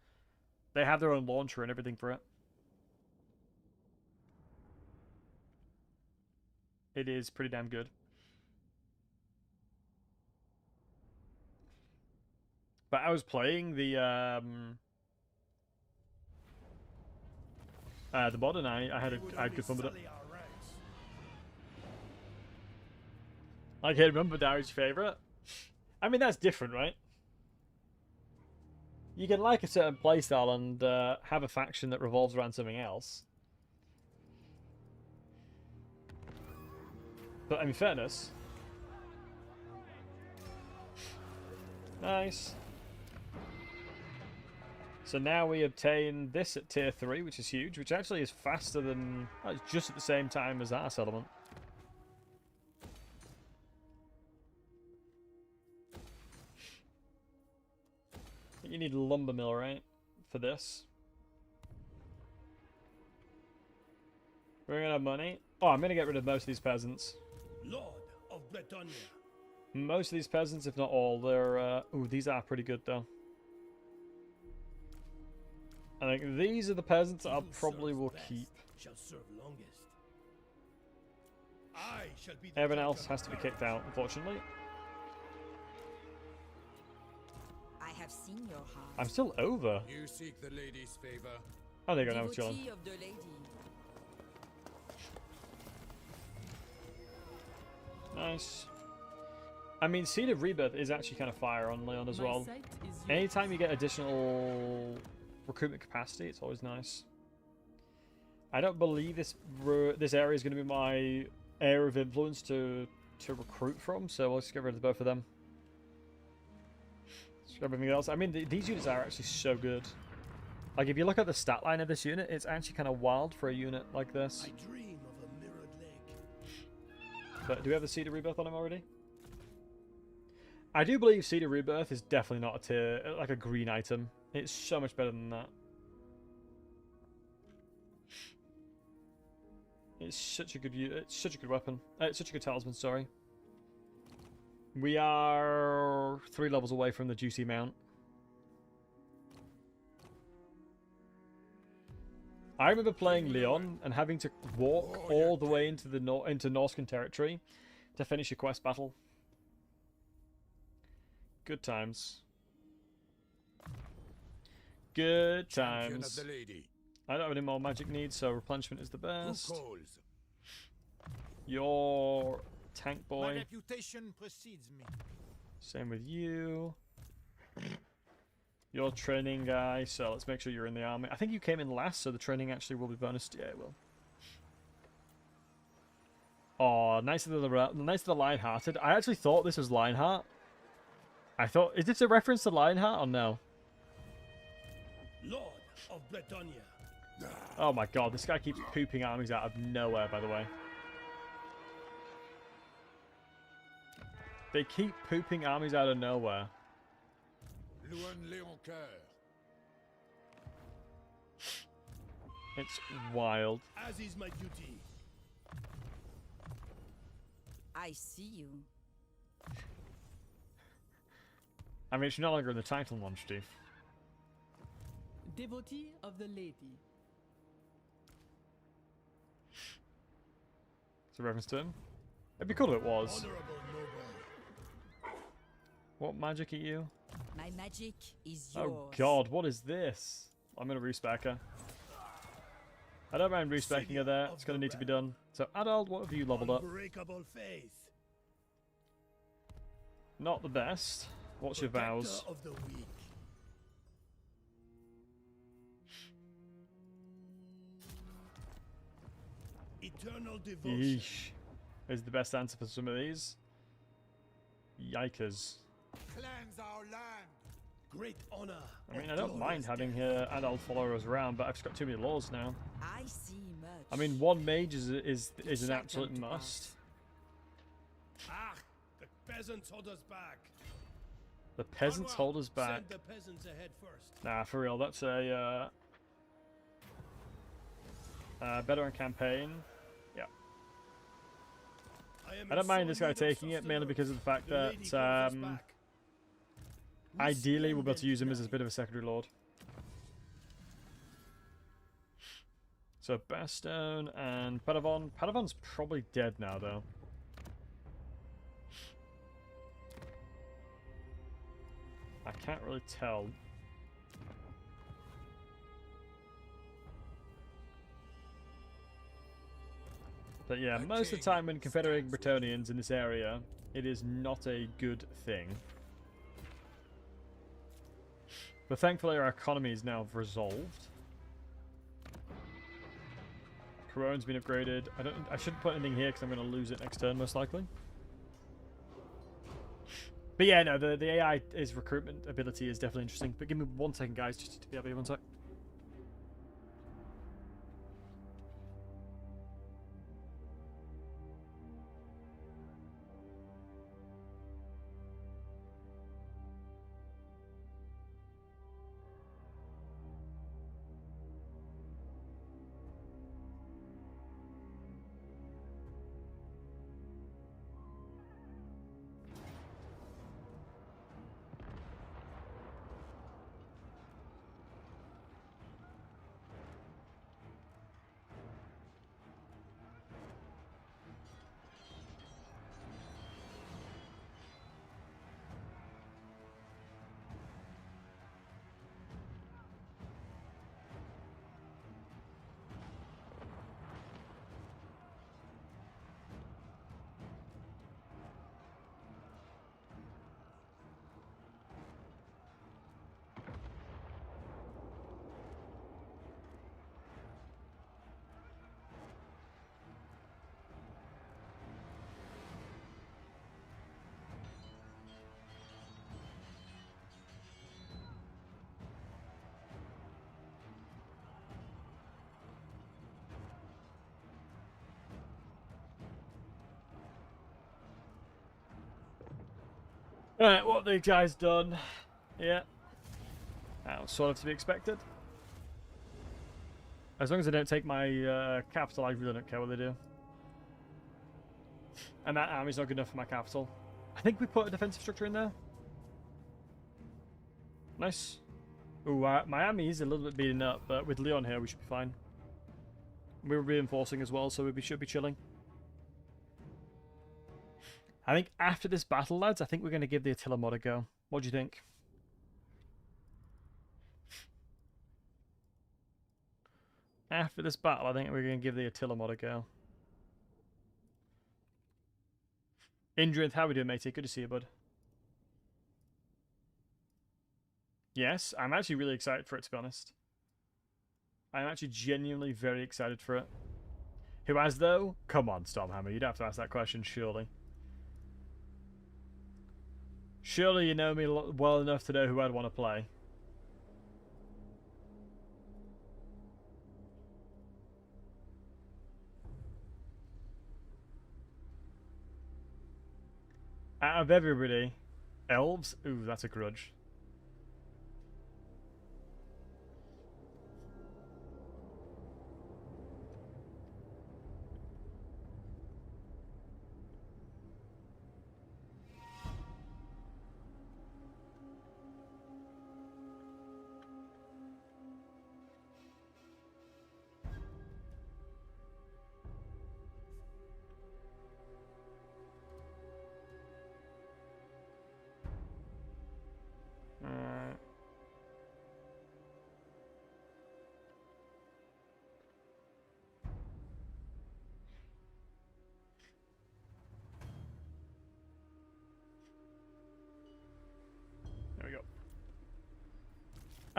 They have their own launcher and everything for it. It is pretty damn good. But I was playing the mod and I had good fun with it. I can't remember Darius' favorite. I mean, that's different, right? You can like a certain playstyle and have a faction that revolves around something else. But in fairness, nice. So now we obtain this at tier 3, which is huge, which actually is faster than... It's just at the same time as our settlement. You need a lumber mill, right? For this. We're gonna have money. Oh, I'm gonna get rid of most of these peasants. Lord of Bretonia. Most of these peasants, if not all, they're... Ooh, these are pretty good, though. I think these are the peasants I probably will keep. Shall serve longest. I shall be the Everyone else has to be kicked out, unfortunately. I have seen your heart. I'm still over. You seek the lady's favor. Oh, there you go, now it's chilling. Devotee of the lady. Nice. I mean, Seed of Rebirth is actually kind of fire on Leon as My well. sight is yours. Anytime you get additional recruitment capacity, it's always nice. I don't believe this area is going to be my area of influence to recruit from, so let's get rid of both of them. Let's grab everything else. I mean, these units are actually so good. Like, if you look at the stat line of this unit, it's actually kind of wild for a unit like this. I dream of a mirrored lake. But do we have the Seed of Rebirth on him already? I do believe Seed of Rebirth is definitely not a tier, like a green item. It's so much better than that. It's such a good weapon. It's such a good talisman, sorry. We are 3 levels away from the juicy mount. I remember playing Leon and having to walk all the way into the into Norscan territory to finish a quest battle. Good times. Good Champion times. of the lady. I don't have any more magic needs, so replenishment is the Who best. calls? Your tank My boy. reputation precedes me. Same with you. Your training guy, so let's make sure you're in the army. I think you came in last, so the training actually will be bonus. Yeah, it will. Oh, nice of the Lionhearted. I actually thought this was Lionheart. I thought, is this a reference to Lionheart or no? Lord of Bretonia. Oh my god, this guy keeps pooping armies out of nowhere, by the way. They keep pooping armies out of nowhere. Luan Léoncoeur. It's wild. As is my duty. I see you. I mean, it's no longer in the title, Monster Chief. Devotee of the lady. It's a reference to him. It'd be cool if it was. Honorable noble. What magic are you? My magic is yours. Oh god, what is this? I'm gonna respec her. I don't mind respecking her there. It's gonna need to be done. So, adult, what have you leveled up? Unbreakable faith. Not the best. What's your vows? Protector of the weak. Eternal devotion. Yeesh. Is the best answer for some of these. Yikers. Cleanse our land. Great honor. I mean, I don't mind having adult followers around, but I've just got too many laws now. I see much. I mean, one mage is an Check absolute them to must. Ah, the peasants hold us back. The peasants Onward. hold us back. Send the peasants ahead first. Nah, for real, that's a better on campaign. Yeah, I don't mind this guy taking it mainly because of the fact that ideally we'll be able to use him as a bit of a secondary lord. So Bastone and Padavon. Padavon's probably dead now, though. I can't really tell. But yeah, most of the time when confederating Bretonnians in this area, it is not a good thing. But thankfully our economy is now resolved. Corone's been upgraded. I shouldn't put anything here because I'm going to lose it next turn most likely. But yeah, no, the AI's recruitment ability is definitely interesting. But give me 1 second, guys, just to be able to 1 sec. Alright, what the guy's done. Yeah. That was sort of to be expected. As long as they don't take my capital, I really don't care what they do. And that army's not good enough for my capital. I think we put a defensive structure in there. Nice. Ooh, my army is a little bit beaten up, but with Leon here, we should be fine. We're reinforcing as well, so we should be chilling. I think after this battle, lads, I think we're going to give the Attila mod a go. What do you think? After this battle, I think we're going to give the Attila mod a go. Indrith, how we doing, matey? Good to see you, bud. Yes, I'm actually really excited for it, to be honest. I'm actually genuinely very excited for it. Who has, though? Come on, Stormhammer. You'd have to ask that question, surely. Surely you know me well enough to know who I'd want to play. Out of everybody, elves? Ooh, that's a grudge.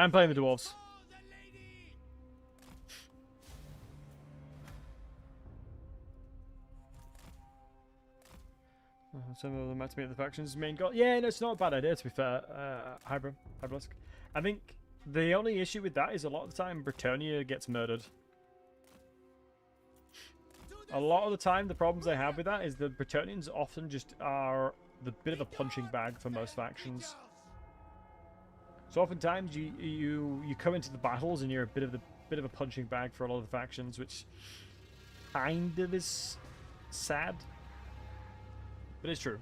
I'm playing the dwarves. Some of them had to be at the faction's main goal. Yeah, no, it's not a bad idea, to be fair. Hybrisk. I think the only issue with that is a lot of the time Bretonia gets murdered. A lot of the time, the problems they have with that is the Bretonians often just are the bit of a punching bag for most factions. So oftentimes you come into the battles and you're a bit of a punching bag for a lot of the factions, which kind of is sad. But it's true.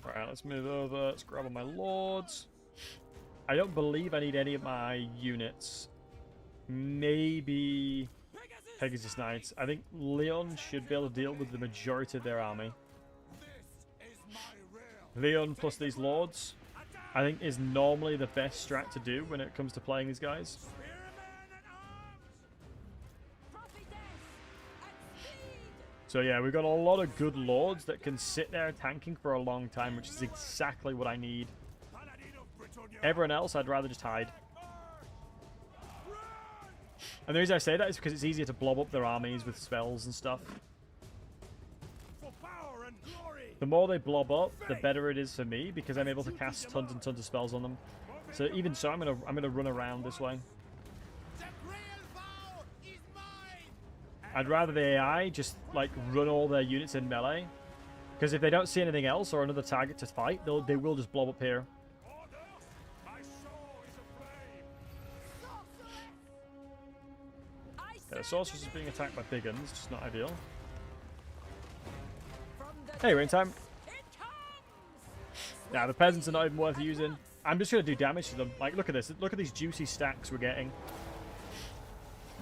Alright, let's move over. Let's grab all my lords. I don't believe I need any of my units. Maybe Pegasus Knights. I think Leon should be able to deal with the majority of their army. Leon plus these lords, I think, is normally the best strat to do when it comes to playing these guys. So yeah, we've got a lot of good lords that can sit there tanking for a long time, which is exactly what I need. Everyone else, I'd rather just hide. And the reason I say that is because it's easier to blob up their armies with spells and stuff. The more they blob up, the better it is for me, because I'm able to cast tons and tons of spells on them. So even so, I'm gonna run around this way. I'd rather the AI just like run all their units in melee, because if they don't see anything else or another target to fight, they will just blob up here. The sorceress is being attacked by big guns, just not ideal. Hey, we're in time. Now the peasants are not even worth using. I'm just gonna do damage to them. Like, look at this. Look at these juicy stacks we're getting.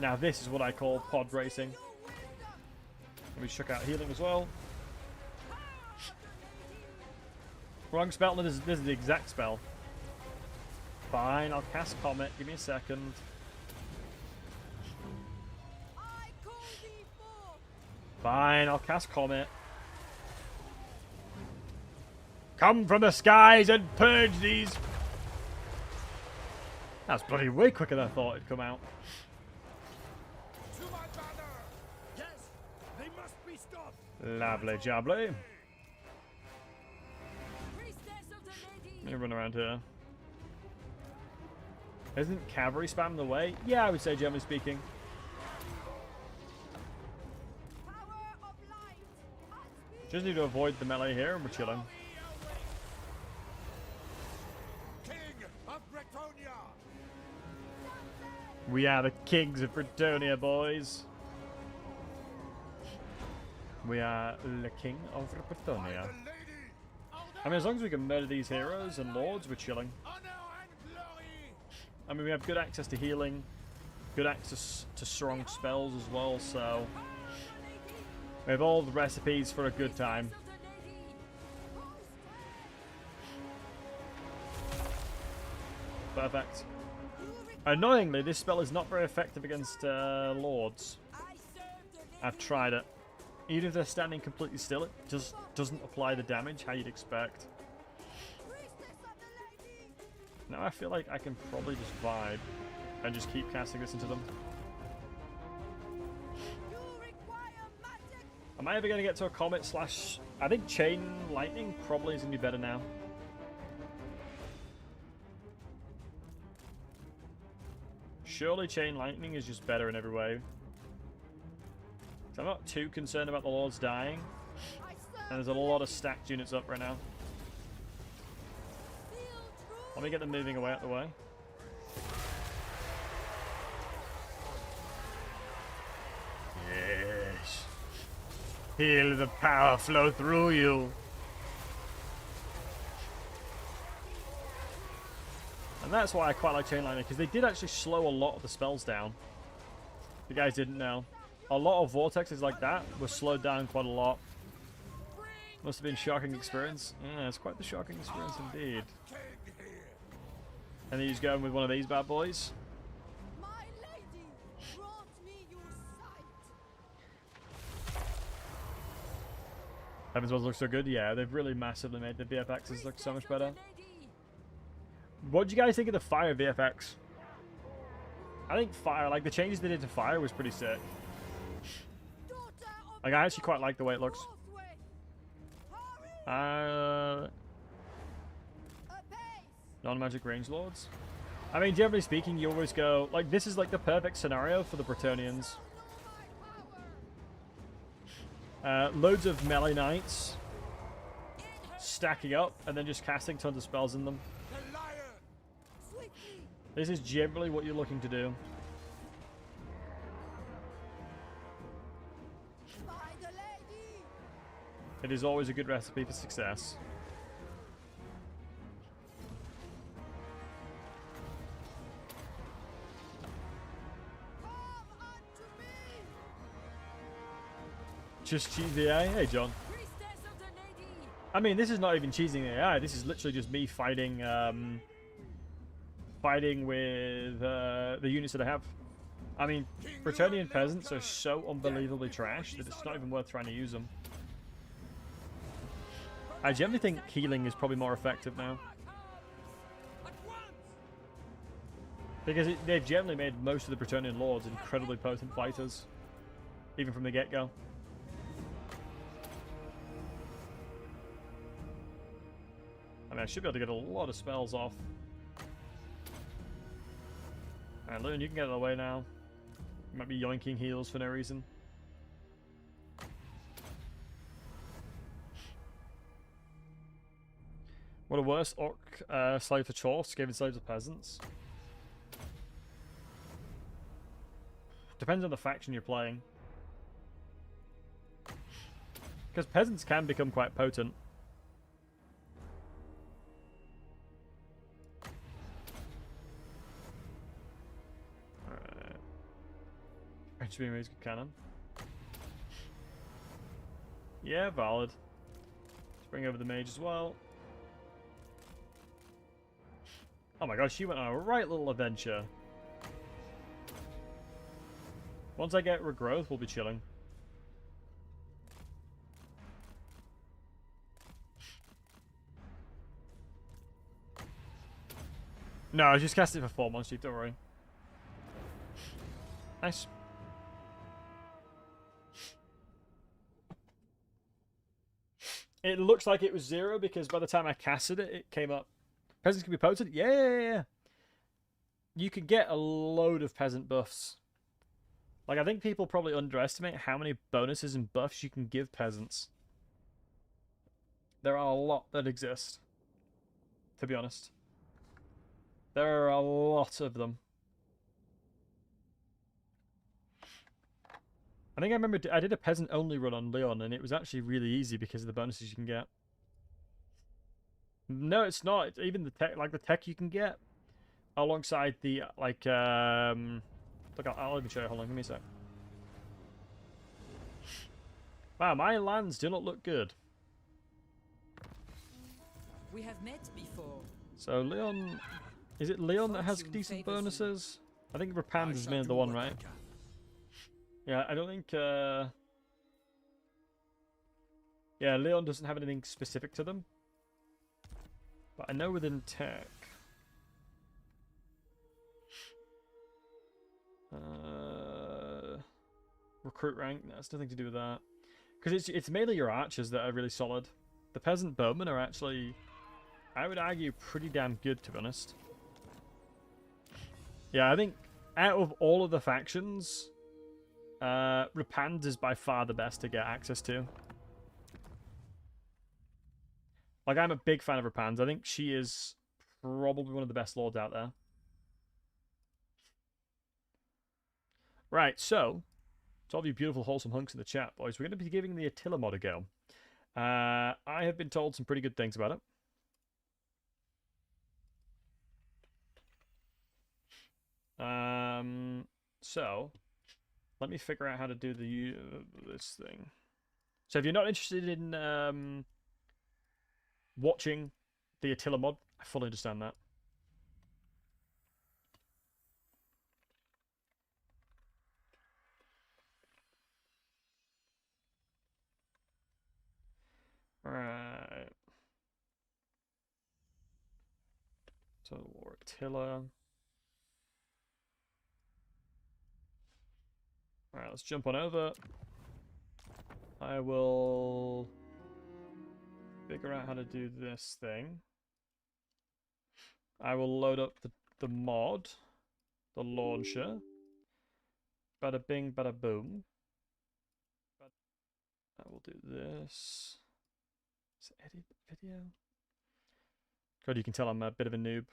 Now this is what I call pod racing. Let me check out healing as well. Wrong spell. No, this is the exact spell. Fine, I'll cast Comet. Give me a second. Fine, I'll cast Comet. Come from the skies and purge these. That's bloody way quicker than I thought it'd come out. Lovely jubbly. Let me run around here. Isn't cavalry spam the way? Yeah, I would say generally speaking. Just need to avoid the melee here and we're chilling. We are the kings of Bretonia, boys. We are the king of Bretonia. I mean, as long as we can murder these heroes and lords, we're chilling. I mean, we have good access to healing, good access to strong spells as well, so we have all the recipes for a good time. Perfect. Annoyingly, this spell is not very effective against lords. I've tried it. Even if they're standing completely still, it just doesn't apply the damage how you'd expect. Now I feel like I can probably just vibe and just keep casting this into them. Am I ever going to get to a comet slash... I think chain lightning probably is going to be better now. Surely chain lightning is just better in every way. I'm not too concerned about the lords dying. And there's a lot of stacked units up right now. Let me get them moving away out the way. Yes. Feel the power flow through you. And that's why I quite like chain lightning, because they did actually slow a lot of the spells down. You guys didn't know. A lot of vortexes like that were slowed down quite a lot. Must have been a shocking experience. Yeah, it's quite the shocking experience indeed. And then you just go in with one of these bad boys. My lady brought me your sight. Heavens Wells looks so good. Yeah, they've really massively made the VFXs look so much better. What do you guys think of the fire VFX? I think fire, like the changes they did to fire was pretty sick. Like I actually quite like the way it looks. Non-magic range lords. I mean, generally speaking, you always go like this is like the perfect scenario for the Bretonians. Loads of melee knights stacking up and then just casting tons of spells in them. This is generally what you're looking to do. It is always a good recipe for success. Just cheese the AI? Hey, John. I mean, this is not even cheesing the AI. This is literally just me fighting, fighting with the units that I have. I mean, Bretonian peasants are so unbelievably trash that it's not even worth trying to use them. I generally think healing is probably more effective now. Because they've generally made most of the Bretonian lords incredibly potent fighters. Even from the get-go. I mean, I should be able to get a lot of spells off. Alright, Loon, you can get out of the way now. You might be yoinking heals for no reason. What a worse orc slave to chorse, giving slaves to peasants. Depends on the faction you're playing. Because peasants can become quite potent. Alright. HP raise good cannon. Yeah, valid. Let's bring over the mage as well. Oh my god, she went on a right little adventure. Once I get regrowth, we'll be chilling. No, I just cast it for 4 months, don't worry. Nice. It looks like it was 0 because by the time I casted it, it came up. Peasants can be potent? Yeah. You can get a load of peasant buffs. Like, I think people probably underestimate how many bonuses and buffs you can give peasants. There are a lot that exist, to be honest. There are a lot of them. I think I remember I did a peasant-only run on Leon, and it was actually really easy because of the bonuses you can get. No, it's not. It's even the tech, like the tech you can get, alongside the like. Look, I'll let me show you. Hold on, give me a sec. Wow, my lands do not look good. We have met before. So Leon, is it Leon that has decent bonuses? I think Rapand is mainly the one, right? Yeah, I don't think. Yeah, Leon doesn't have anything specific to them. But I know within tech. Recruit rank, no, it's nothing to do with that. Because it's mainly your archers that are really solid. The peasant bowmen are actually, I would argue, pretty damn good, to be honest. Yeah, I think out of all of the factions, Rapand is by far the best to get access to. Like, I'm a big fan of Rapand. I think she is probably one of the best lords out there. Right, so, to all of you beautiful, wholesome hunks in the chat, boys, we're going to be giving the Attila mod a go. I have been told some pretty good things about it. So, let me figure out how to do this thing. So, if you're not interested in watching the Attila mod, I fully understand that. So Warwick Tiller. Alright, let's jump on over. I will figure out how to do this thing. I will load up the mod, the launcher. Bada bing, bada boom. I will do this. Is it edit video? God, you can tell I'm a bit of a noob.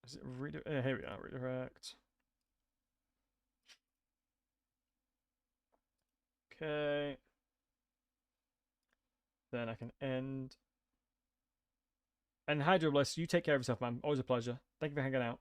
Is it redirect? Here we are, redirect. Okay. Then I can end. And Hydrobless, you take care of yourself, man. Always a pleasure. Thank you for hanging out.